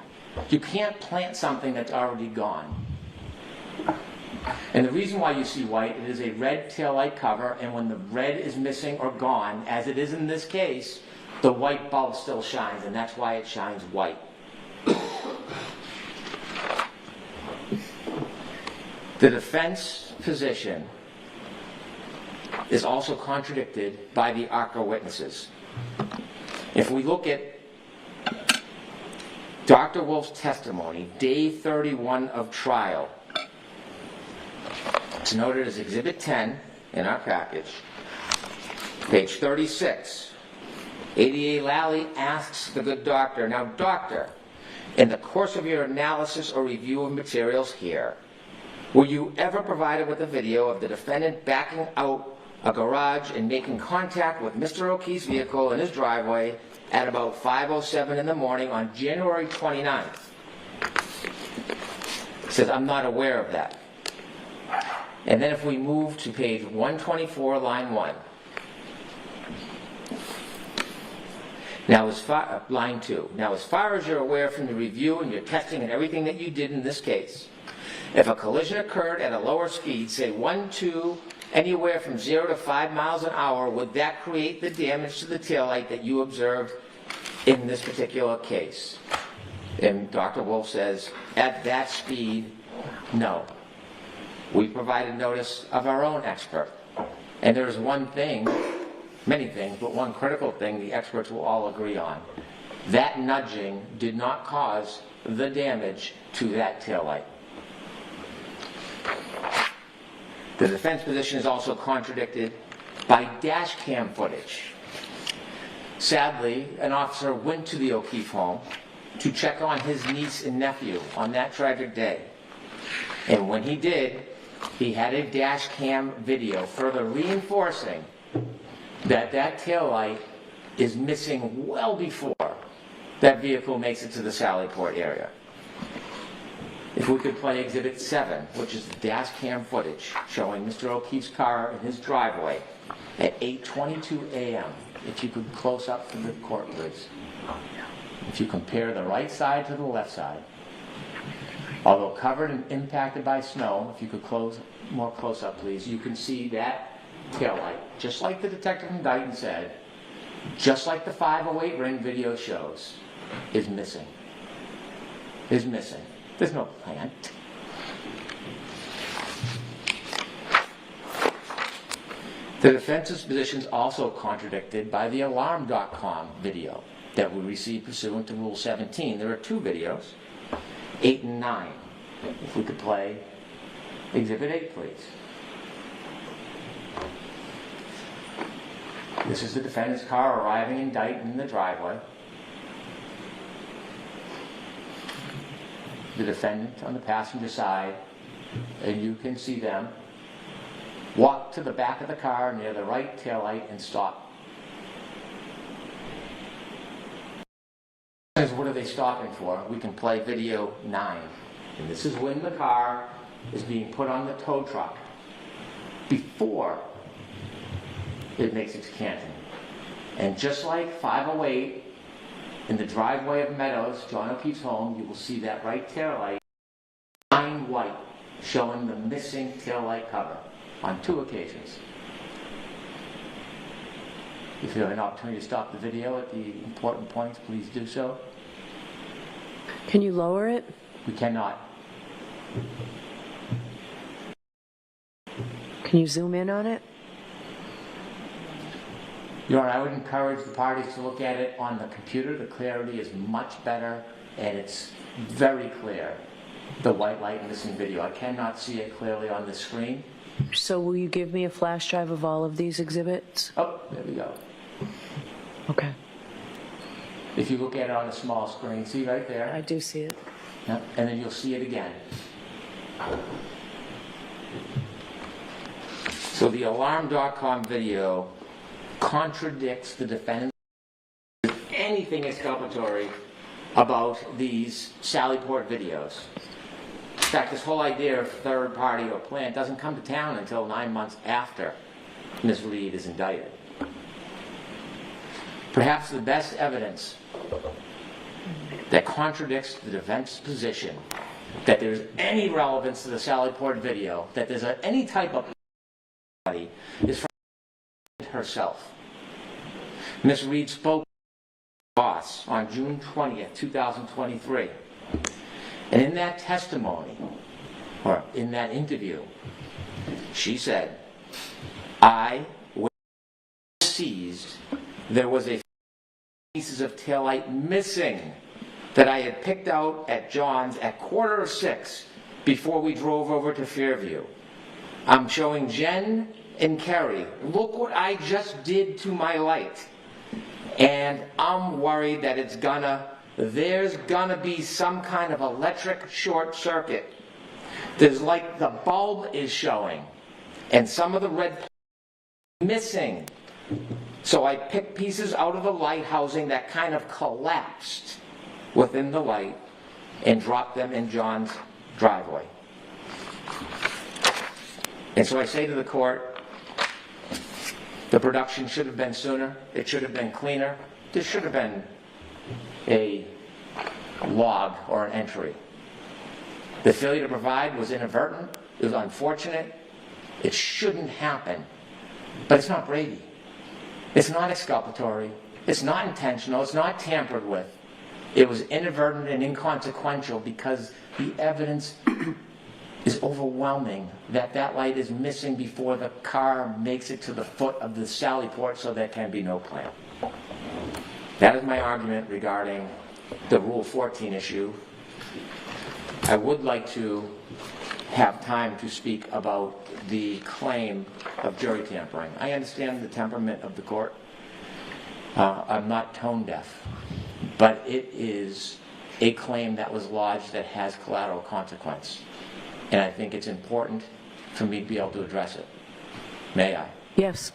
You can't plant something that's already gone. And the reason why you see white, it is a red taillight cover, and when the red is missing or gone, as it is in this case, the white bulb still shines, and that's why it shines white. The defense position is also contradicted by the ARCA witnesses. If we look at Dr. Wolf's testimony, day 31 of trial, it's noted as Exhibit 10 in our package. Page 36. ADA Lally asks the good doctor, now doctor, in the course of your analysis or review of materials here, were you ever provided with a video of the defendant backing out a garage and making contact with Mr. O'Keefe's vehicle in his driveway at about 5:07 in the morning on January 29th? He says, I'm not aware of that. And then if we move to page 124, line 1. Now, line 2. Now, as far as you're aware from the review and your testing and everything that you did in this case, if a collision occurred at a lower speed, say 12 anywhere from 0 to 5 miles an hour, would that create the damage to the taillight that you observed in this particular case? And Dr. Wolf says, at that speed, no. We provided notice of our own expert. And there's one thing, many things, but one critical thing the experts will all agree on. That nudging did not cause the damage to that taillight. The defense position is also contradicted by dash cam footage. Sadly, an officer went to the O'Keefe home to check on his niece and nephew on that tragic day. And when he did, he had a dash cam video further reinforcing that that taillight is missing well before that vehicle makes it to the Sallyport area. If we could play Exhibit 7, which is the dash cam footage showing Mr. O'Keefe's car in his driveway at 8:22 a.m. If you could close up from the court, please. If you compare the right side to the left side, although covered and impacted by snow, if you could more close up, please, you can see that taillight, just like the detective from Dighton said, just like the 508 ring video shows, is missing. Is missing. There's no plant. The defense's position is also contradicted by the Alarm.com video that we received pursuant to Rule 17. There are two videos, 8 and 9. If we could play Exhibit 8, please. This is the defendant's car arriving in Dighton in the driveway. The defendant on the passenger side, and you can see them walk to the back of the car near the right taillight and stop. What are they stopping for? We can play video 9. And this is when the car is being put on the tow truck before it makes it to Canton. And just like 508, in the driveway of Meadows, John O'Keefe's home, you will see that right taillight, 9 white, showing the missing taillight cover on 2 occasions. If you have an opportunity to stop the video at the important points, please do so. Can you lower it? We cannot. Can you zoom in on it? Your Honor, I would encourage the parties to look at it on the computer. The clarity is much better, and it's very clear, the white light missing video. I cannot see it clearly on the screen. So will you give me a flash drive of all of these exhibits? Oh, there we go. Okay. If you look at it on a small screen, see right there? I do see it. Yeah, and then you'll see it again. So the Alarm.com video contradicts the defendant. Anything exculpatory about these Sallyport videos. In fact, this whole idea of third party or plant doesn't come to town until 9 months after Ms. Reed is indicted. Perhaps the best evidence that contradicts the defense's position that there's any relevance to the Sallyport video, that there's any type of is from herself. Ms. Reed spoke to her boss on June 20th, 2023. And in that testimony, or in that interview, she said, when seized, there was a pieces of taillight missing that I had picked out at John's at 5:45 before we drove over to Fairview. I'm showing Jen and Kerry, look what I just did to my light. And I'm worried that there's gonna be some kind of electric short circuit. There's like the bulb is showing and some of the red missing. So I picked pieces out of the light housing that kind of collapsed within the light and dropped them in John's driveway. And so I say to the court, the production should have been sooner. It should have been cleaner. This should have been a log or an entry. The failure to provide was inadvertent. It was unfortunate. It shouldn't happen. But it's not Brady. It's not exculpatory. It's not intentional. It's not tampered with. It was inadvertent and inconsequential because the evidence is overwhelming that that light is missing before the car makes it to the foot of the sally port, so there can be no claim. That is my argument regarding the Rule 14 issue. I would like to have time to speak about the claim of jury tampering. I understand the temperament of the court. I'm not tone deaf, but it is a claim that was lodged that has collateral consequence. And I think it's important for me to be able to address it. May I? Yes.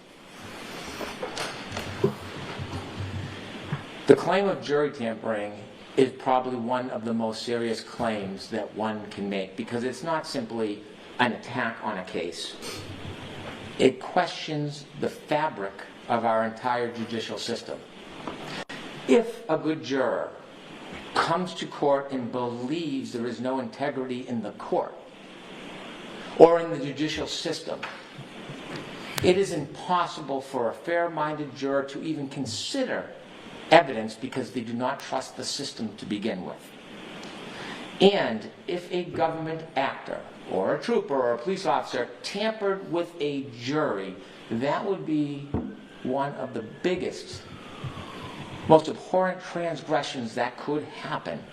The claim of jury tampering is probably one of the most serious claims that one can make, because it's not simply an attack on a case. It questions the fabric of our entire judicial system. If a good juror comes to court and believes there is no integrity in the court or in the judicial system, it is impossible for a fair-minded juror to even consider evidence because they do not trust the system to begin with. And if a government actor or a trooper or a police officer tampered with a jury, that would be one of the biggest, most abhorrent transgressions that could happen.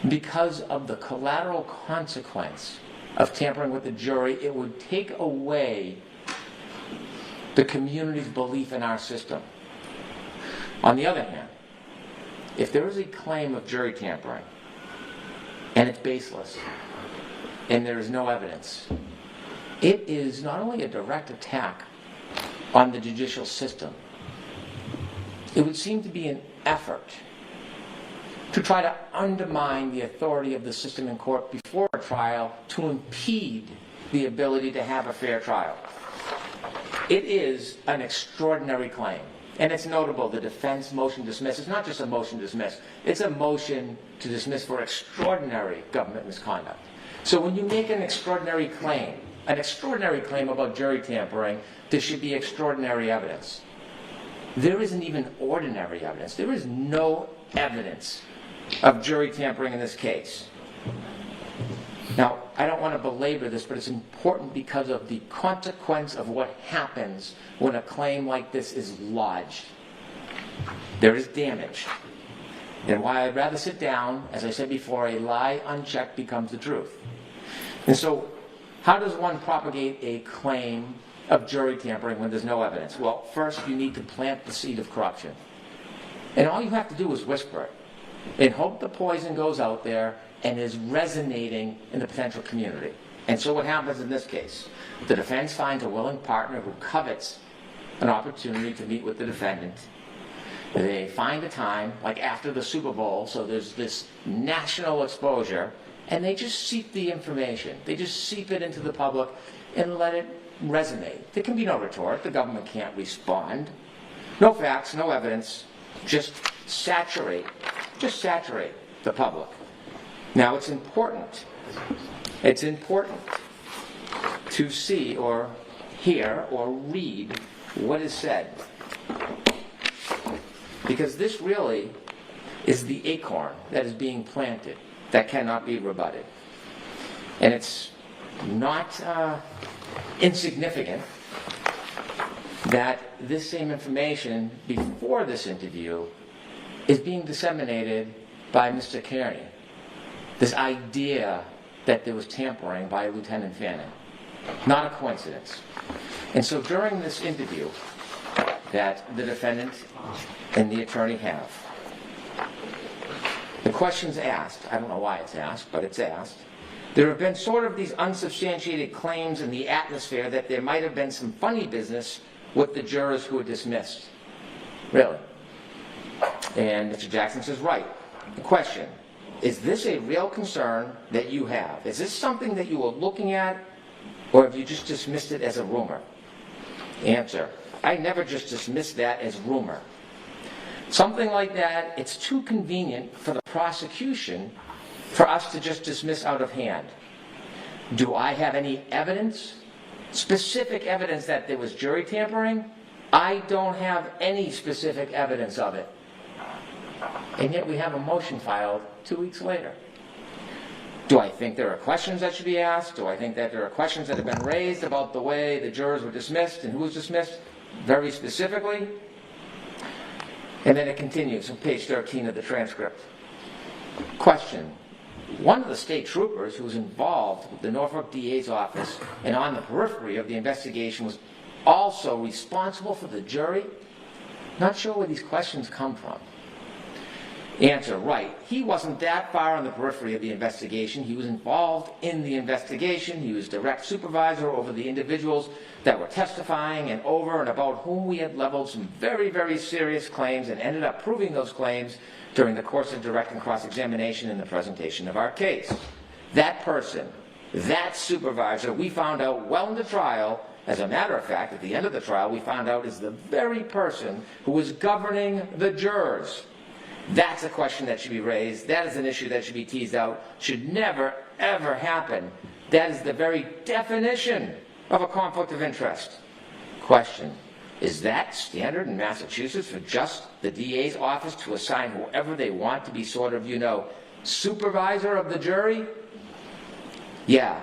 Because of the collateral consequence of tampering with the jury, it would take away the community's belief in our system. On the other hand, if there is a claim of jury tampering and it's baseless and there is no evidence, it is not only a direct attack on the judicial system, it would seem to be an effort to try to undermine the authority of the system in court before a trial to impede the ability to have a fair trial. It is an extraordinary claim. And it's notable, the defense motion to dismiss is not just a motion to dismiss, it's a motion to dismiss for extraordinary government misconduct. So when you make an extraordinary claim about jury tampering, there should be extraordinary evidence. There isn't even ordinary evidence. There is no evidence of jury tampering in this case. Now, I don't want to belabor this, but it's important because of the consequence of what happens when a claim like this is lodged. There is damage. And why I'd rather sit down, as I said before, a lie unchecked becomes the truth. And so, how does one propagate a claim of jury tampering when there's no evidence? Well, first you need to plant the seed of corruption. And all you have to do is whisper it and hope the poison goes out there and is resonating in the potential community. And so what happens in this case? The defense finds a willing partner who covets an opportunity to meet with the defendant. They find a time, like after the Super Bowl, so there's this national exposure, and they just seep the information. They just seep it into the public and let it resonate. There can be no retort. The government can't respond. No facts, no evidence. Just saturate the public. Now it's important to see or hear or read what is said. Because this really is the acorn that is being planted that cannot be rebutted. And it's not insignificant that this same information before this interview is being disseminated by Mr. Kearney. This idea that there was tampering by Lieutenant Fanning. Not a coincidence. And so during this interview that the defendant and the attorney have, the question's asked, I don't know why it's asked, but it's asked, there have been sort of these unsubstantiated claims in the atmosphere that there might have been some funny business with the jurors who were dismissed. Really? And Mr. Jackson says, right. The question, is this a real concern that you have? Is this something that you were looking at, or have you just dismissed it as a rumor? Answer, I never just dismissed that as rumor. Something like that, it's too convenient for the prosecution for us to just dismiss out of hand. Do I have any evidence, specific evidence that there was jury tampering? I don't have any specific evidence of it. And yet we have a motion filed 2 weeks later. Do I think there are questions that should be asked? Do I think that there are questions that have been raised about the way the jurors were dismissed and who was dismissed very specifically? And then it continues on page 13 of the transcript. Question. One of the state troopers who was involved with the Norfolk DA's office and on the periphery of the investigation was also responsible for the jury? Not sure where these questions come from. Answer, right. He wasn't that far on the periphery of the investigation. He was involved in the investigation. He was direct supervisor over the individuals that were testifying and over and about whom we had leveled some very, very serious claims and ended up proving those claims during the course of direct and cross-examination in the presentation of our case. That person, that supervisor, we found out well into trial. As a matter of fact, at the end of the trial, we found out is the very person who was governing the jurors. That's a question that should be raised. That is an issue that should be teased out. Should never, ever happen. That is the very definition of a conflict of interest. Question. Is that standard in Massachusetts for just the DA's office to assign whoever they want to be sort of, supervisor of the jury? Yeah.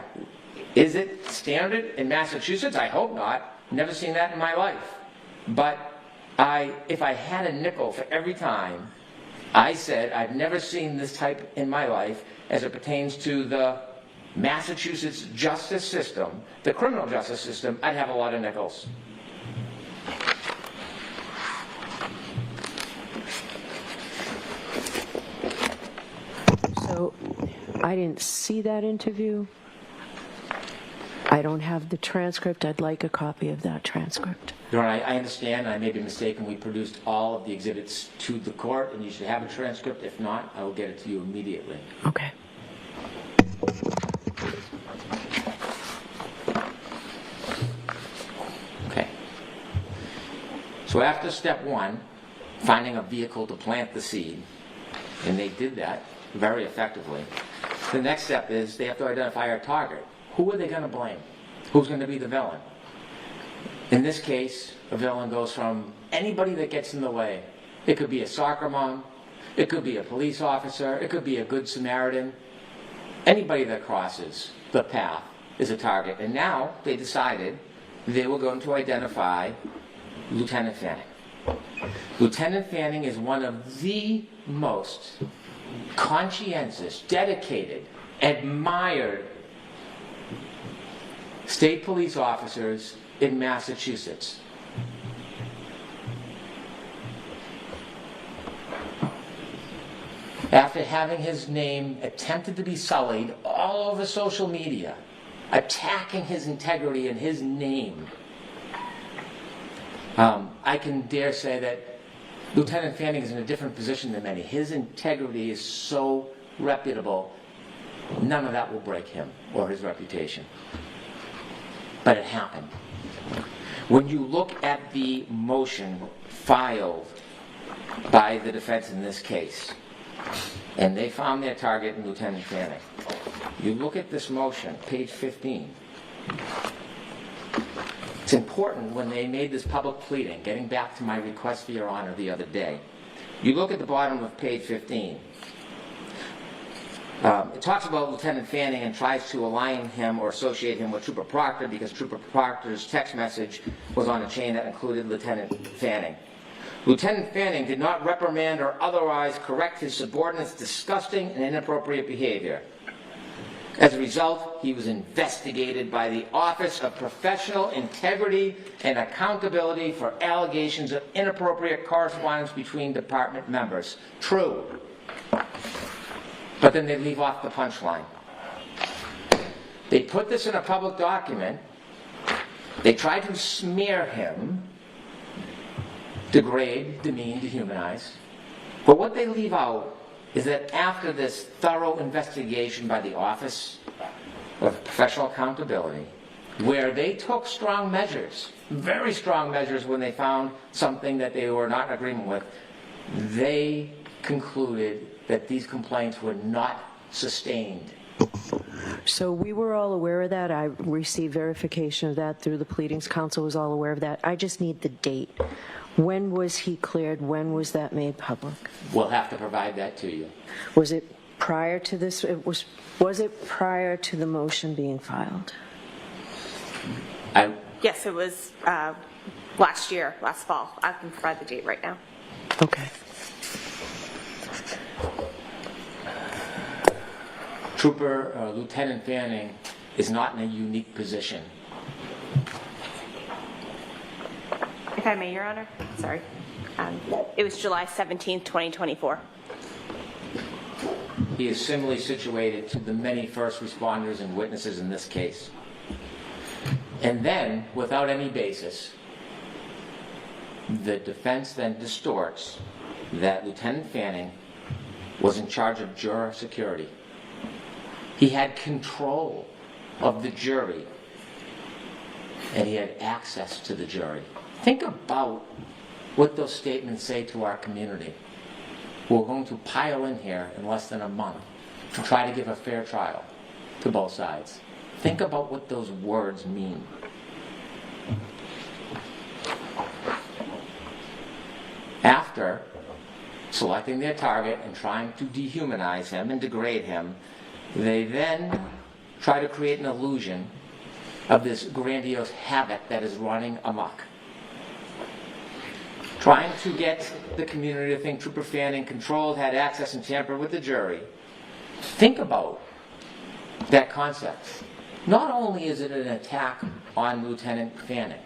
Is it standard in Massachusetts? I hope not. Never seen that in my life. But if I had a nickel for every time I said I've never seen this type in my life as it pertains to the Massachusetts justice system, the criminal justice system, I'd have a lot of nickels. So I didn't see that interview. I don't have the transcript. I'd like a copy of that transcript. Your Honor, I understand. I may be mistaken. We produced all of the exhibits to the court, and you should have a transcript. If not, I will get it to you immediately. Okay. Okay. So after step one, finding a vehicle to plant the seed, and they did that very effectively, the next step is they have to identify a target. Who are they going to blame? Who's going to be the villain? In this case, a villain goes from anybody that gets in the way. It could be a soccer mom. It could be a police officer. It could be a good Samaritan. Anybody that crosses the path is a target. And now they decided they were going to identify Lieutenant Fanning. Lieutenant Fanning is one of the most conscientious, dedicated, admired state police officers in Massachusetts. After having his name attempted to be sullied all over social media, attacking his integrity and his name, I can dare say that Lieutenant Fanning is in a different position than many. His integrity is so reputable, none of that will break him or his reputation. But it happened. When you look at the motion filed by the defense in this case, and they found their target in Lieutenant Fanning, you look at this motion, page 15. It's important when they made this public pleading, getting back to my request for your honor the other day. You look at the bottom of page 15. It talks about Lieutenant Fanning and tries to align him or associate him with Trooper Proctor because Trooper Proctor's text message was on a chain that included Lieutenant Fanning. Lieutenant Fanning did not reprimand or otherwise correct his subordinate's disgusting and inappropriate behavior. As a result, he was investigated by the Office of Professional Integrity and Accountability for allegations of inappropriate correspondence between department members. True. But then they leave off the punchline. They put this in a public document. They try to smear him, degrade, demean, dehumanize. But what they leave out is that after this thorough investigation by the Office of Professional Accountability, where they took strong measures, very strong measures when they found something that they were not in agreement with, they concluded that these complaints were not sustained So we were all aware of that. I received verification of that through the pleadings. Counsel was all aware of that. I just need the date. When was he cleared? When was that made public? We'll have to provide that to you. Was it prior to this? Was it prior to the motion being filed? Yes, it was last year, last fall. I can provide the date right now. Okay. Lieutenant Fanning is not in a unique position. If I may, Your Honor, sorry. It was July 17th, 2024. He is similarly situated to the many first responders and witnesses in this case. And then, without any basis, the defense then distorts that Lieutenant Fanning was in charge of juror security. He had control of the jury, and he had access to the jury. Think about what those statements say to our community. We're going to pile in here in less than a month to try to give a fair trial to both sides. Think about what those words mean. After selecting their target and trying to dehumanize him and degrade him, they then try to create an illusion of this grandiose havoc that is running amok. Trying to get the community to think Trooper Fanning controlled, had access, and tampered with the jury. Think about that concept. Not only is it an attack on Lieutenant Fanning,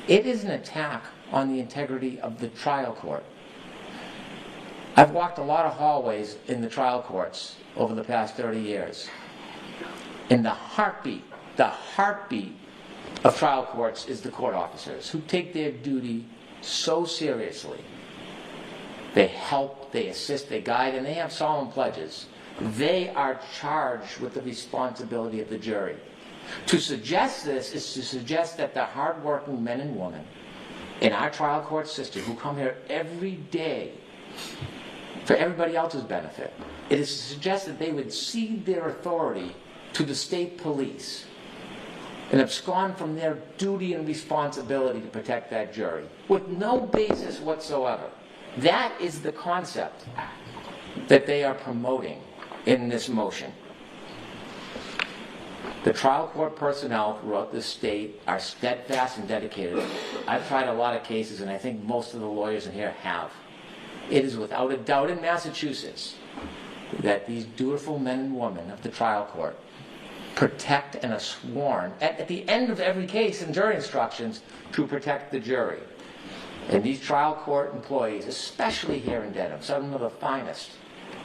it is an attack on the integrity of the trial court. I've walked a lot of hallways in the trial courts over the past 30 years. And the heartbeat of trial courts is the court officers who take their duty so seriously. They help, they assist, they guide, and they have solemn pledges. They are charged with the responsibility of the jury. To suggest this is to suggest that the hardworking men and women in our trial court system who come here every day for everybody else's benefit, it is to suggest that they would cede their authority to the state police and abscond from their duty and responsibility to protect that jury with no basis whatsoever. That is the concept that they are promoting in this motion. The trial court personnel throughout the state are steadfast and dedicated. I've tried a lot of cases, and I think most of the lawyers in here have. It is without a doubt in Massachusetts that these dutiful men and women of the trial court protect and are sworn at the end of every case in jury instructions to protect the jury. And these trial court employees, especially here in Dedham, some of the finest,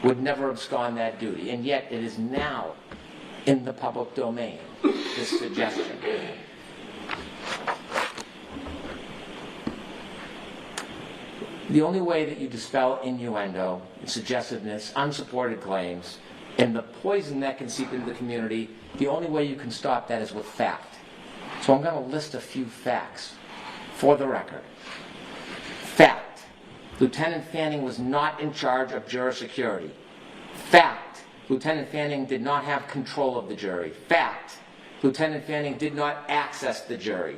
would never abscond that duty. And yet it is now in the public domain, this suggestion. The only way that you dispel innuendo, suggestiveness, unsupported claims, and the poison that can seep into the community, the only way you can stop that is with fact. So I'm going to list a few facts for the record. Fact: Lieutenant Fanning was not in charge of juror security. Fact: Lieutenant Fanning did not have control of the jury. Fact: Lieutenant Fanning did not access the jury.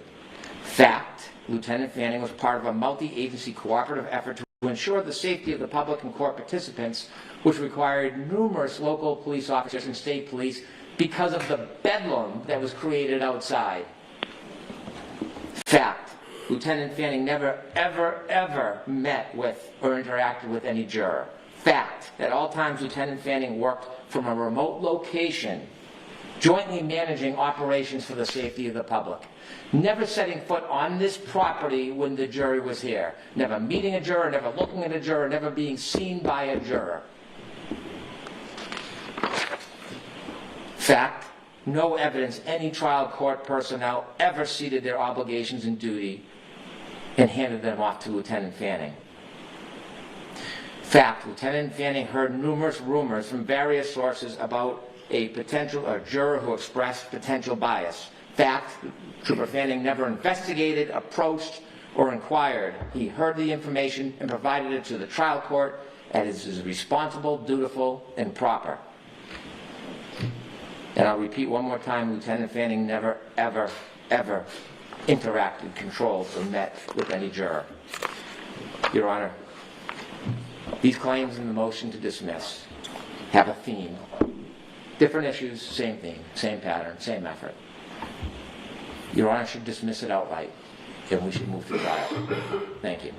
Fact: Lieutenant Fanning was part of a multi-agency cooperative effort to ensure the safety of the public and court participants, which required numerous local police officers and state police because of the bedlam that was created outside. Fact: Lieutenant Fanning never, ever, ever met with or interacted with any juror. Fact: at all times Lieutenant Fanning worked from a remote location, jointly managing operations for the safety of the public. Never setting foot on this property when the jury was here. Never meeting a juror, never looking at a juror, never being seen by a juror. Fact: no evidence any trial court personnel ever ceded their obligations and duty and handed them off to Lieutenant Fanning. Fact: Lieutenant Fanning heard numerous rumors from various sources about a juror who expressed potential bias. Fact: Trooper Fanning never investigated, approached, or inquired. He heard the information and provided it to the trial court as is responsible, dutiful, and proper. And I'll repeat one more time, Lieutenant Fanning never, ever, ever interacted, controlled, or met with any juror. Your Honor, these claims in the motion to dismiss have a theme. Different issues, same theme, same pattern, same effort. Your Honor should dismiss it outright, and we should move to trial. Thank you.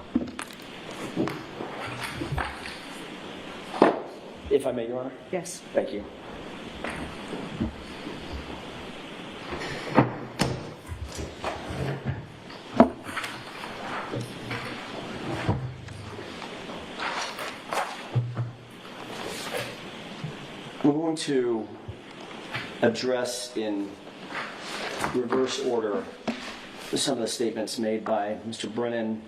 If I may, Your Honor? Yes. Thank you. We're going to address in reverse order some of the statements made by Mr. Brennan.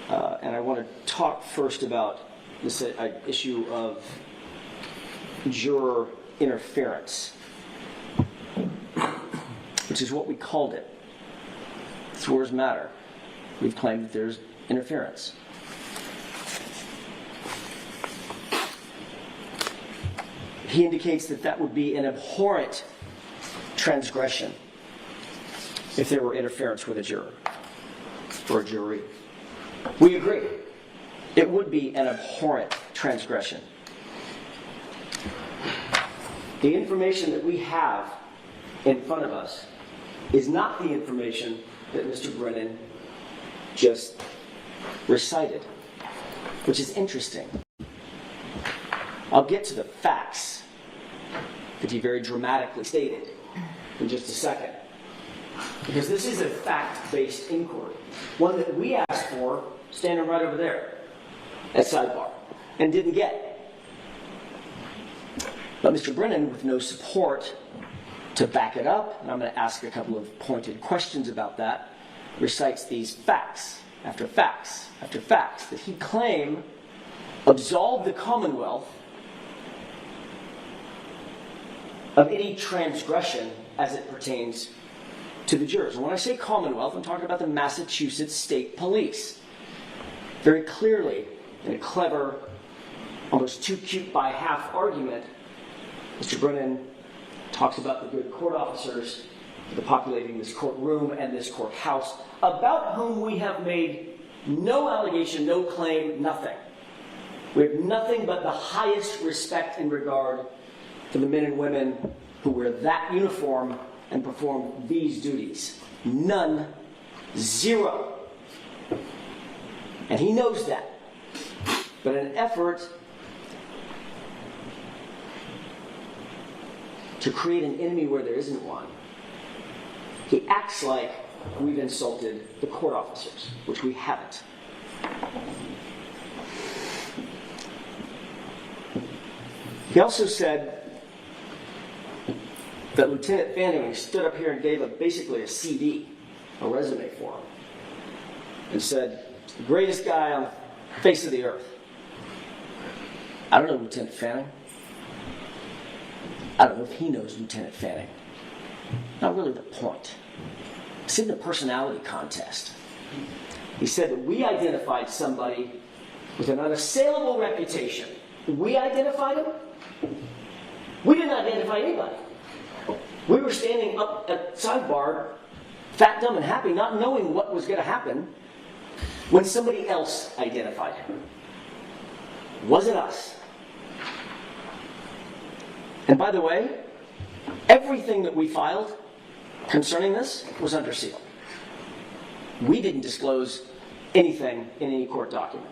And I want to talk first about this issue of juror interference, which is what we called it. These words matter. We've claimed that there's interference. He indicates that that would be an abhorrent transgression if there were interference with a juror or a jury. We agree. It would be an abhorrent transgression. The information that we have in front of us is not the information that Mr. Brennan just recited, which is interesting. I'll get to the facts that he very dramatically stated in just a second, because this is a fact-based inquiry, one that we asked for standing right over there at sidebar and didn't get. But Mr. Brennan, with no support to back it up, and I'm going to ask a couple of pointed questions about that, recites these facts after facts after facts that he claimed absolved the Commonwealth of any transgression as it pertains to the jurors. And when I say Commonwealth, I'm talking about the Massachusetts State Police. Very clearly, in a clever, almost too cute by half argument, Mr. Brennan talks about the good court officers that are populating this courtroom and this courthouse, about whom we have made no allegation, no claim, nothing. We have nothing but the highest respect and regard for the men and women who wear that uniform and perform these duties. None. Zero. And he knows that. But in an effort to create an enemy where there isn't one, he acts like we've insulted the court officers, which we haven't. He also said that Lieutenant Fanning stood up here and gave basically a CD, a resume for him, and said, "It's the greatest guy on the face of the earth." I don't know Lieutenant Fanning. I don't know if he knows Lieutenant Fanning. Not really the point. It's in the personality contest. He said that we identified somebody with an unassailable reputation. We identified him. We didn't identify anybody. We were standing up at sidebar, fat, dumb, and happy, not knowing what was going to happen, when somebody else identified him. It wasn't us. And by the way, everything that we filed concerning this was under seal. We didn't disclose anything in any court document.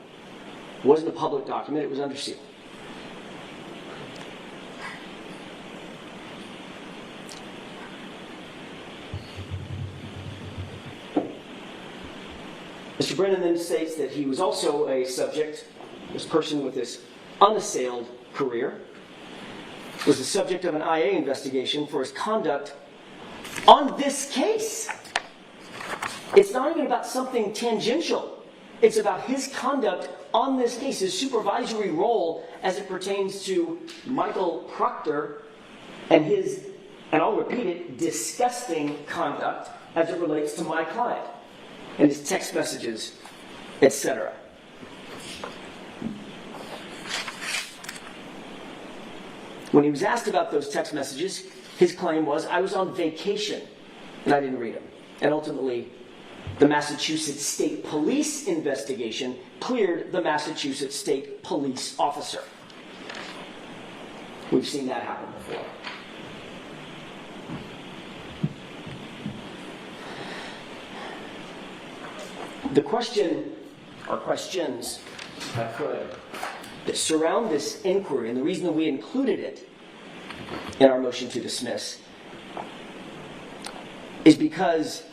It wasn't a public document, it was under seal. Mr. Brennan then states that he was also a subject, this person with this unassailed career, was the subject of an IA investigation for his conduct on this case. It's not even about something tangential. It's about his conduct on this case, his supervisory role as it pertains to Michael Proctor and his, and I'll repeat it, disgusting conduct as it relates to my client and his text messages, etc. When he was asked about those text messages, his claim was, I was on vacation and I didn't read them. And ultimately, the Massachusetts State Police investigation cleared the Massachusetts State Police officer. We've seen that happen before. The question, or questions, if I could, that surround this inquiry, and the reason that we included it in our motion to dismiss, is because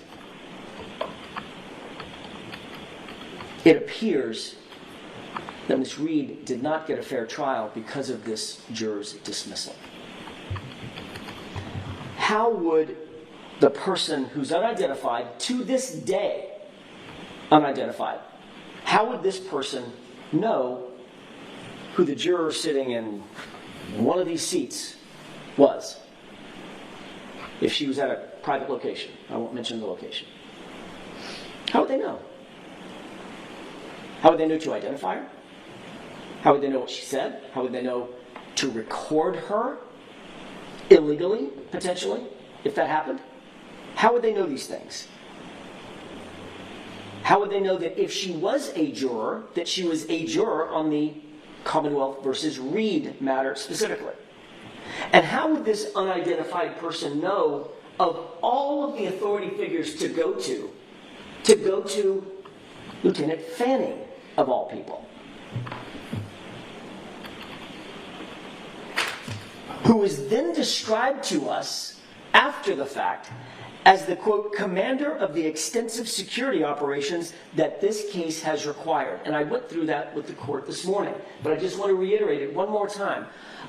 it appears that Ms. Reed did not get a fair trial because of this juror's dismissal. How would the person who's unidentified, to this day, unidentified, how would this person know who the juror sitting in one of these seats was if she was at a private location? I won't mention the location. How would they know? How would they know to identify her? How would they know what she said? How would they know to record her illegally, potentially, if that happened? How would they know these things? How would they know that if she was a juror, that she was a juror on the Commonwealth versus Reed matter specifically? And how would this unidentified person know of all of the authority figures to go to Lieutenant Fanning, of all people, who was then described to us after the fact as the, quote, commander of the extensive security operations that this case has required. And I went through that with the court this morning, but I just want to reiterate it one more time.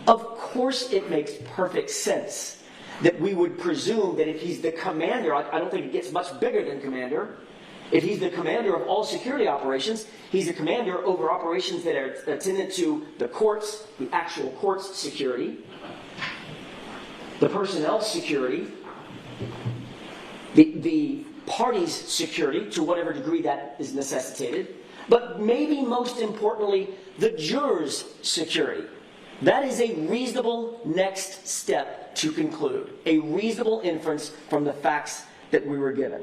Of course it makes perfect sense that we would presume that if he's the commander, I don't think it gets much bigger than commander. If he's the commander of all security operations, he's the commander over operations that are attendant to the courts, the actual court's security, the personnel security, the party's security, to whatever degree that is necessitated, but maybe most importantly, the juror's security. That is a reasonable next step to conclude, a reasonable inference from the facts that we were given.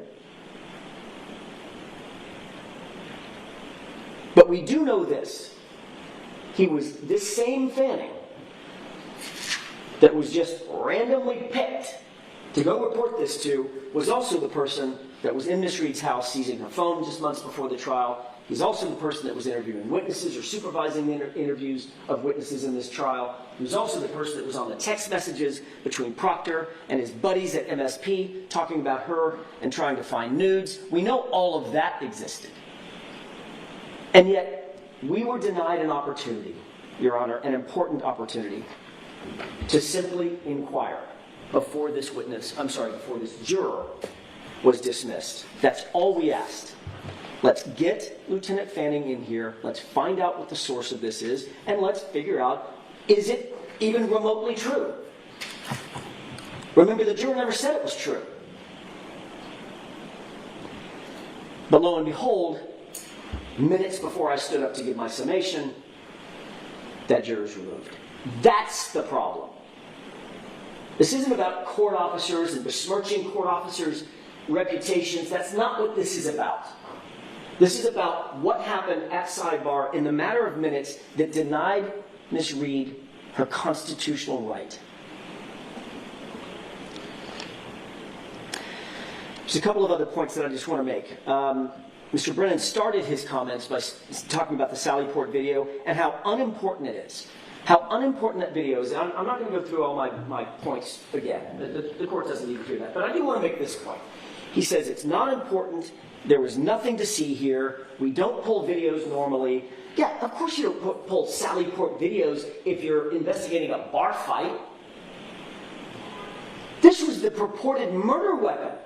But we do know this. He was this same Fanning that was just randomly picked to go report this to, was also the person that was in Ms. Reed's house seizing her phone just months before the trial. He's also the person that was interviewing witnesses or supervising the interviews of witnesses in this trial. He was also the person that was on the text messages between Proctor and his buddies at MSP talking about her and trying to find nudes. We know all of that existed. And yet, we were denied an opportunity, Your Honor, an important opportunity, to simply inquire before this juror was dismissed. That's all we asked. Let's get Lieutenant Fanning in here, let's find out what the source of this is, and let's figure out, is it even remotely true? Remember, the juror never said it was true. But lo and behold, minutes before I stood up to give my summation, that juror's removed. That's the problem. This isn't about court officers and besmirching court officers' reputations. That's not what this is about. This is about what happened at sidebar in the matter of minutes that denied Ms. Reed her constitutional right. There's a couple of other points that I just want to make. Mr. Brennan started his comments by talking about the Sallyport video and how unimportant it is. How unimportant that video is. I'm not going to go through all my points again. The court doesn't need to hear that. But I do want to make this point. He says it's not important. There was nothing to see here. We don't pull videos normally. Yeah, of course you don't pull Sallyport videos if you're investigating a bar fight. This was the purported murder weapon.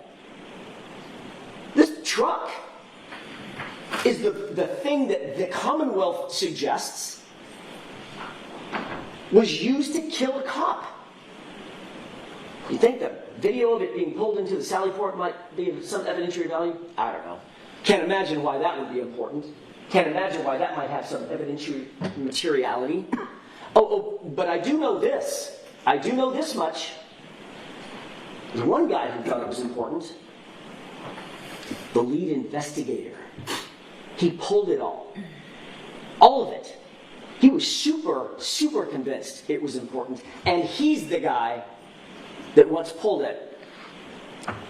This truck is the thing that the Commonwealth suggests was used to kill a cop. You think the video of it being pulled into the Sallyport might be of some evidentiary value? I don't know. Can't imagine why that would be important. Can't imagine why that might have some evidentiary materiality. But I do know this. I do know this much. There's one guy who thought it was important. The lead investigator. He pulled it all. All of it. He was super convinced it was important. And he's the guy that once pulled it,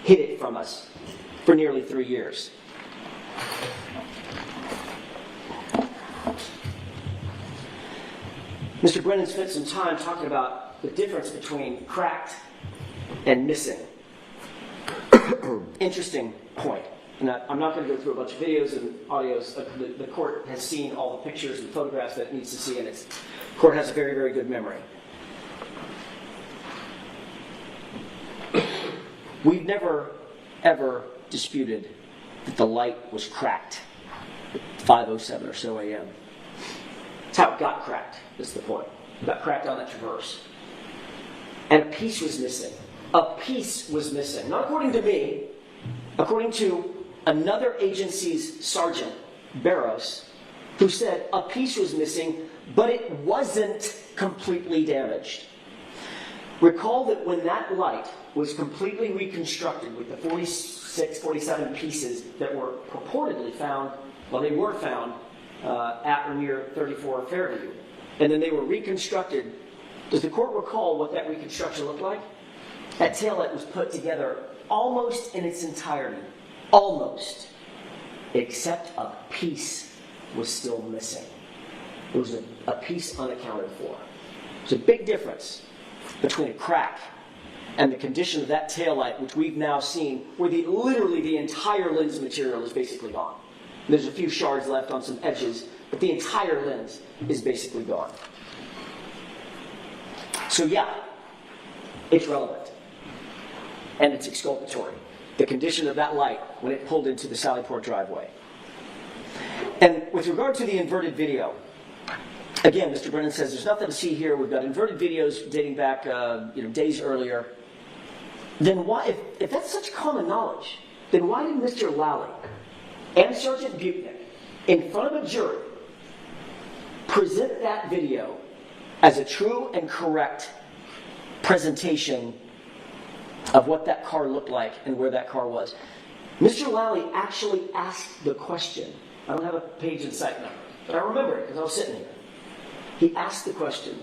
hid it from us for nearly 3 years. Mr. Brennan spent some time talking about the difference between cracked and missing. Interesting point. And I'm not going to go through a bunch of videos and audios. The court has seen all the pictures and photographs that it needs to see, and the court has a very good memory. We've never, ever disputed that the light was cracked at 5:07 or so a.m. That's how it got cracked, is the point. It got cracked on that traverse. And a piece was missing. A piece was missing. Not according to me, according to another agency's sergeant, Barros, who said a piece was missing, but it wasn't completely damaged. Recall that when that light was completely reconstructed with the 46, 47 pieces that were purportedly found, well, they were found at or near 34 Fairview, and then they were reconstructed. Does the court recall what that reconstruction looked like? That taillight was put together almost in its entirety. Almost. Except a piece was still missing. There was a piece unaccounted for. There's a big difference between a crack and the condition of that taillight, which we've now seen, where literally the entire lens material is basically gone. There's a few shards left on some edges, but the entire lens is basically gone. So yeah, it's relevant. And it's exculpatory. The condition of that light when it pulled into the Sallyport driveway. And with regard to the inverted video, again, Mr. Brennan says there's nothing to see here. We've got inverted videos dating back days earlier. Then why, if that's such common knowledge, then why did Mr. Lally and Sergeant Buchnick, in front of a jury, present that video as a true and correct presentation of what that car looked like and where that car was? Mr. Lally actually asked the question. I don't have a page and site number, but I remember it because I was sitting here. He asked the question,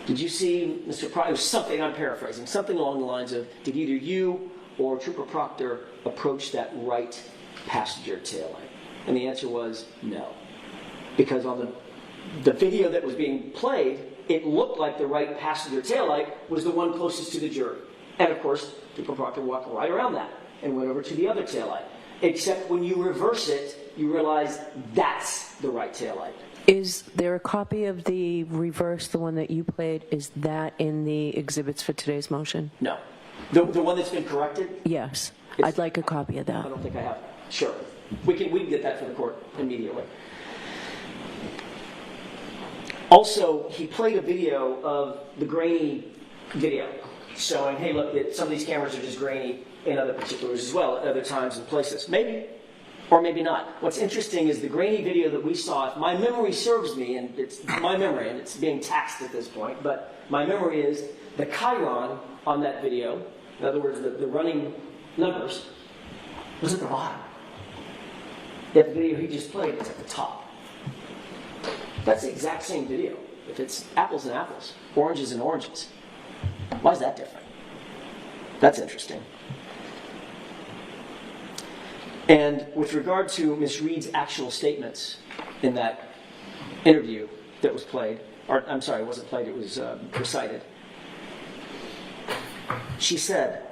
did you see Mr. Proctor? It was something, I'm paraphrasing, something along the lines of, did either you or Trooper Proctor approach that right passenger taillight? And the answer was no. Because on the video that was being played, it looked like the right passenger taillight was the one closest to the jury. And of course, Trooper Proctor walked right around that and went over to the other taillight. Except when you reverse it, you realize that's the right taillight. Is there a copy of the reverse, the one that you played, is that in the exhibits for today's motion? No. The one that's been corrected? Yes. I'd like a copy of that. I don't think I have it. Sure. We can get that for the court immediately. Also, he played a video of the grainy video showing, hey, look, some of these cameras are just grainy in other particulars as well at other times and places. Maybe, or maybe not. What's interesting is the grainy video that we saw, if my memory serves me, and it's my memory, and it's being taxed at this point, but my memory is the chyron on that video, in other words, the running numbers, was at the bottom. Yet the video he just played is at the top. That's the exact same video. If it's apples and apples, oranges and oranges, why is that different? That's interesting. And with regard to Ms. Reed's actual statements in that interview that was played, or I'm sorry, it wasn't played, it was recited. She said,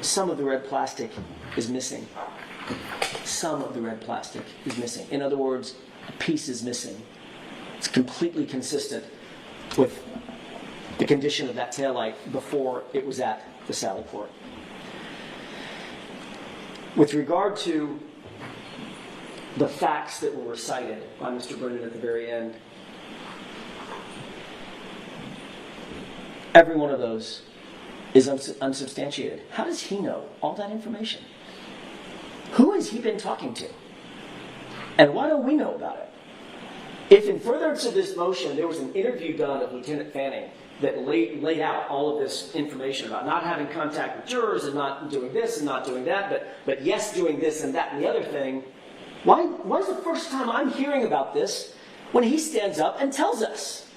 some of the red plastic is missing. Some of the red plastic is missing. In other words, a piece is missing. It's completely consistent with the condition of that taillight before it was at the Sallyport. With regard to the facts that were recited by Mr. Brennan at the very end, every one of those is unsubstantiated. How does he know all that information? Who has he been talking to? And why don't we know about it? If in furtherance of this motion, there was an interview done of Lieutenant Fanning that laid out all of this information about not having contact with jurors and not doing this and not doing that, but yes, doing this and that and the other thing, why is the first time I'm hearing about this when he stands up and tells us?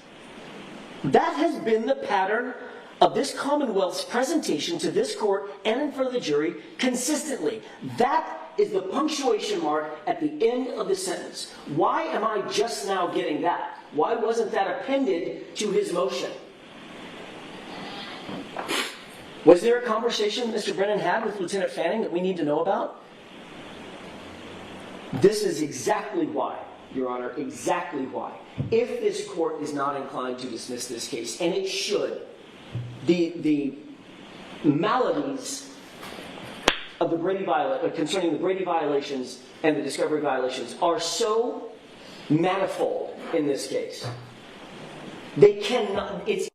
That has been the pattern of this Commonwealth's presentation to this court and in front of the jury consistently. That is the punctuation mark at the end of the sentence. Why am I just now getting that? Why wasn't that appended to his motion? Was there a conversation Mr. Brennan had with Lieutenant Fanning that we need to know about? This is exactly why, Your Honor, exactly why. If this court is not inclined to dismiss this case, and it should, the maladies of the Brady concerning the Brady violations and the discovery violations are so manifold in this case. They cannot. It's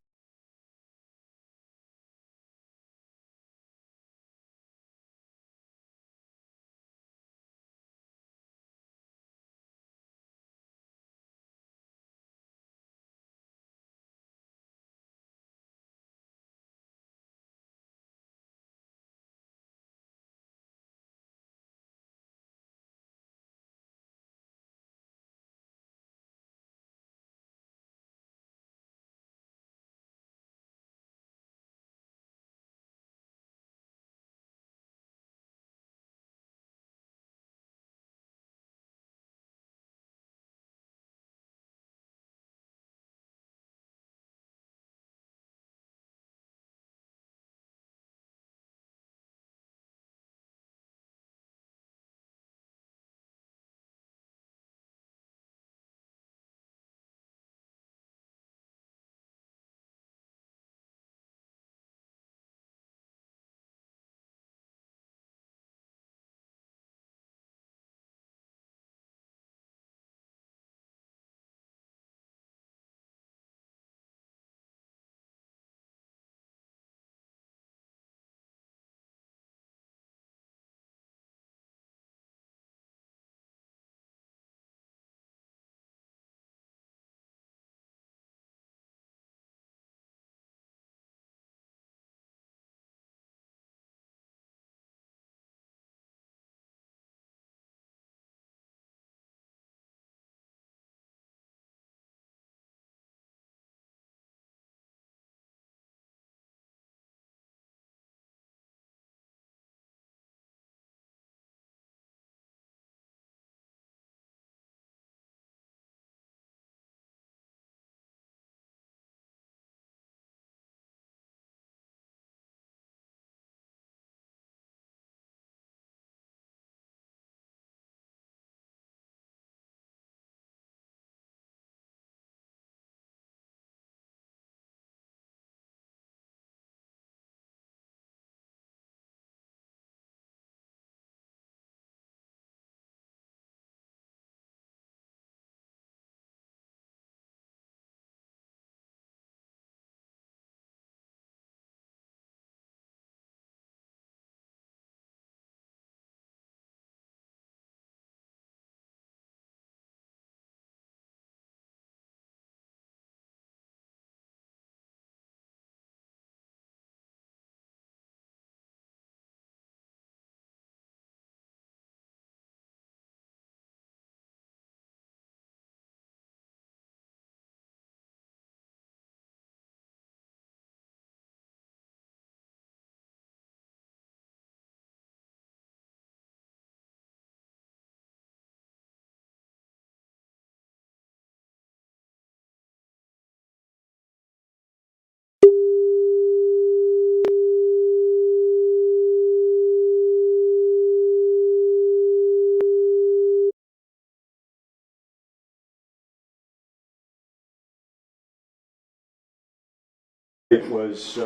It was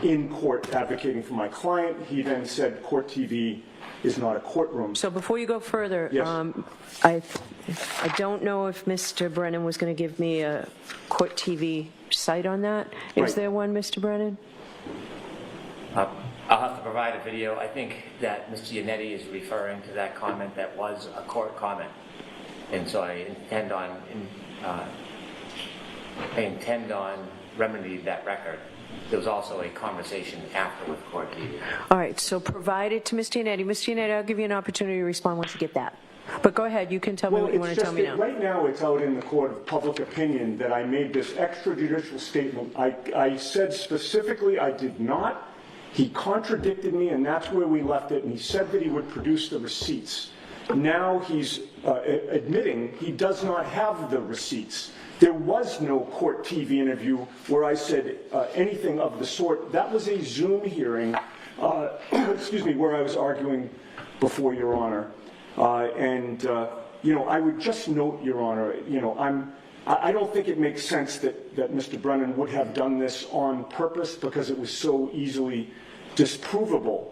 in court advocating for my client. He then said court TV is not a courtroom. So before you go further, Yes. I don't know if Mr. Brennan was going to give me a court TV site on that. Is Right. there one, Mr. Brennan? I'll have to provide a video. I think that Mr. Yannetti is referring to that comment that was a court comment. And so I intend on I intend on remedying that record. There was also a conversation after with Court TV. All right, so provide it to Mr. Yannetti. Mr. Yannetti, I'll give you an opportunity to respond once you get that. But go ahead, you can tell me what you want to tell me now. Right now, it's out in the court of public opinion that I made this extrajudicial statement. I said specifically I did not. He contradicted me, and that's where we left it, and he said that he would produce the receipts. Now he's admitting he does not have the receipts. There was no Court TV interview where I said anything of the sort. That was a Zoom hearing, excuse me, where I was arguing before Your Honor. You know, I would just note, Your Honor, you know, I don't think it makes sense that Mr. Brennan would have done this on purpose because it was so easily disprovable.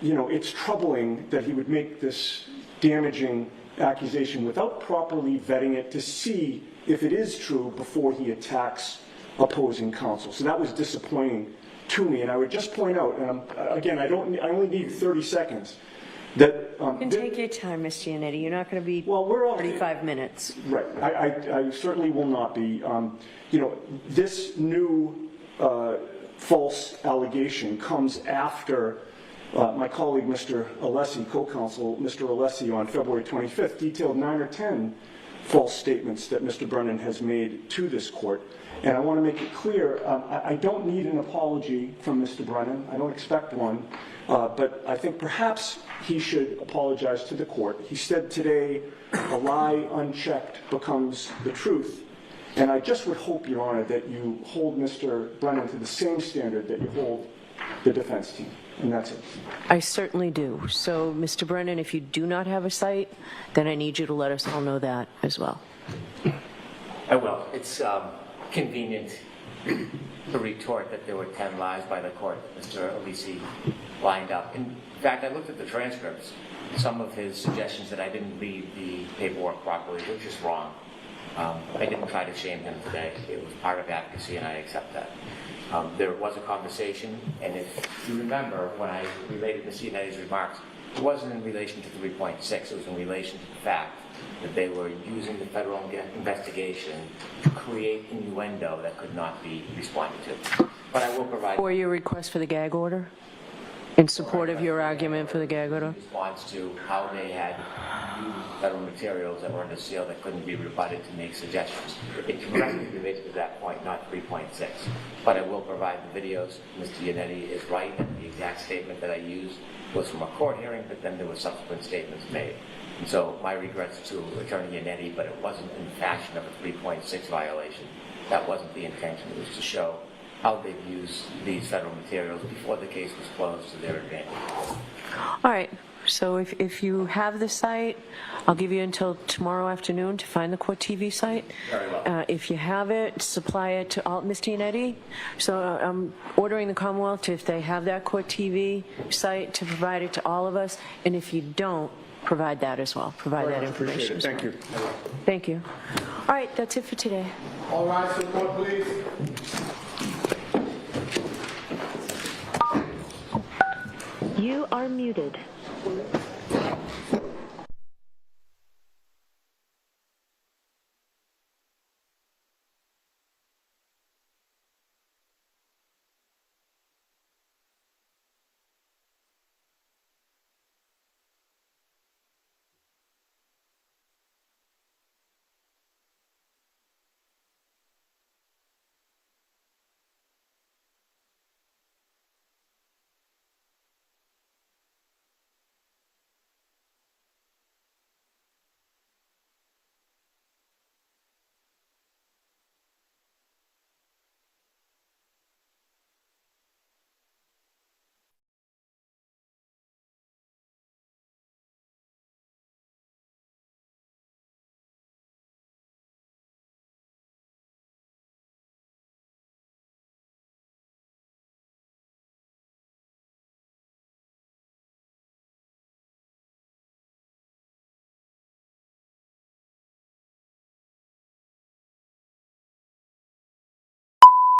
You know, it's troubling that he would make this damaging accusation without properly vetting it to see if it is true before he attacks opposing counsel. So that was disappointing to me. And I would just point out, and again, I only need 30 seconds, that... You can take your time, Mr. Yannetti. You're not going to be 45 minutes. Right. I certainly will not be. You know, this new false allegation comes after my colleague, Mr. Alessi, co-counsel, Mr. Alessi, on February 25th, detailed 9 or 10 false statements that Mr. Brennan has made to this court. And I want to make it clear, I don't need an apology from Mr. Brennan. I don't expect one. But I think perhaps he should apologize to the court. He said today, a lie unchecked becomes the truth. And I just would hope, Your Honor, that you hold Mr. Brennan to the same standard that you hold the defense team. And that's it. I certainly do. So, Mr. Brennan, if you do not have a cite, then I need you to let us all know that as well. I will. It's convenient to retort that there were 10 lies by the court that Mr. Alessi lined up. In fact, I looked at the transcripts. Some of his suggestions that I didn't read the paperwork properly, which is wrong. I didn't try to shame him today. It was part of advocacy, and I accept that. There was a conversation, and if you remember, when I related Ms. Yannetti's remarks, it wasn't in relation to 3.6. It was in relation to the fact that they were using the federal investigation to create innuendo that could not be responded to. But I will provide... Or your request for the gag order? In support of your argument for the gag order? In response to how they had used federal materials that were under seal that couldn't be rebutted to make suggestions. It directly relates to that point, not 3.6. But I will provide the videos. Mr. Yannetti is right, and the exact statement that I used was from a court hearing, but then there were subsequent statements made. And so my regrets to Attorney Yannetti, but it wasn't in fashion of a 3.6 violation. That wasn't the intention. It was to show how they've used these federal materials before the case was closed to their advantage. All right. So if you have the site, I'll give you until tomorrow afternoon to find the Court TV site. Very well. If you have it, supply it to all, Mr. Yannetti. So I'm ordering the Commonwealth if they have that Court TV site to provide it to all of us. And if you don't, provide that as well. Provide that information. Thank you. Thank you. All right, that's it for today. All rise for the court, please. You are muted.